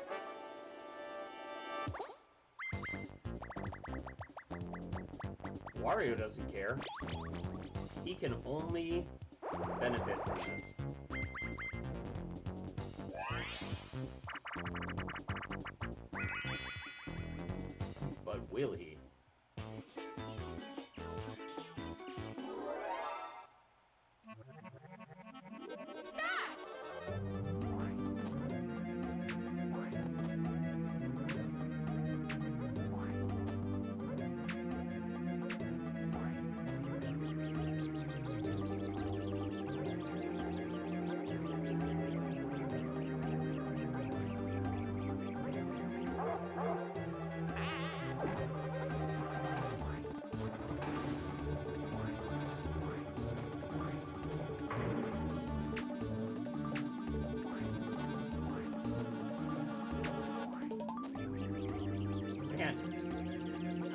A: Wario doesn't care. He can only benefit from this. But will he?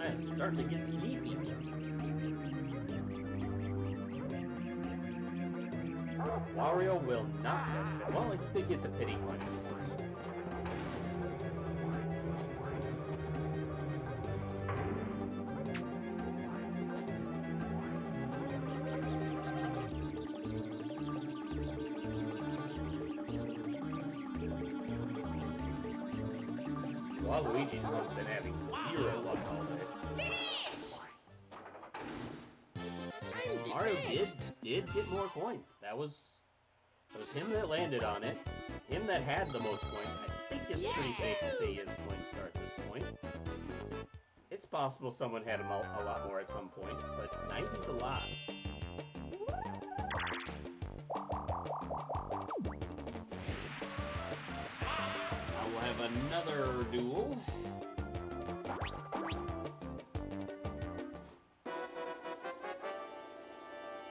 A: I'm starting to get sleepy. Wario will not benefit. Well, he could get the pity coin, I suppose. Luigi's has been having 0 luck all day. Mario did get more coins. That was him that landed on it. Him that had the most coins. I think it's pretty safe to say his coins start at this point. It's possible someone had a lot more at some point, but 90's a lot. Another duel.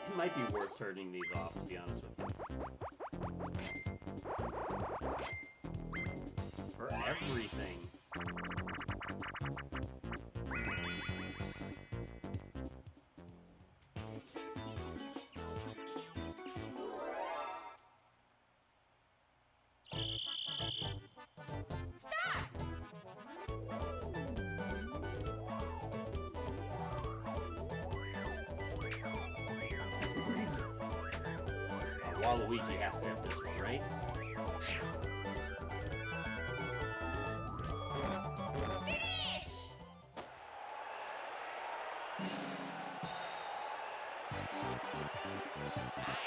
A: It might be worth turning these off, to be honest with you. For everything. Waluigi has to have this one, right?
C: Finish!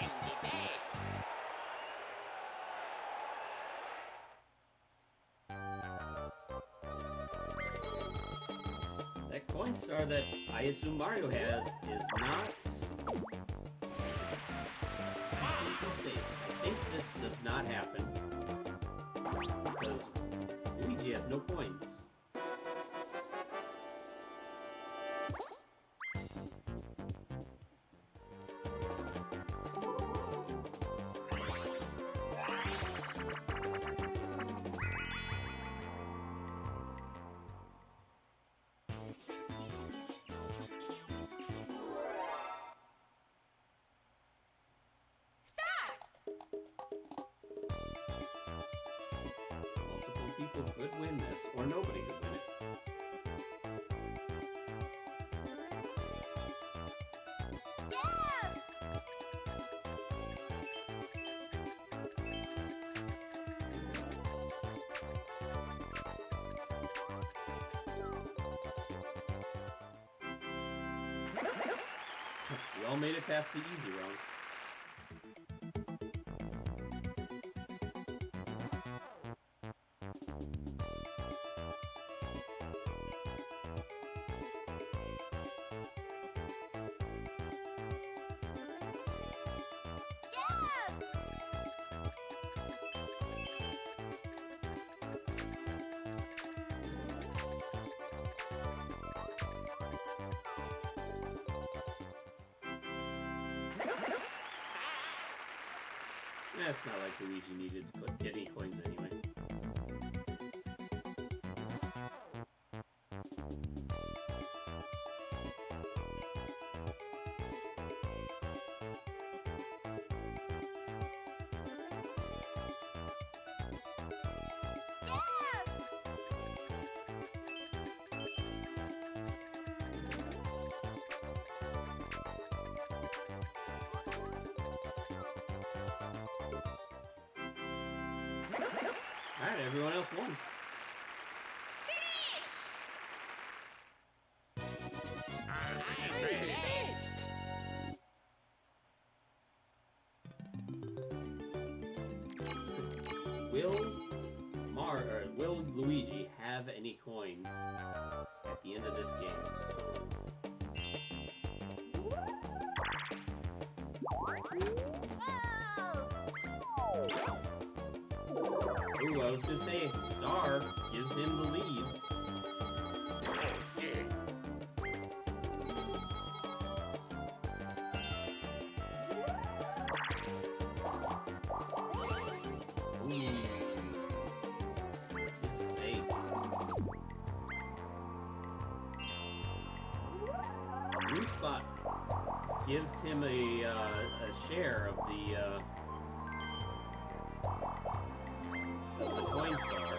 C: I'm the best.
A: That coin star that I assume Mario has is not... I think this does not happen because Luigi has no coins. People could win this, or nobody could win it.
C: Yeah!
A: We all made it past the easy round. That's not like Luigi needed to get any coins anyway. Alright, everyone else won. Will Luigi have any coins at the end of this game? Ooh, I was gonna say, Star gives him the lead. New spot gives him a share of the coin star.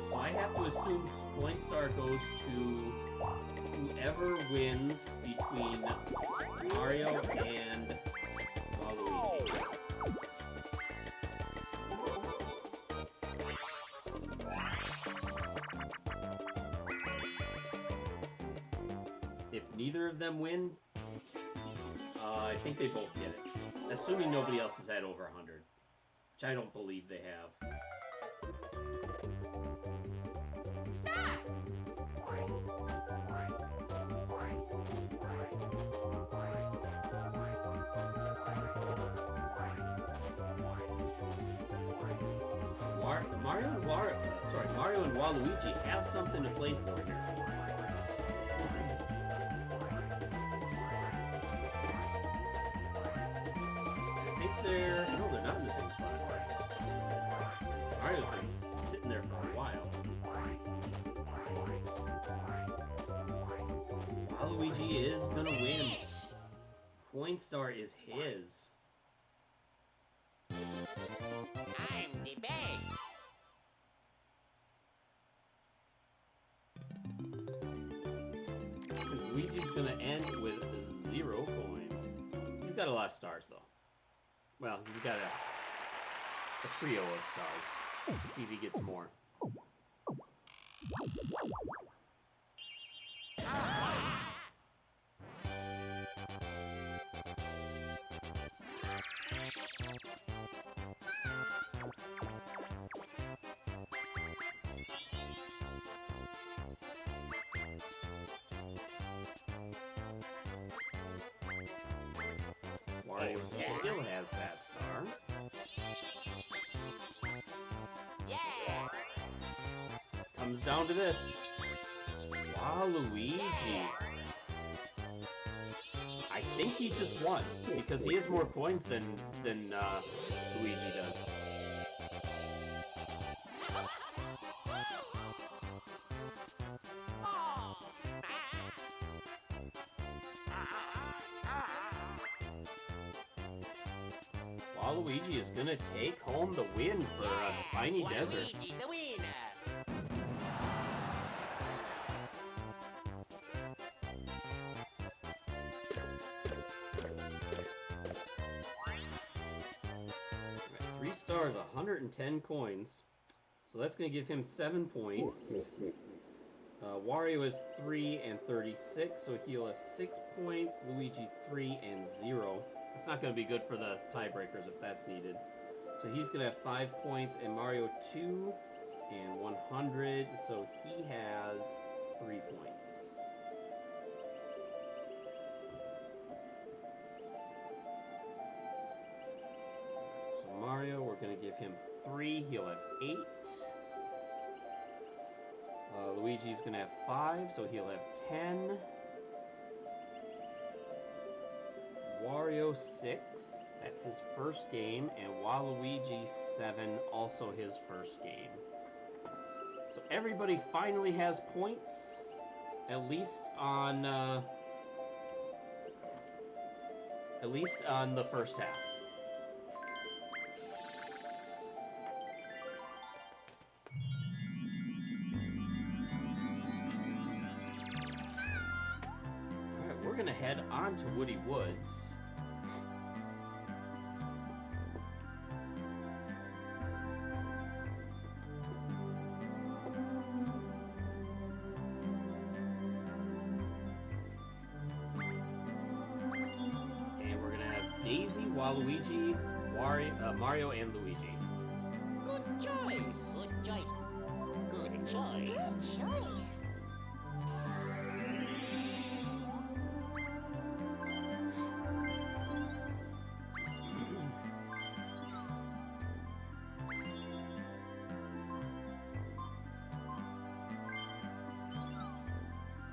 A: So I have to assume coin star goes to whoever wins between Mario and Waluigi. If neither of them win, I think they both get it. Assuming nobody else has had over 100, which I don't believe they have.
C: Stop!
A: Mario and Waluigi have something to play for here. No, they're not in the same spot. Mario's been sitting there for a while. Waluigi is gonna win. Coin Star is his.
C: I'm the best.
A: Luigi's gonna end with 0 coins. He's got a lot of stars though. Well, he's got a trio of stars. Let's see if he gets more. Wario still has that star.
C: Yeah.
A: Comes down to this. Waluigi. I think he just won because he has more coins than Luigi does. Waluigi is gonna take home the win for Spiny Desert.
C: Waluigi, the winner.
A: Right, 3 stars, 110 coins. So that's gonna give him 7 points. Wario is 3 and 36, so he'll have 6 points. Luigi 3 and 0. That's not going to be good for the tiebreakers if that's needed. So he's going to have 5 points, and Mario 2 and 100, so he has 3 points. So Mario, we're going to give him 3. He'll have 8. Luigi's going to have 5, so he'll have 10. Wario Mario 6, that's his first game, and Waluigi 7, also his first game. So everybody finally has points, at least on the first half. Alright, we're gonna head on to Woody Woods. Daisy, Waluigi, Mario, and Luigi.
C: Good choice. Good choice. Good choice.
B: Good choice.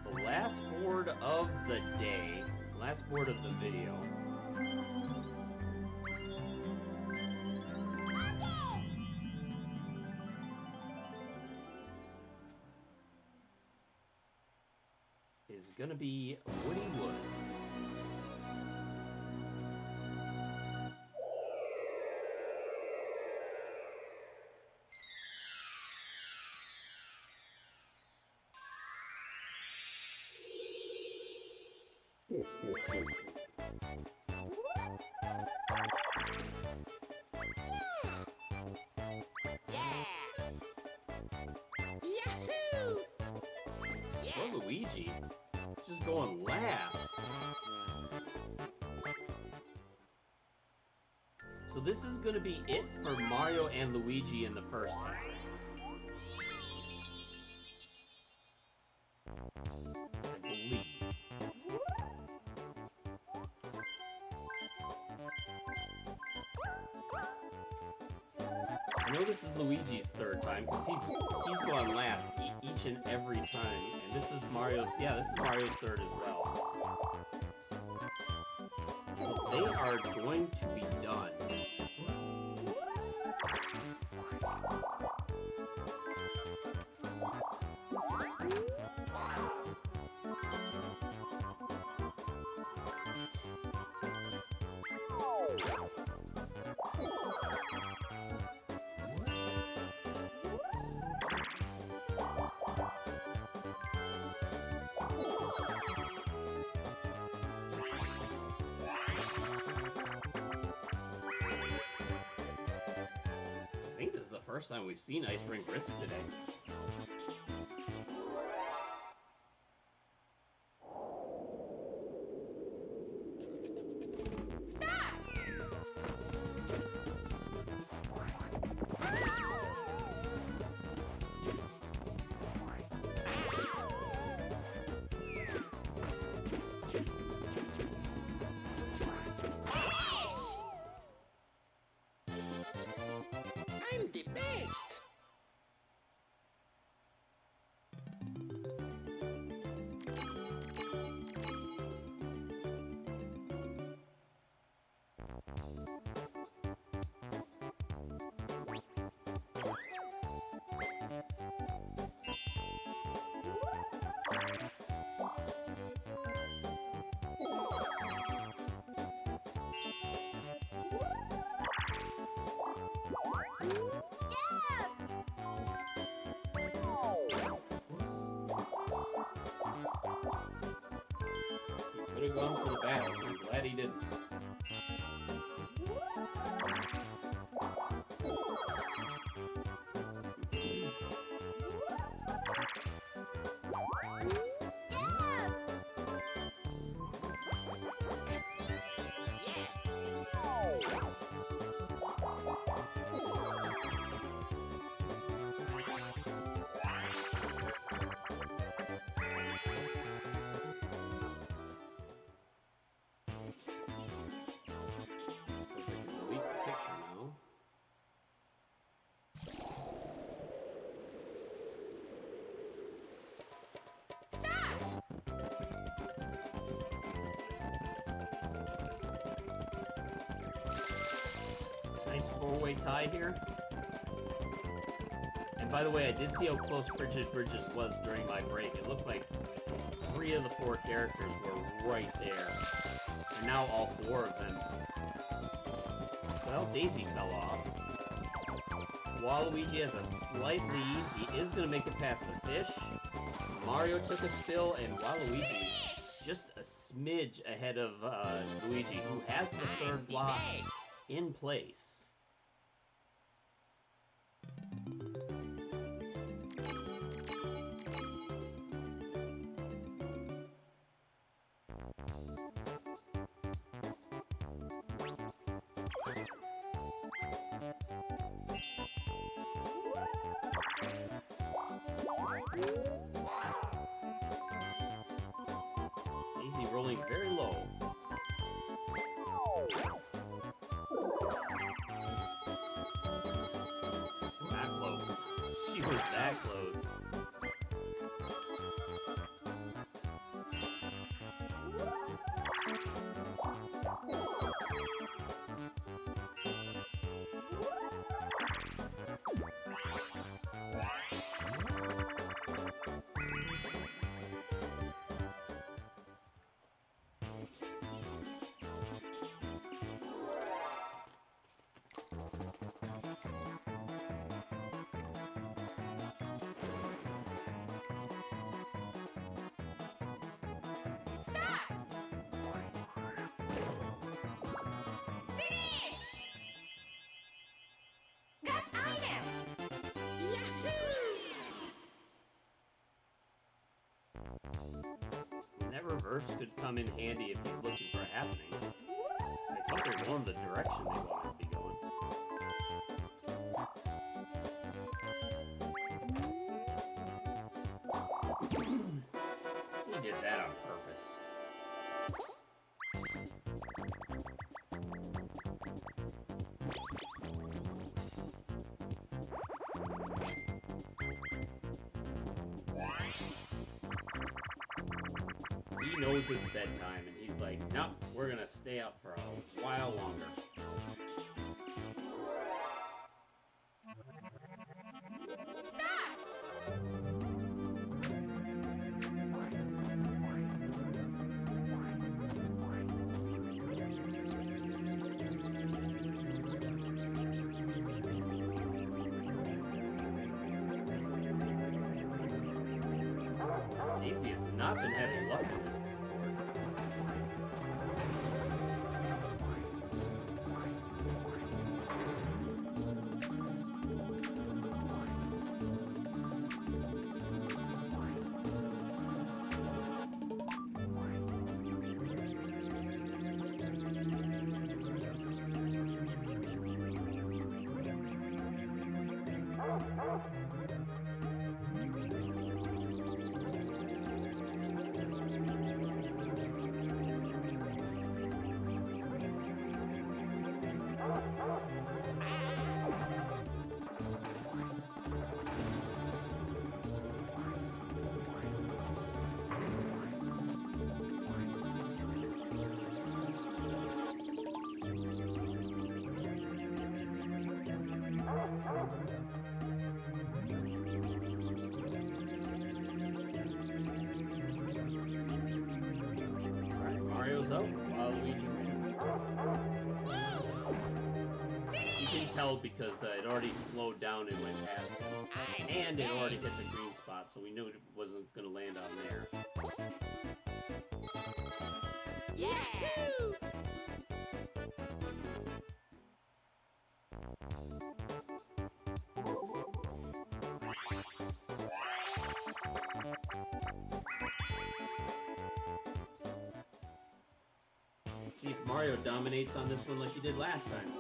A: The last board of the day, last board of the video. Is gonna be Woody Woods.
C: Yahoo! Yeah.
A: Poor Luigi, just going last. So this is gonna be it for Mario and Luigi in the first half. I believe. I know this is Luigi's third time because he's gone last each and every time, and this is Mario's. Yeah, this is Mario's third as well. So they are going to be done. I think this is the first time we've seen Ice Rink Risk today.
C: I'm the best.
A: Could have gone for the battle. I'm glad he didn't. four-way tie here. And by the way, I did see how close Frigid Bridges was during my break. It looked like 3 of the 4 characters were right there. And now all 4 of them. Well, Daisy fell off. Waluigi has a slight lead. He is going to make it past the fish. Mario took a spill, and Waluigi just a smidge ahead of Luigi, who has the 3rd block in place. Daisy rolling very low. That close. She was that close. That reverse could come in handy if he's looking for a happening. I think they're going the direction they want to be going. He did that on purpose. He knows it's bedtime, and he's like, nope, we're gonna stay up for a while longer. Daisy has not been having luck with this board. Alright, Mario's up while Luigi wins. You can tell because it already slowed down and went past him. And it already hit the green spot, so we knew it wasn't going to land on there.
C: Yeah!
A: See if Mario dominates on this one like he did last time.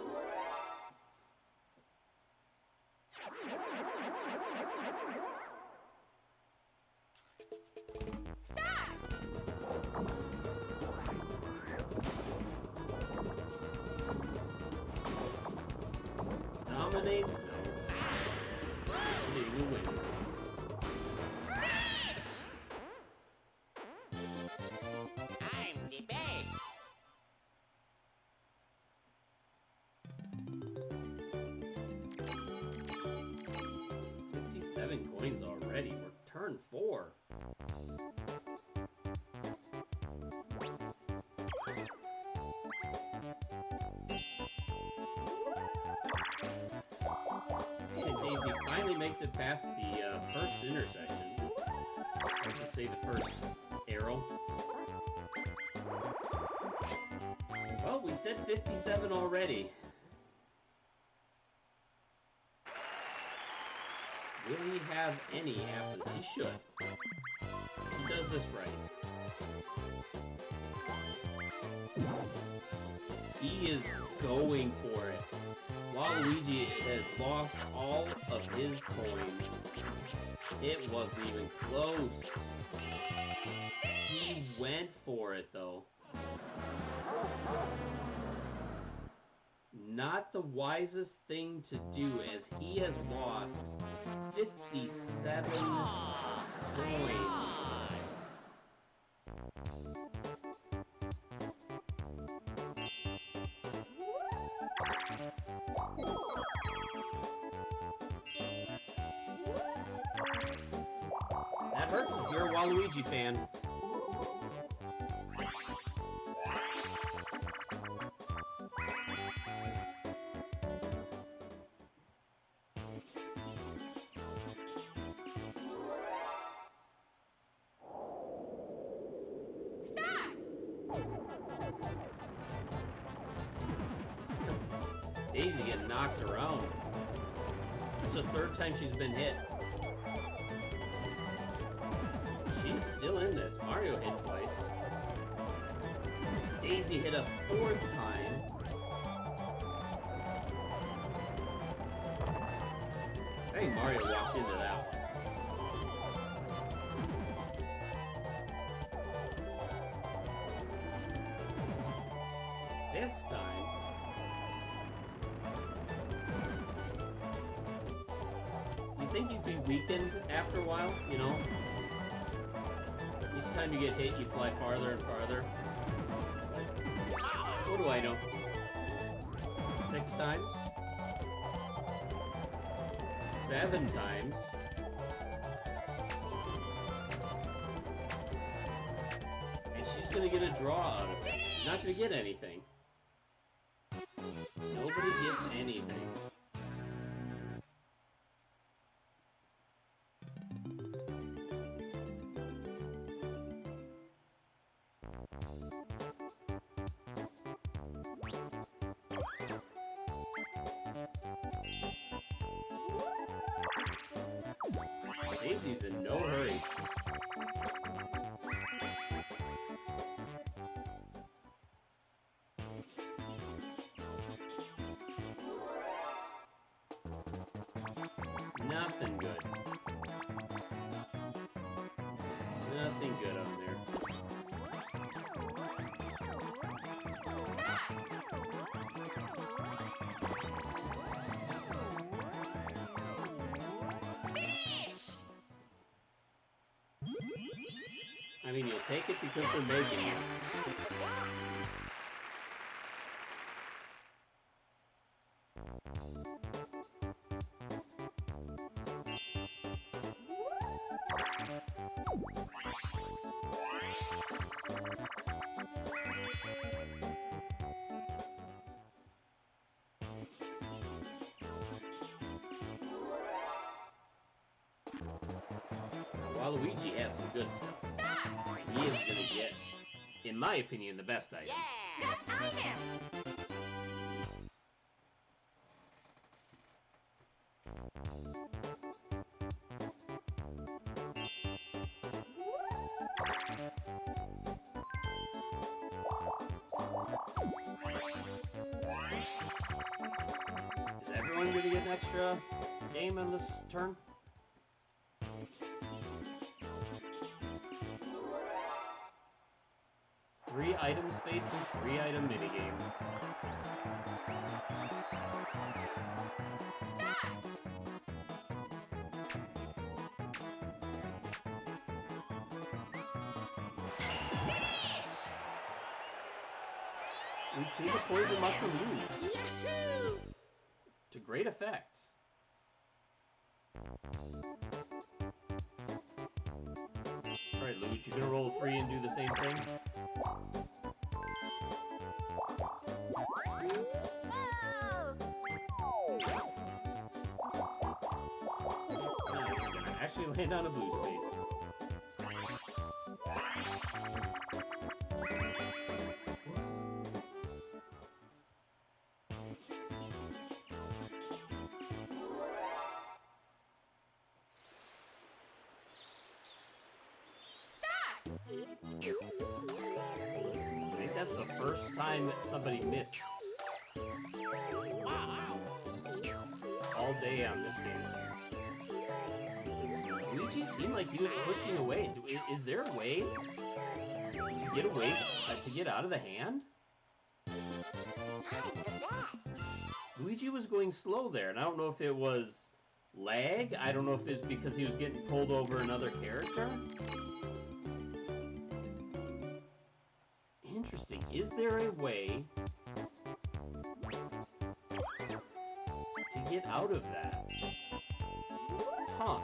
A: Dominates? No. You win.
C: I'm the best.
A: Turn 4. And Daisy finally makes it past the first intersection. I should say the first arrow. Well, we said 57 already. Will he have any apples? He should. He does this right. He is going for it. Waluigi has lost all of his coins. It wasn't even close. He went for it, though. Not the wisest thing to do, as he has lost 57 coins. That hurts if you're a Waluigi fan. Daisy getting knocked around. This is the third time she's been hit. She's still in this. Mario hit twice. Daisy hit a fourth time. I think Mario walked into that one. Fifth time. You think you'd be weakened after a while, you know? Each time you get hit, you fly farther and farther. What do I know? 6 times? 7 times? And she's gonna get a draw out of it. She's not gonna get anything. Nobody gets anything. Daisy's in no hurry. Nothing good. Nothing good on there. I mean, you'll take it because they're making it. Waluigi has some good stuff. He is gonna get, in my opinion, the best item.
B: Yeah! Best item!
A: Is everyone gonna get an extra game on this turn? Three item space and 3 item minigames. We see the poison mushroom used.
C: Yahoo!
A: To great effect. Alright, Luigi, you gonna roll 3 and do the same thing? Nice, you're gonna actually land on a blue space. I think that's the first time that somebody missed all day on this game. Luigi seemed like he was pushing away. Is there a way to get away, to get out of the hand? Luigi was going slow there, and I don't know if it was lag. I don't know if it's because he was getting pulled over another character. Interesting. Is there a way to get out of that? Huh.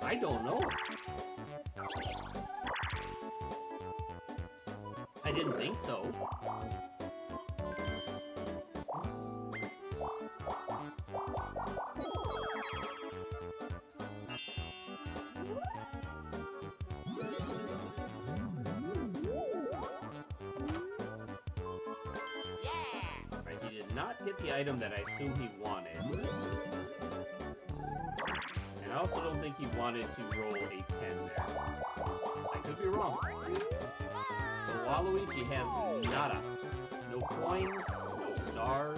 A: I don't know. I didn't think so. Right, he did not get the item that I assume he wanted. And I also don't think he wanted to roll a 10 there. I could be wrong. But Waluigi has nada. No coins, no stars.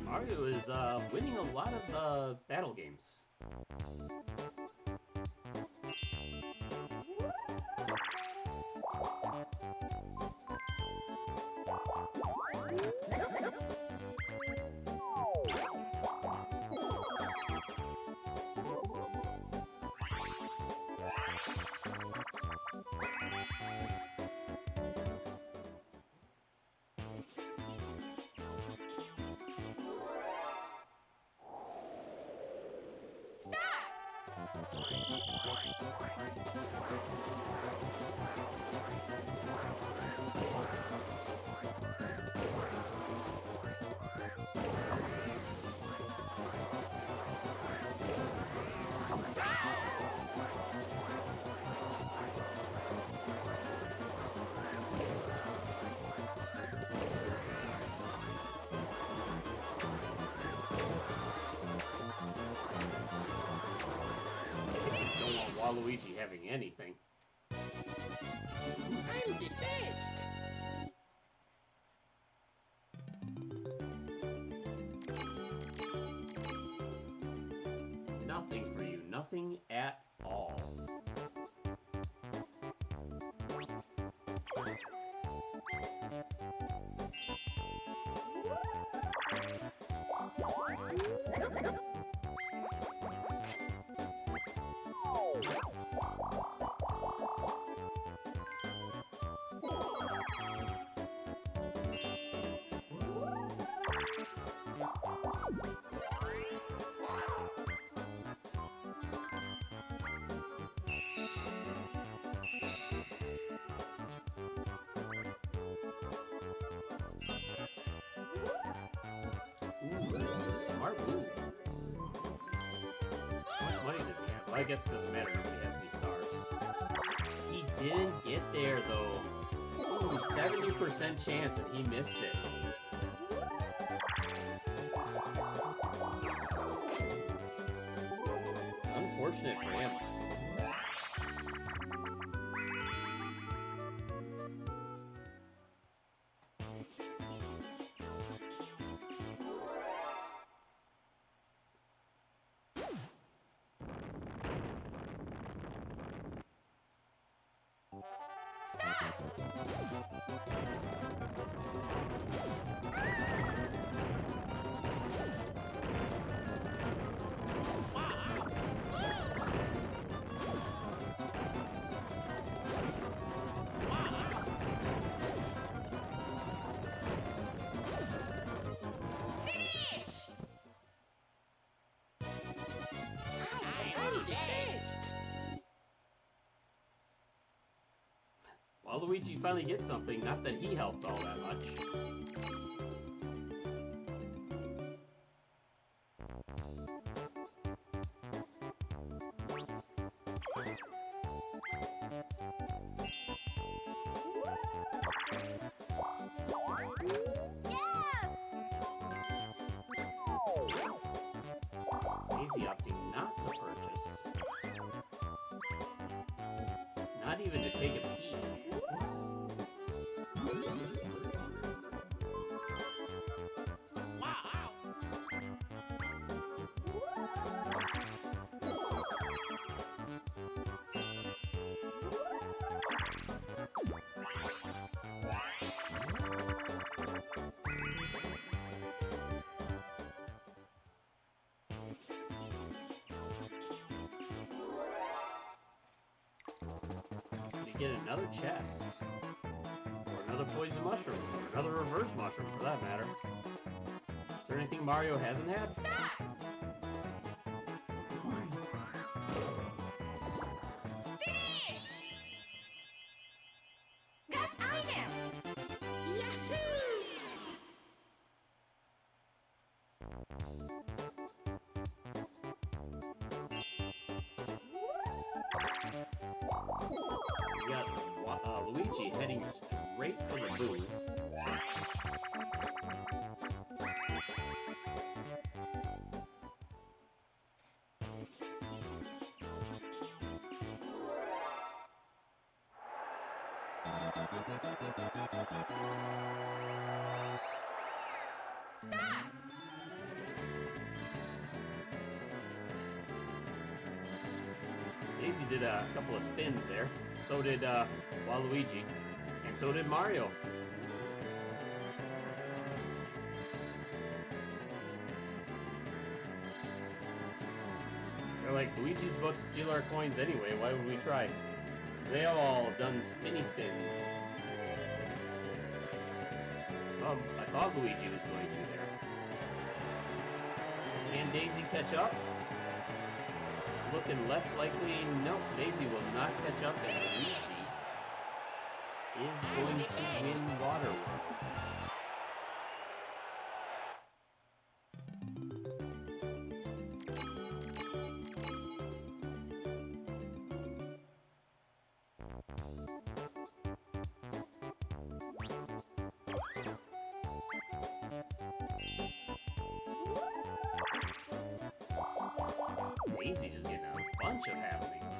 A: Mario is winning a lot of battle games. Waluigi having anything.
C: I'm the best.
A: Nothing for you. Nothing at all. Ooh. How much money does he have? Well, I guess it doesn't matter. Nobody has any stars. He didn't get there, though. Ooh, 70% chance, and he missed it. Unfortunate for him. Waluigi finally gets something, not that he helped all that much. Daisy opting not to purchase. Not even to take a peek. Get another chest, or another poison mushroom, or another reverse mushroom for that matter. Is there anything Mario hasn't had?
C: Stop! Finish! Got item! Yahoo!
A: We got Luigi heading straight for the booth.
C: Stop!
A: Daisy did a couple of spins there. So did Waluigi. And so did Mario. They're like, Luigi's about to steal our coins anyway, why would we try? They have all done spinny spins. I thought Luigi was going to there. Can Daisy catch up? Looking less likely. Nope, Daisy will not catch up, and Luigi is going to win Waterworld. Daisy just getting a bunch of happenings.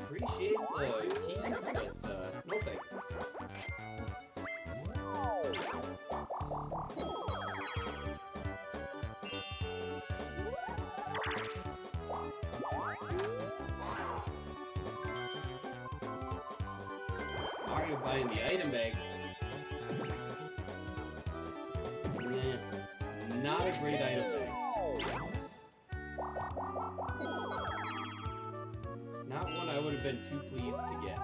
A: Appreciate the keys, but no thanks. Mario buying the item bag. Nah, not a great item bag. Not one I would have been too pleased to get.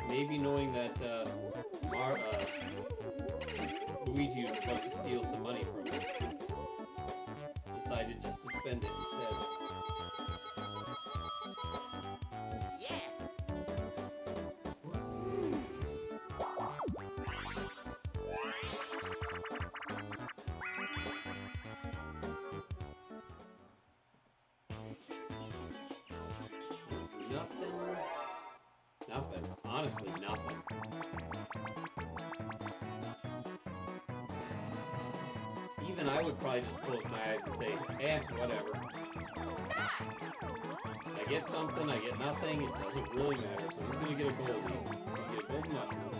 A: maybe knowing that Luigi was about to steal some money from him, decided just to spend it instead.
B: Yeah.
A: Nothing. Honestly, nothing. Even I would probably just close my eyes and say, whatever. I get something, I get nothing, it doesn't really matter. So I'm gonna get a goldie. I'll get a golden mushroom.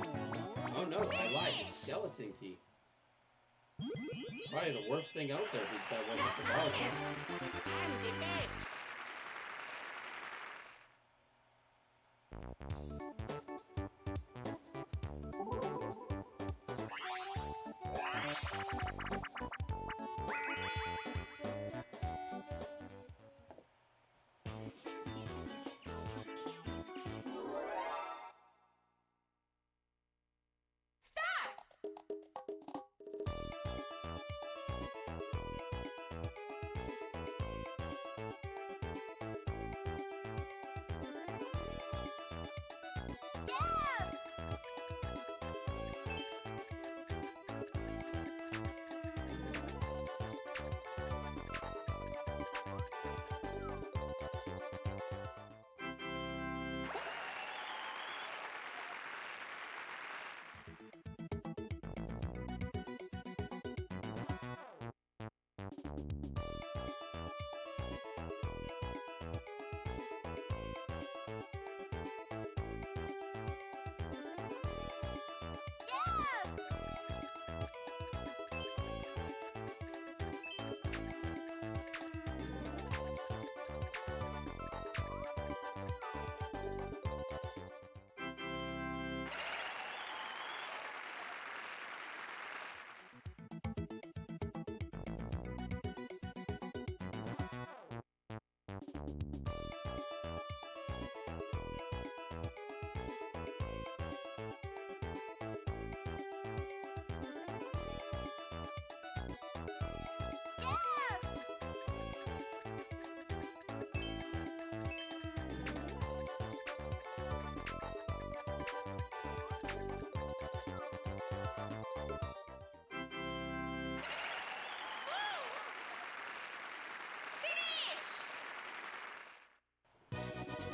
A: Oh no, I lied. It's a skeleton key. Probably the worst thing out there because that wasn't the bar.
B: I'm the best.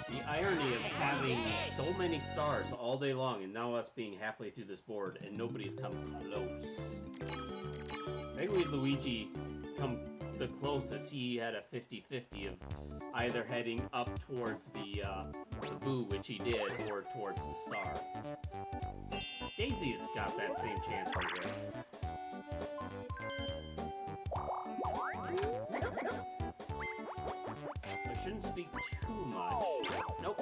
A: The irony of having so many stars all day long and now us being halfway through this board and nobody's come close. Maybe Luigi come the closest. He had a 50-50 of either heading up towards the boo, which he did, or towards the star. Daisy's got that same chance right there. I shouldn't speak too much. Nope.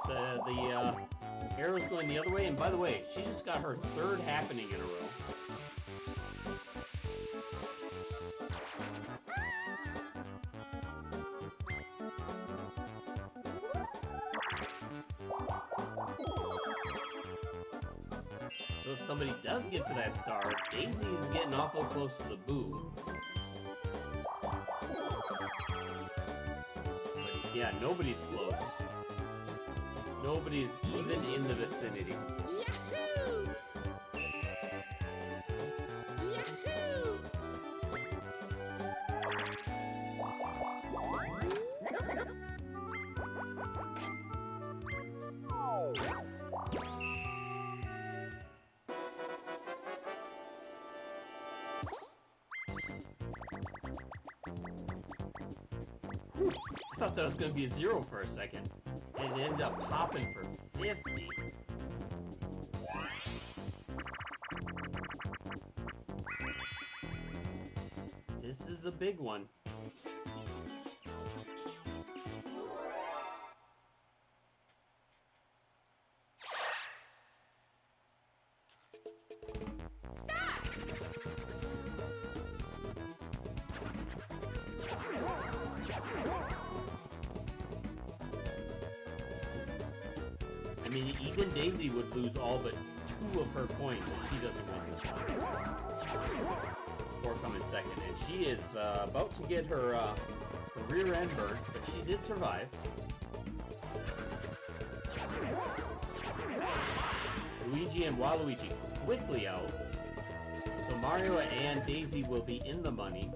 A: The arrow's going the other way, and by the way, she just got her third happening in a row. So if somebody does get to that star, Daisy's getting awful close to the boo. But yeah, nobody's close. Nobody's even in the vicinity.
C: Yahoo! Yahoo!
A: Whew. I thought that was going to be a 0 for a second. And it ended up popping for 50. This is a big one. mean, even Daisy would lose all but 2 of her coins if she doesn't win this one. Or come in second. And she is about to get her rear end burnt, but she did survive. Luigi and Waluigi quickly out. So Mario and Daisy will be in the money.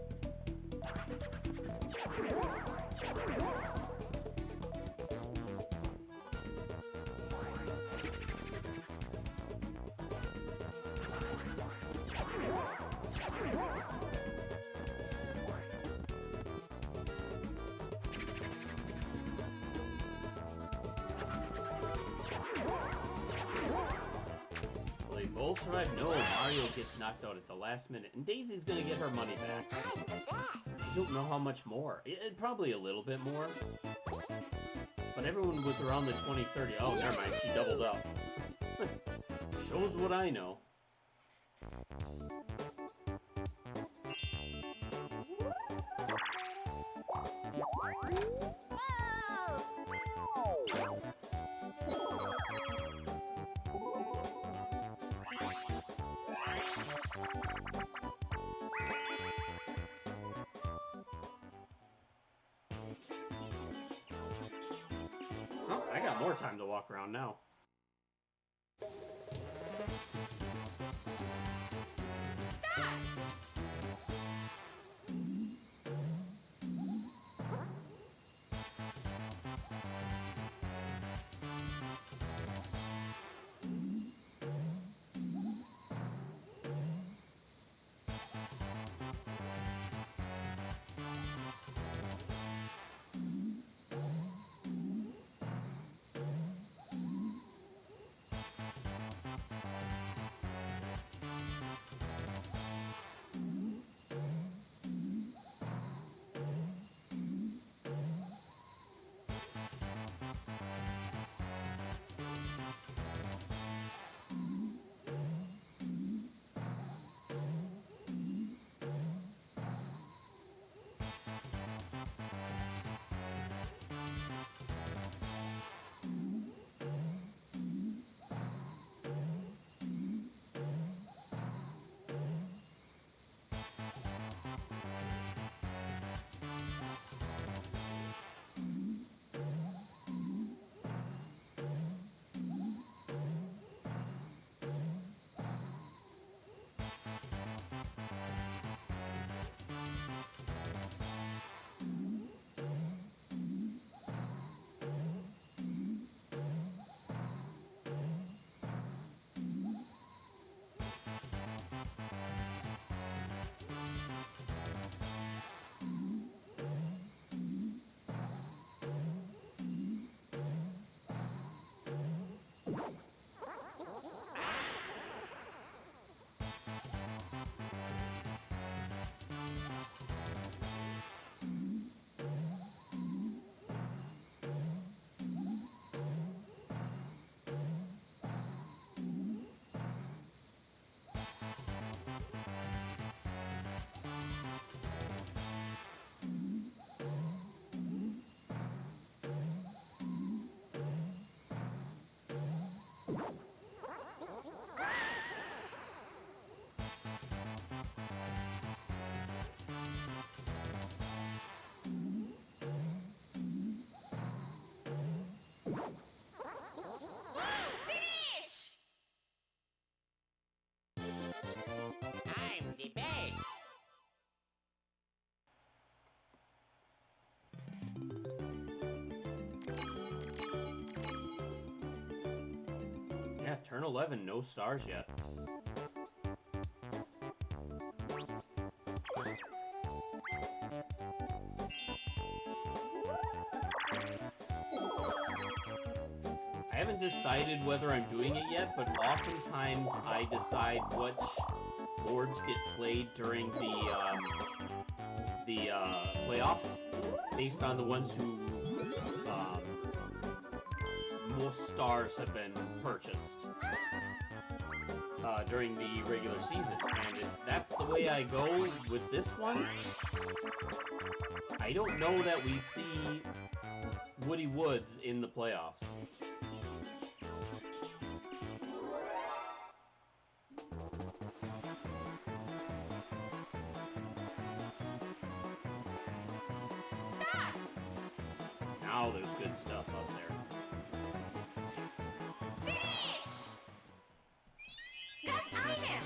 A: Both survive. No, Mario gets knocked out at the last minute, and Daisy's gonna get her money back. I don't know how much more. Probably a little bit more. But everyone was around the 20, 30. Oh, never mind. She doubled up. Shows what I know. Oh, I got more time to walk around now. Yeah, turn 11, no stars yet. I haven't decided whether I'm doing it yet, but oftentimes I decide which boards get played during the playoffs based on the ones who most stars have been purchased during the regular season. And if that's the way I go with this one, I don't know that we see Woody Woods in the playoffs. there's good stuff up there.
B: Finish! That's item!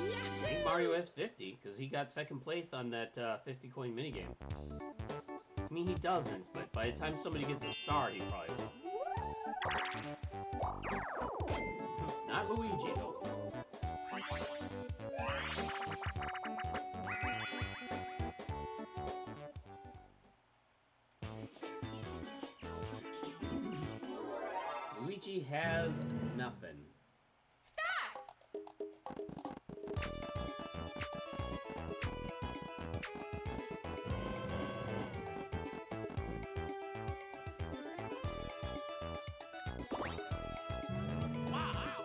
A: I think Mario has 50, because he got second place on that 50 coin minigame. I mean, he doesn't, but by the time somebody gets a star, he probably will. Not Luigi, though. Luigi has nothing.
B: Start! Wow!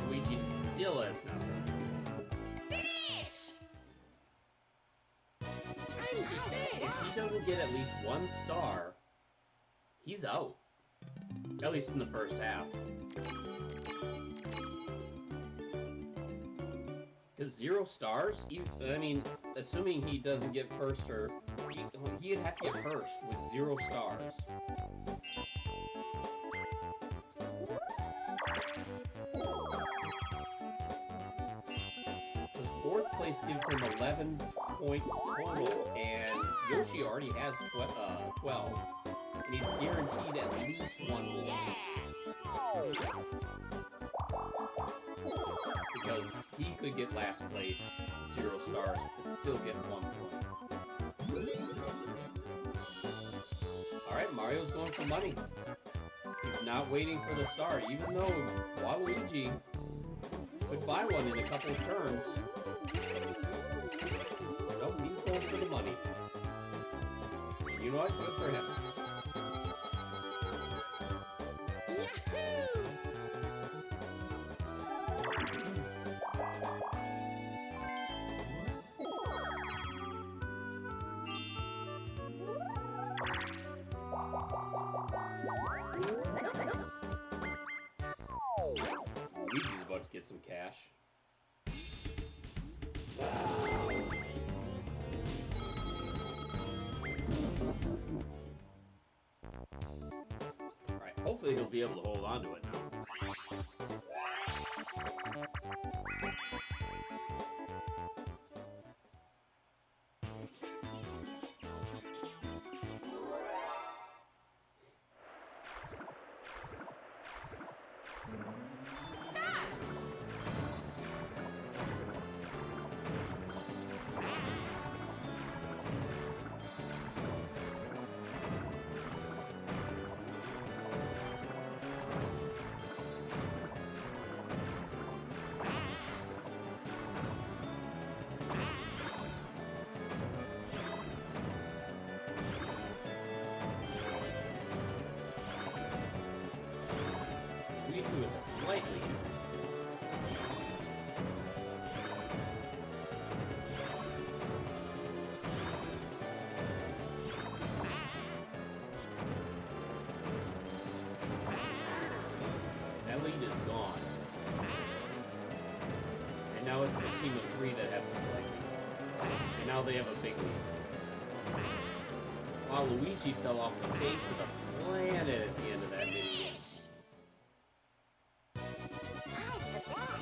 A: Luigi still has nothing.
B: Finish!
A: If he doesn't get at least one star, he's out. At least in the first half. Because 0 stars? I mean, assuming he doesn't get first or... He'd have to get first with 0 stars. Because 4th place gives him 11 points total, and Yoshi already has 12. And he's guaranteed at least 1 more.
B: Yeah!
A: Because he could get last place, 0 stars, but still get 1 point. Alright, Mario's going for money. He's not waiting for the star, even though Waluigi could buy one in a couple of turns. Nope, he's going for the money. And you know what? Good for him.
C: Yahoo!
A: Luigi's about to get some cash. Alright, hopefully he'll be able to hold on to it now. Luigi with a slight lead. That lead is gone. And now it's the team of 3 that have the slight lead. And now they have a big lead. Wow, Luigi fell off the face of the planet at the end of that video.
B: Finish! How's the clock?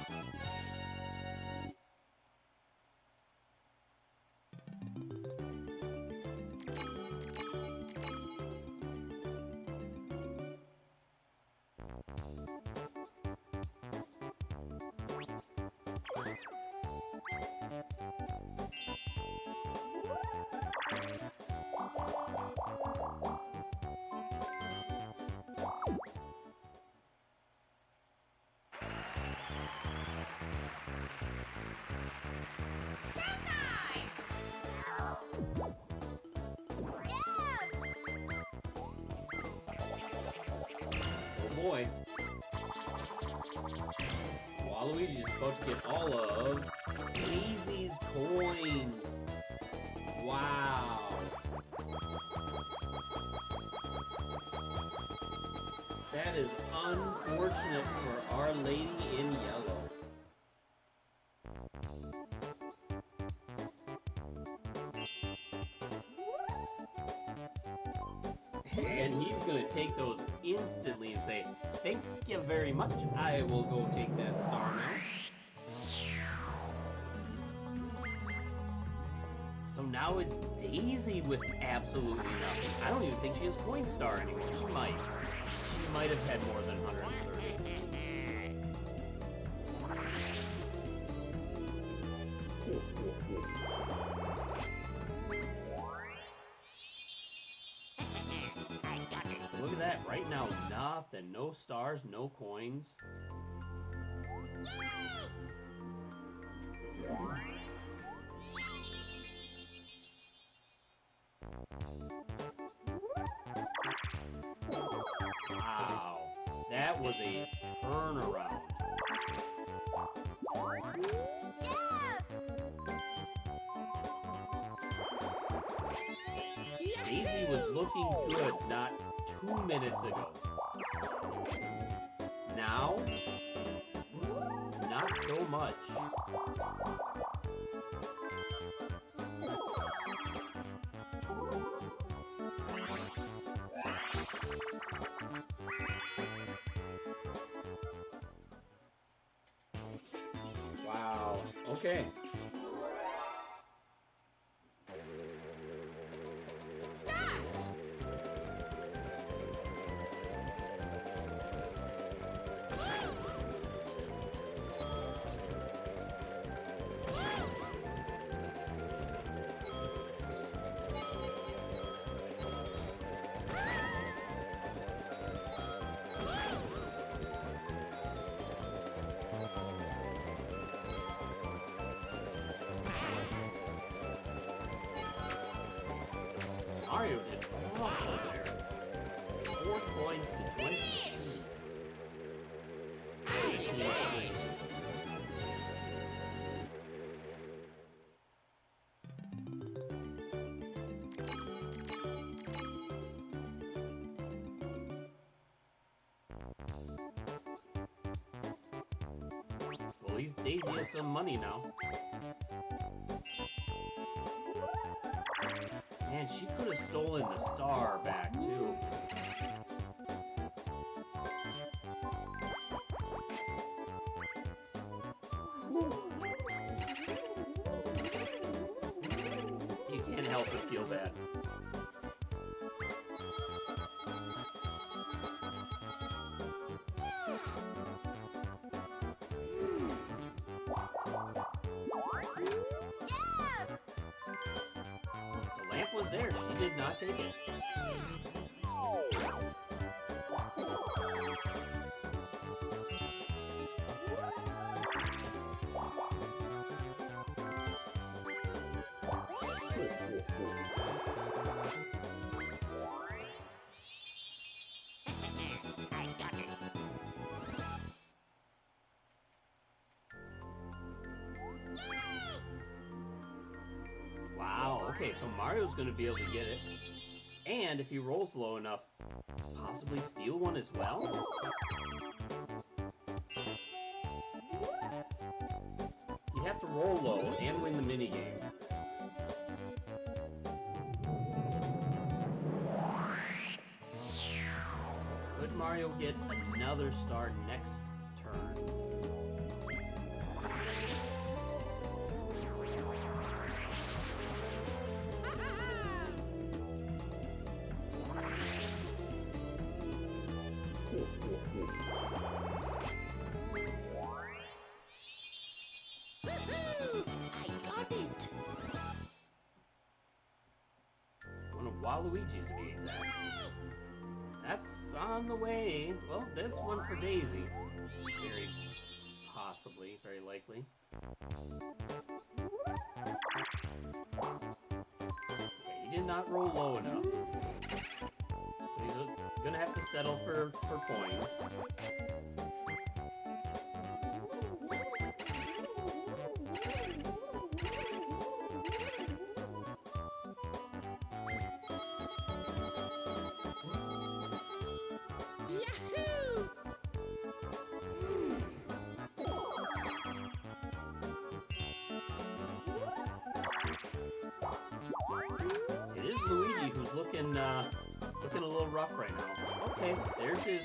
A: boy. Waluigi's about to get all of Daisy's coins. Wow. That is unfortunate for Our Lady in Yellow. And he's gonna take those instantly and say, "Thank you very much. I will go take that star now." So now it's Daisy with absolutely nothing. I don't even think she has Coin Star anymore. She might. She might have had more than 130. Look at that. Right now, nothing. No stars, no coins. Wow. That was a turnaround. Daisy was looking good not 2 minutes ago. Now, not so much. Wow. Okay. Mario did awful there. 4 coins to 22. Well, at least Daisy has some money now. Man, she could have stolen the star back, too. You can't help but feel bad. The lamp was there. She did not take it. Wow, okay, so Mario's gonna be able to get it. And if he rolls low enough, possibly steal one as well? You have to roll low and win the minigame. Could Mario get another star next turn?
C: I got it.
A: One of Waluigi's to be exact. That's on the way. Well, this one for Daisy. Very possibly, very likely. Okay, he did not roll low enough. So he's I'm gonna have to settle for coins.
C: Yahoo!
A: It is Luigi who's looking a little rough right now. Okay, there's his.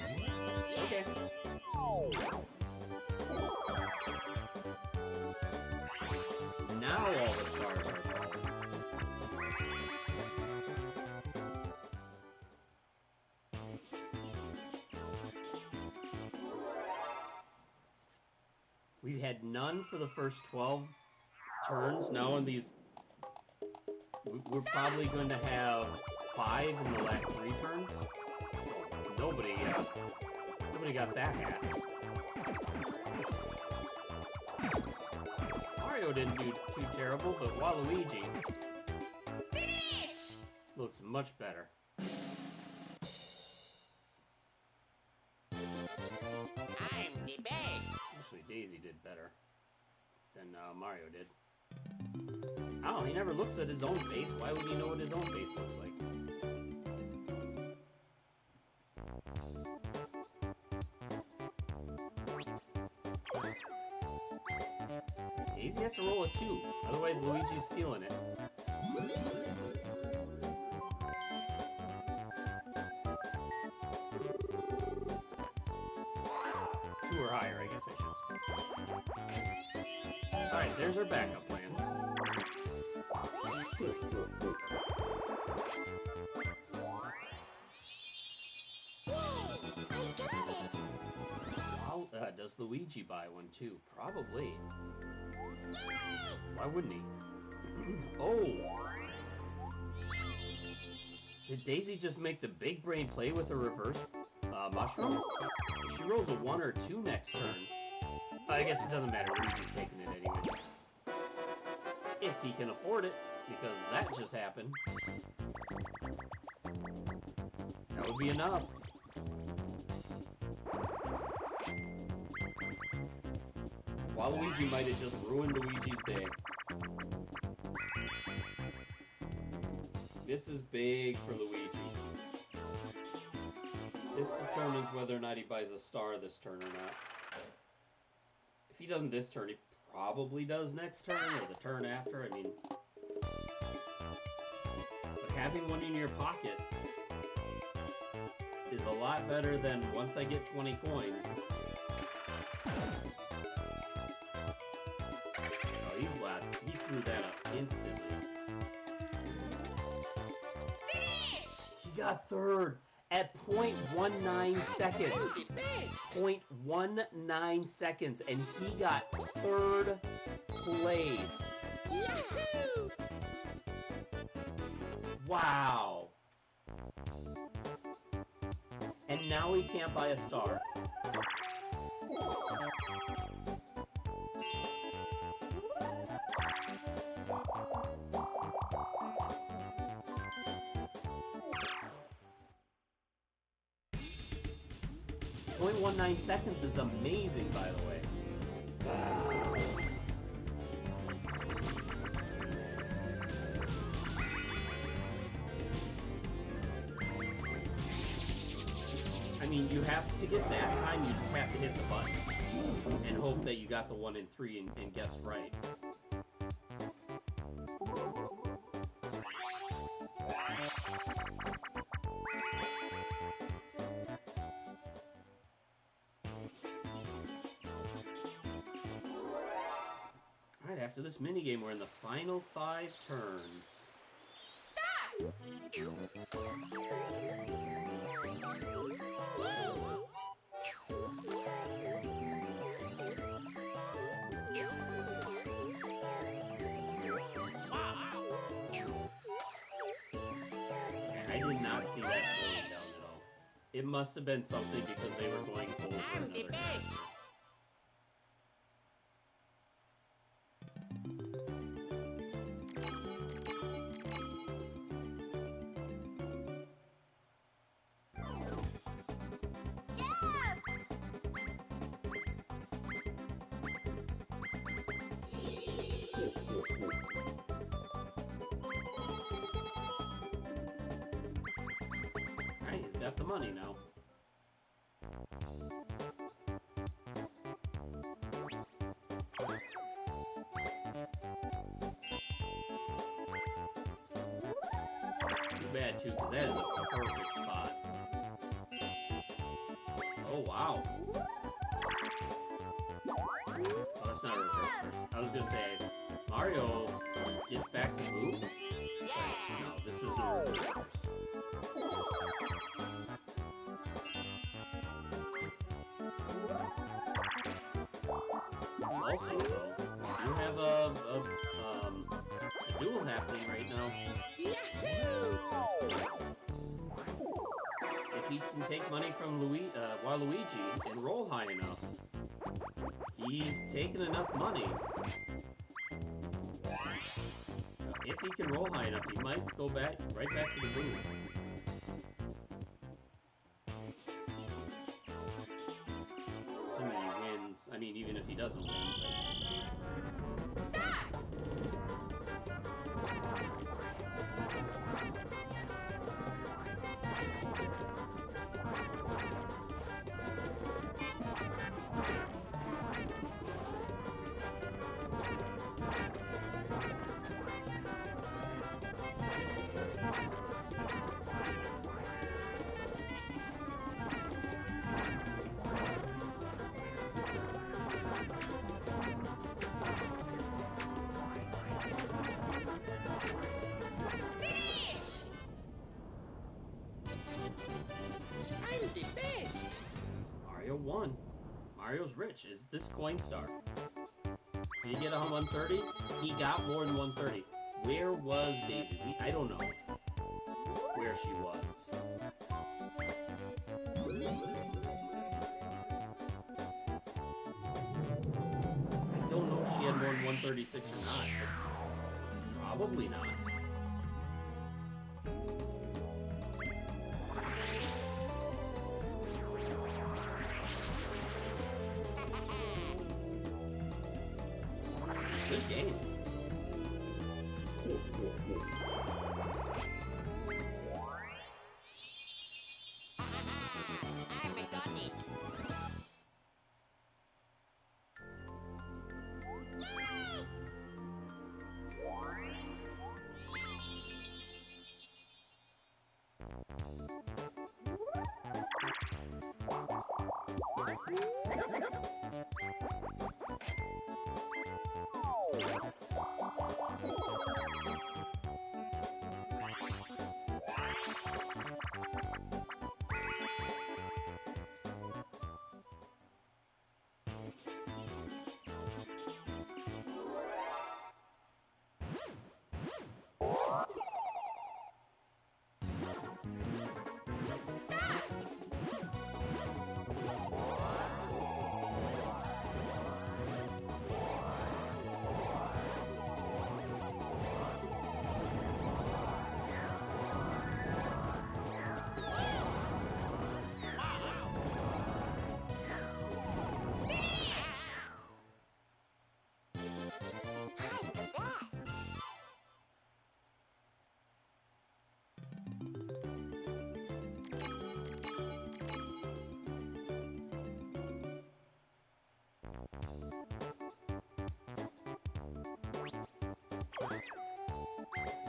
A: Okay. Now all the stars are falling. We had none for the first 12 turns. Now in these, we're probably going to have 5 in the last 3 turns. Nobody got that hat. Mario didn't do too terrible, but Waluigi
B: Finish!
A: looks much better.
B: I'm the best.
A: Actually, Daisy did better than Mario did. Oh, he never looks at his own face. Why would he know what his own face looks like? Daisy has to roll a 2, otherwise Luigi's stealing it. 2 or higher, I guess I should say. Alright, there's our backup plan. Well, does Luigi buy one too? Probably. Why wouldn't he? Oh! Did Daisy just make the big brain play with a reverse mushroom? If she rolls a 1 or 2 next turn, I guess it doesn't matter. Luigi's taking it anyway. If he can afford it, because that just happened. That would be enough. Waluigi might have just ruined Luigi's day. This is big for Luigi. This determines whether or not he buys a star this turn or not. If he doesn't this turn, he probably does next turn or the turn after. I mean, but having one in your pocket is a lot better than once I get 20 coins. Oh, he threw that up instantly.
B: Finish!
A: He got third at 0.19 seconds. 0.19 seconds, and he got third place.
C: Yahoo!
A: Wow. And now he can't buy a star. .19 seconds is amazing, by the way. I mean, you have to get that time, you just have to hit the button and hope that you got the 1 and 3 and guessed right. Alright, after this minigame, we're in the final 5 turns.
B: Stop!
A: I did not see that slowing down at all. It must have been something because they were going over
B: I'm the
A: another
B: best.
A: character. got the money now. Too bad, too, because that is a perfect spot. Oh, wow. Oh, that's not a reverse. I was going to say, Mario gets back to move. But, no, this is the reverse. Also, though, we do have a duel happening right now.
C: Yahoo!
A: If he can take money from Waluigi and roll high enough, he's taken enough money. If he can roll high enough, he might go back right back to the booth. Assuming he wins. I mean, even if he doesn't win. But...
B: Stop!
C: I'm the best.
A: Mario won. Mario's rich. Is this coin star? Did he get a 130? He got more than 130. Where was Daisy? I don't know where she was. I don't know if she had more than 136 or not. Probably not. Good game.
B: I got it. Yay!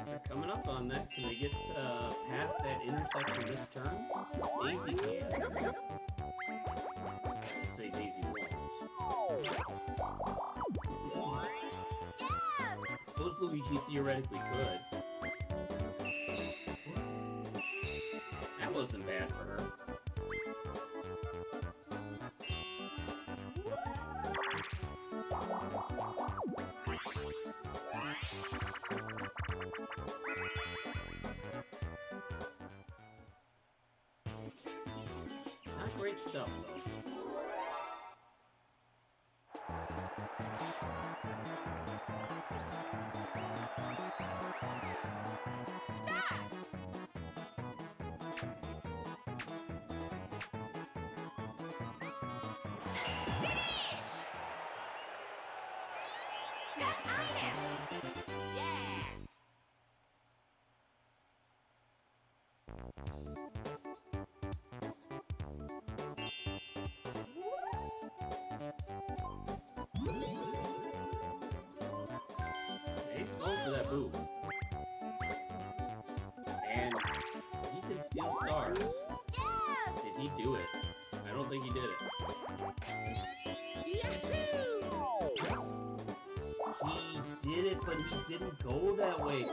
A: They're coming up on that. Can they get past that intersection this turn? Daisy can. I'd say Daisy won't. I suppose Luigi theoretically could. That wasn't bad for her. Not great stuff, though. He's going for that boot. And he can steal stars. Did he do it? I don't think he did it. He did it, but he didn't go that way. He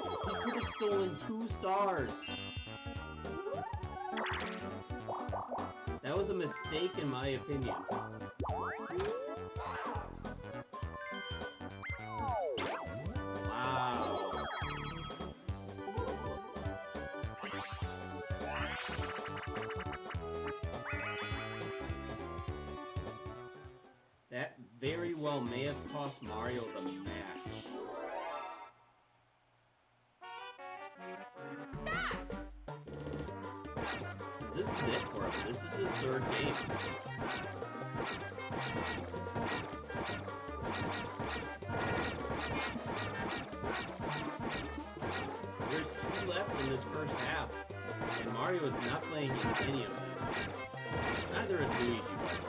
A: could have stolen 2 stars. That was a mistake in my opinion. Wow. That very well may have cost Mario the match.
B: Stop!
A: This is it for him. This is his 3rd game. There's 2 left in this first half, and Mario is not playing in any of them. Neither is Luigi, by the way.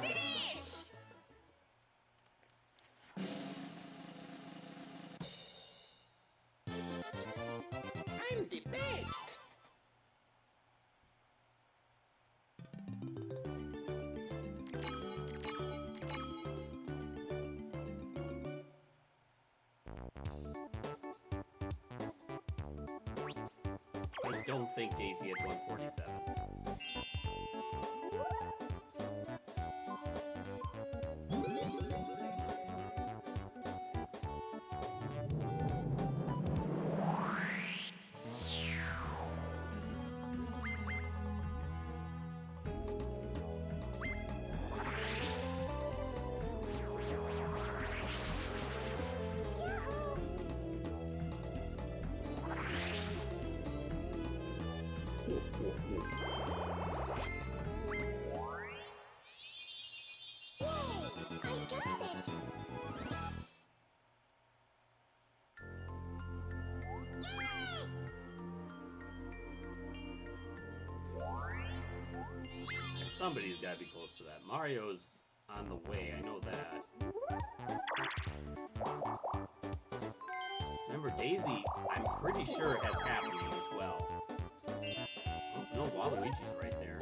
B: Finish!
C: I'm the best.
A: I don't think Daisy had 147. Somebody's got to be close to that. Mario's on the way, I know that. Remember, Daisy, I'm pretty sure has happening as well. Oh, no, Waluigi's right there.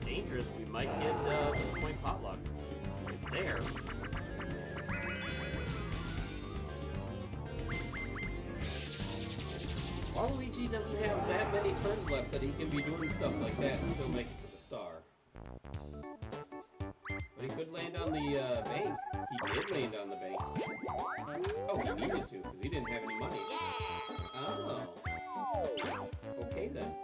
A: Dangerous, we might get point potluck. It's there. Waluigi doesn't have that many turns left that he can be doing stuff like that and still make it to the star. But he could land on the bank. He did land on the bank. Oh, he needed to, because he didn't have any money. Oh. Okay then.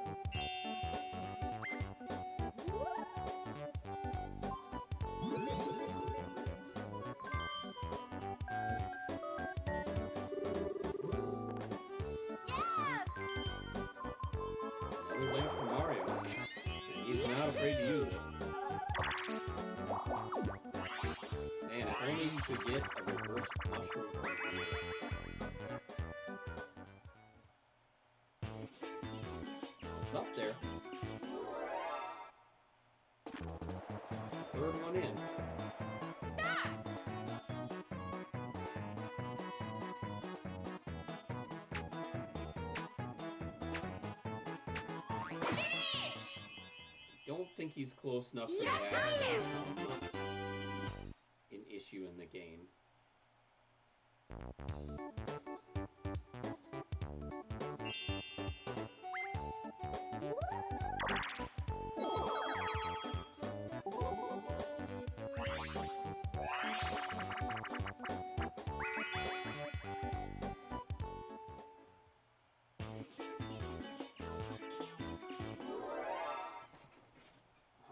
A: Another link from Mario. And he's not afraid to use it. Man, if only you could get a reverse mushroom from here. It's up there. 3rd one in. Don't think he's close enough for that to become an issue in the game.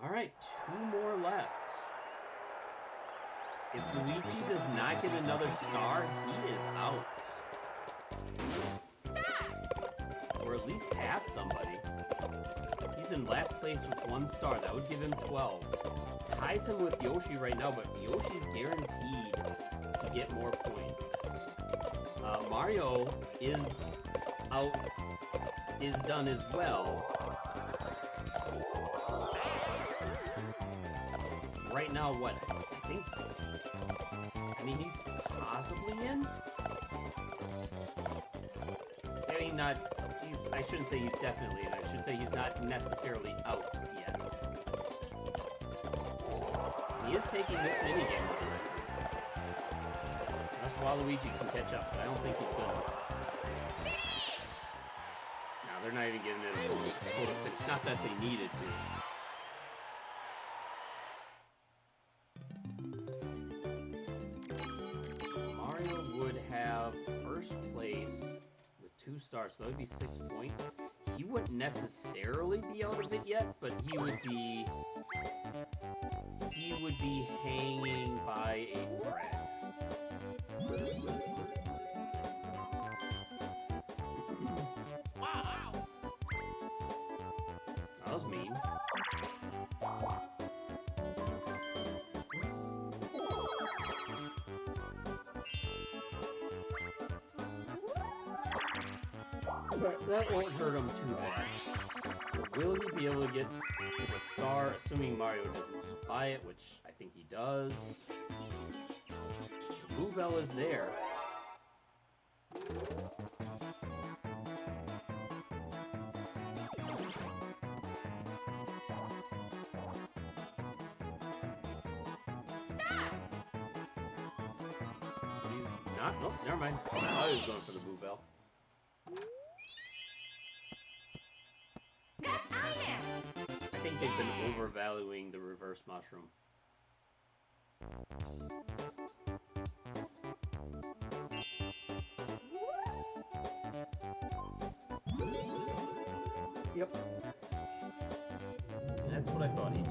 A: Alright, 2 more left. If Luigi does not get another star, he is out. at least pass somebody. He's in last place with 1 star. That would give him 12. Ties him with Yoshi right now, but Yoshi's guaranteed to get more points. Mario is done as well. Right now, what? I mean, he's possibly in? I mean, I shouldn't say he's definitely in. I should say he's not necessarily out yet. He is taking this minigame. That's Waluigi can catch up, but I don't think he's gonna. No, they're not even getting in a total finish. Not that they needed to. Mario would have first place with 2 stars, so that would be 6 points. He wouldn't necessarily be out of it yet, but he would be hanging by a thread.
C: Wow.
A: That was mean. That won't hurt him too bad. But will he be able to get to the star, assuming Mario doesn't buy it, which I think he does? The Blue Bell is there.
B: Stop!
A: So he's not. Nope, never mind. I thought he was going for the Blue Bell.
B: That's iron!
A: I think they've been overvaluing the reverse mushroom. Yep. That's what I thought he'd do.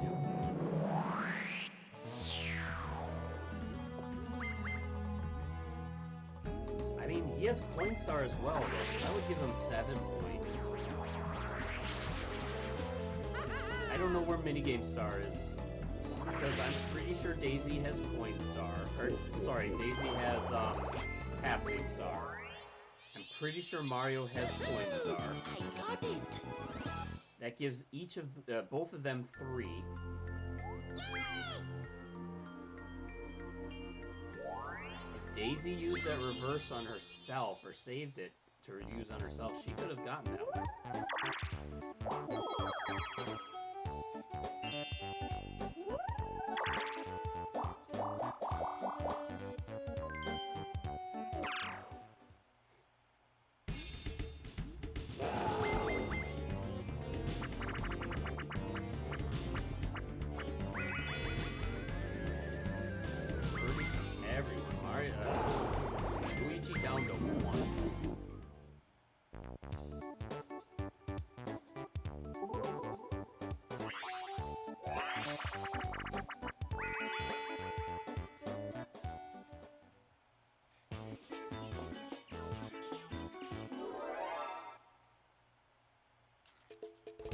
A: I mean, he has Coin Star as well, though. That would give him 7 points. I don't know where Minigame Star is, because I'm pretty sure Daisy has Coin Star. Or, sorry, Daisy has Halfway Star. I'm pretty sure Mario has Coin Star.
C: I got it.
A: That gives each of both of them 3. If Daisy used that reverse on herself, or saved it to use on herself, she could have gotten that one. Everyone, Mario, Luigi down to 1.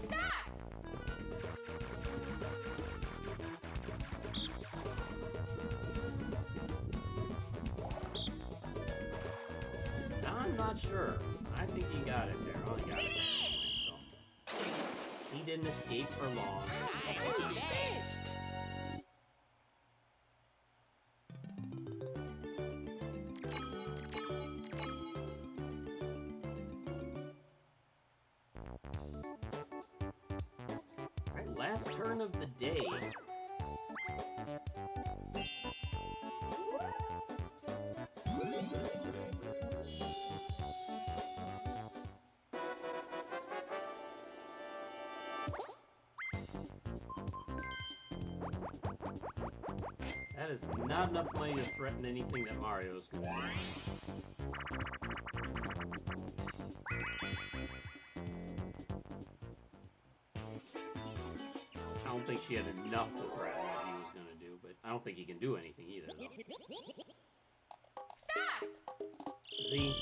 B: Stop!
A: I'm not sure. I think he got it there. Oh, he got it there.
B: Finish!
A: So, he didn't escape for long.
C: I'm the best.
A: Alright, last turn of the day. That is not enough money to threaten anything that Mario's going to do. I don't think she had enough to threaten what he was going to do, but I don't think he can do anything either, though.
B: Stop!
A: See?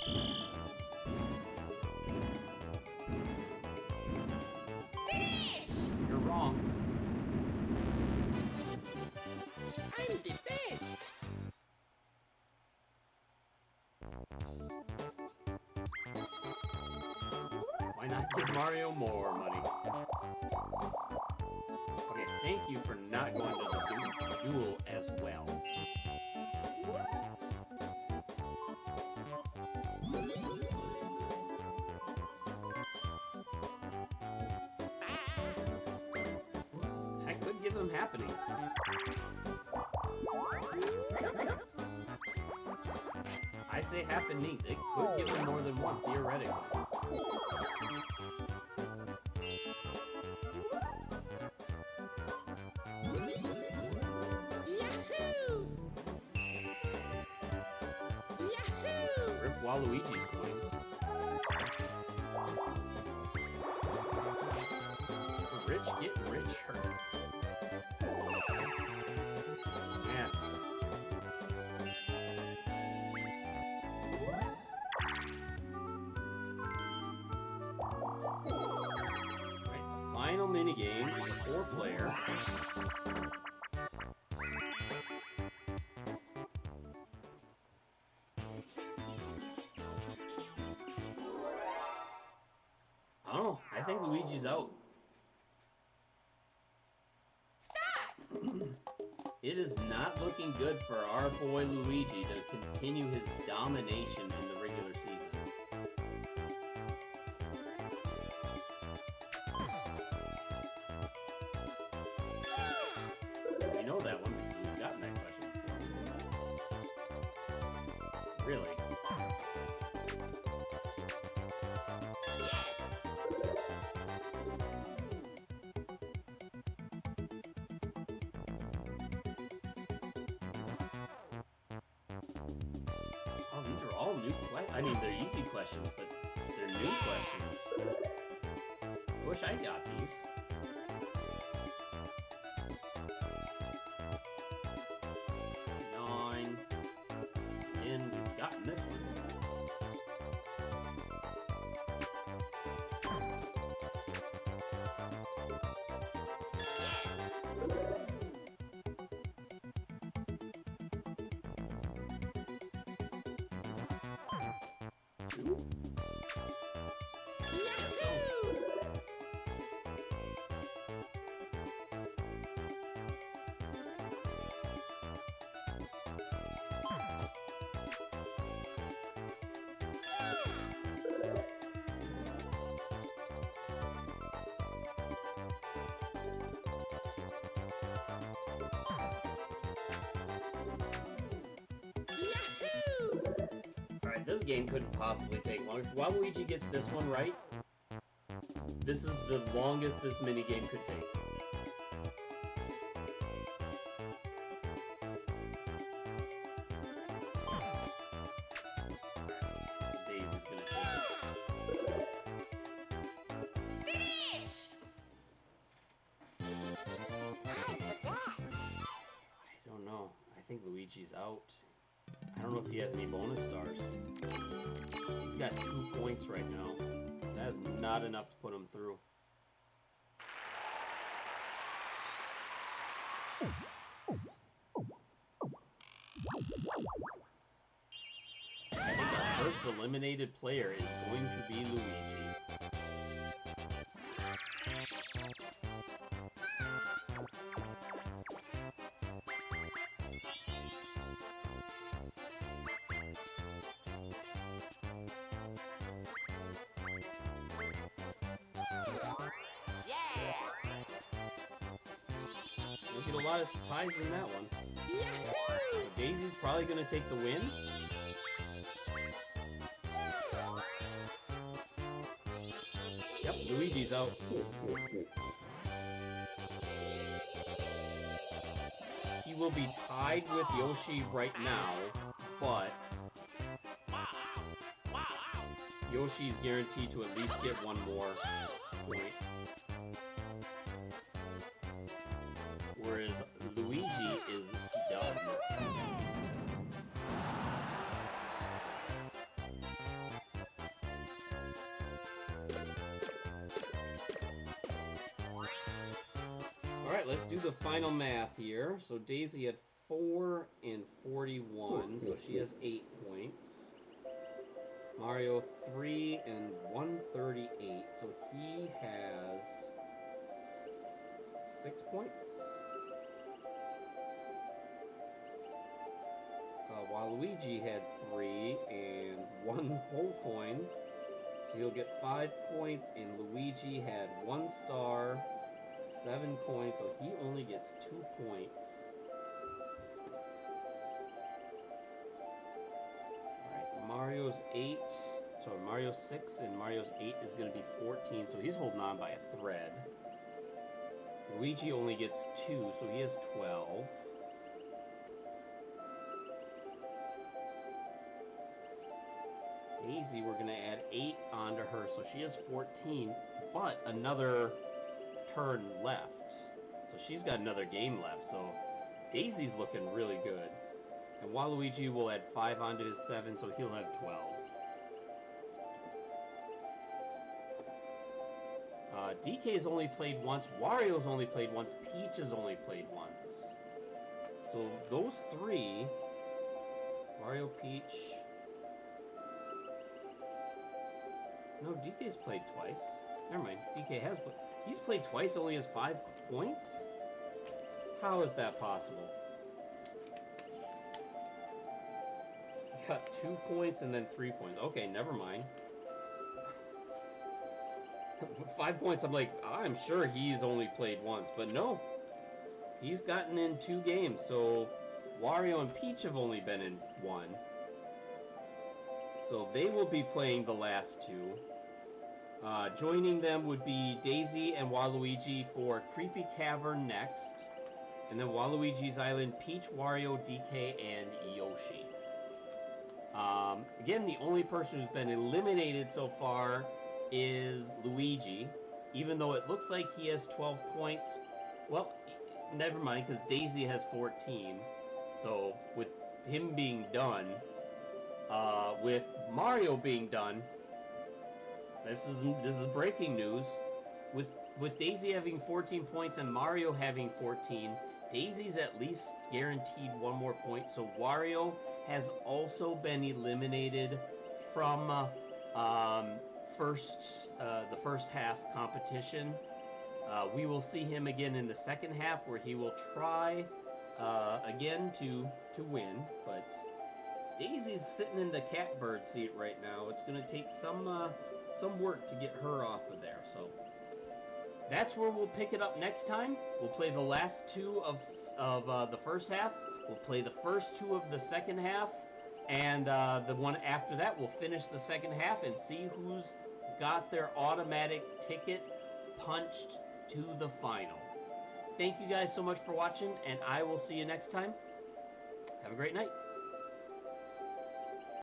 A: Give Mario more money. Okay, thank you for not going to the duel as well. I could give them happenings. I say happening. It could give them more than one, theoretically.
C: Yahoo! Yahoo!
A: Rip Waluigi's coins. The rich get richer. Man. Right, the final minigame is a 4-player. I don't know. I think Luigi's out. It is not looking good for our boy Luigi to continue his domination in the regular season. We know that one because we've gotten that question before. Really? Oh, these are all new questions. I mean, they're easy questions, but they're new questions. I wish I got these. Nine. And we've gotten this one. Two.
C: Yahoo!
A: Alright, this game couldn't possibly take long. If Waluigi gets this one right, this is the longest this minigame could take. Daisy's gonna take it.
B: Finish!
A: I don't know. I think Luigi's out. I don't know if he has any bonus stars. He's got 2 points right now. That is not enough to put him through. I think our first eliminated player is going to be Luigi. Look at a lot of ties in that one.
C: Yahoo!
A: Daisy's probably going to take the win. Yep, Luigi's out. He will be tied with Yoshi right now, but Yoshi's guaranteed to at least get one more point. Whereas Luigi is done. Alright, let's do the final math here. So Daisy had 4 and 41, so she has 8 points. Mario 3 and 138. So he has 6 points. Waluigi had 3 and 1 whole coin. So he'll get 5 points. And Luigi had 1 star, 7 coins. So he only gets 2 points. Mario's 8, sorry, Mario's 6 and Mario's 8 is going to be 14, so he's holding on by a thread. Luigi only gets 2, so he has 12. Daisy, we're going to add 8 onto her, so she has 14, but another turn left. So she's got another game left, so Daisy's looking really good. And Waluigi will add 5 onto his 7, so he'll have 12. DK's only played once, Wario's only played once, Peach has only played once. So those 3, Wario, Peach... No, DK's played twice. Never mind, DK has, but he's played twice, only has 5 points? How is that possible? Got 2 points and then 3 points. Okay, never mind. 5 points, I'm like, I'm sure he's only played once, but no. He's gotten in 2 games, so Wario and Peach have only been in 1. So they will be playing the last 2. Joining them would be Daisy and Waluigi for Creepy Cavern next. And then Waluigi's Island, Peach, Wario, DK, and Yoshi. Again, the only person who's been eliminated so far is Luigi, even though it looks like he has 12 points. Well, never mind, because Daisy has 14. So, with him being done, with Mario being done, this is breaking news. With Daisy having 14 points and Mario having 14, Daisy's at least guaranteed 1 more point. So Wario has also been eliminated from the first half competition. We will see him again in the second half, where he will try again to win. But Daisy's sitting in the catbird seat right now. It's going to take some work to get her off of there. So that's where we'll pick it up next time. We'll play the last 2 of the first half. We'll play the first 2 of the second half, and the one after that, we'll finish the second half and see who's got their automatic ticket punched to the final. Thank you guys so much for watching, and I will see you next time. Have a great night.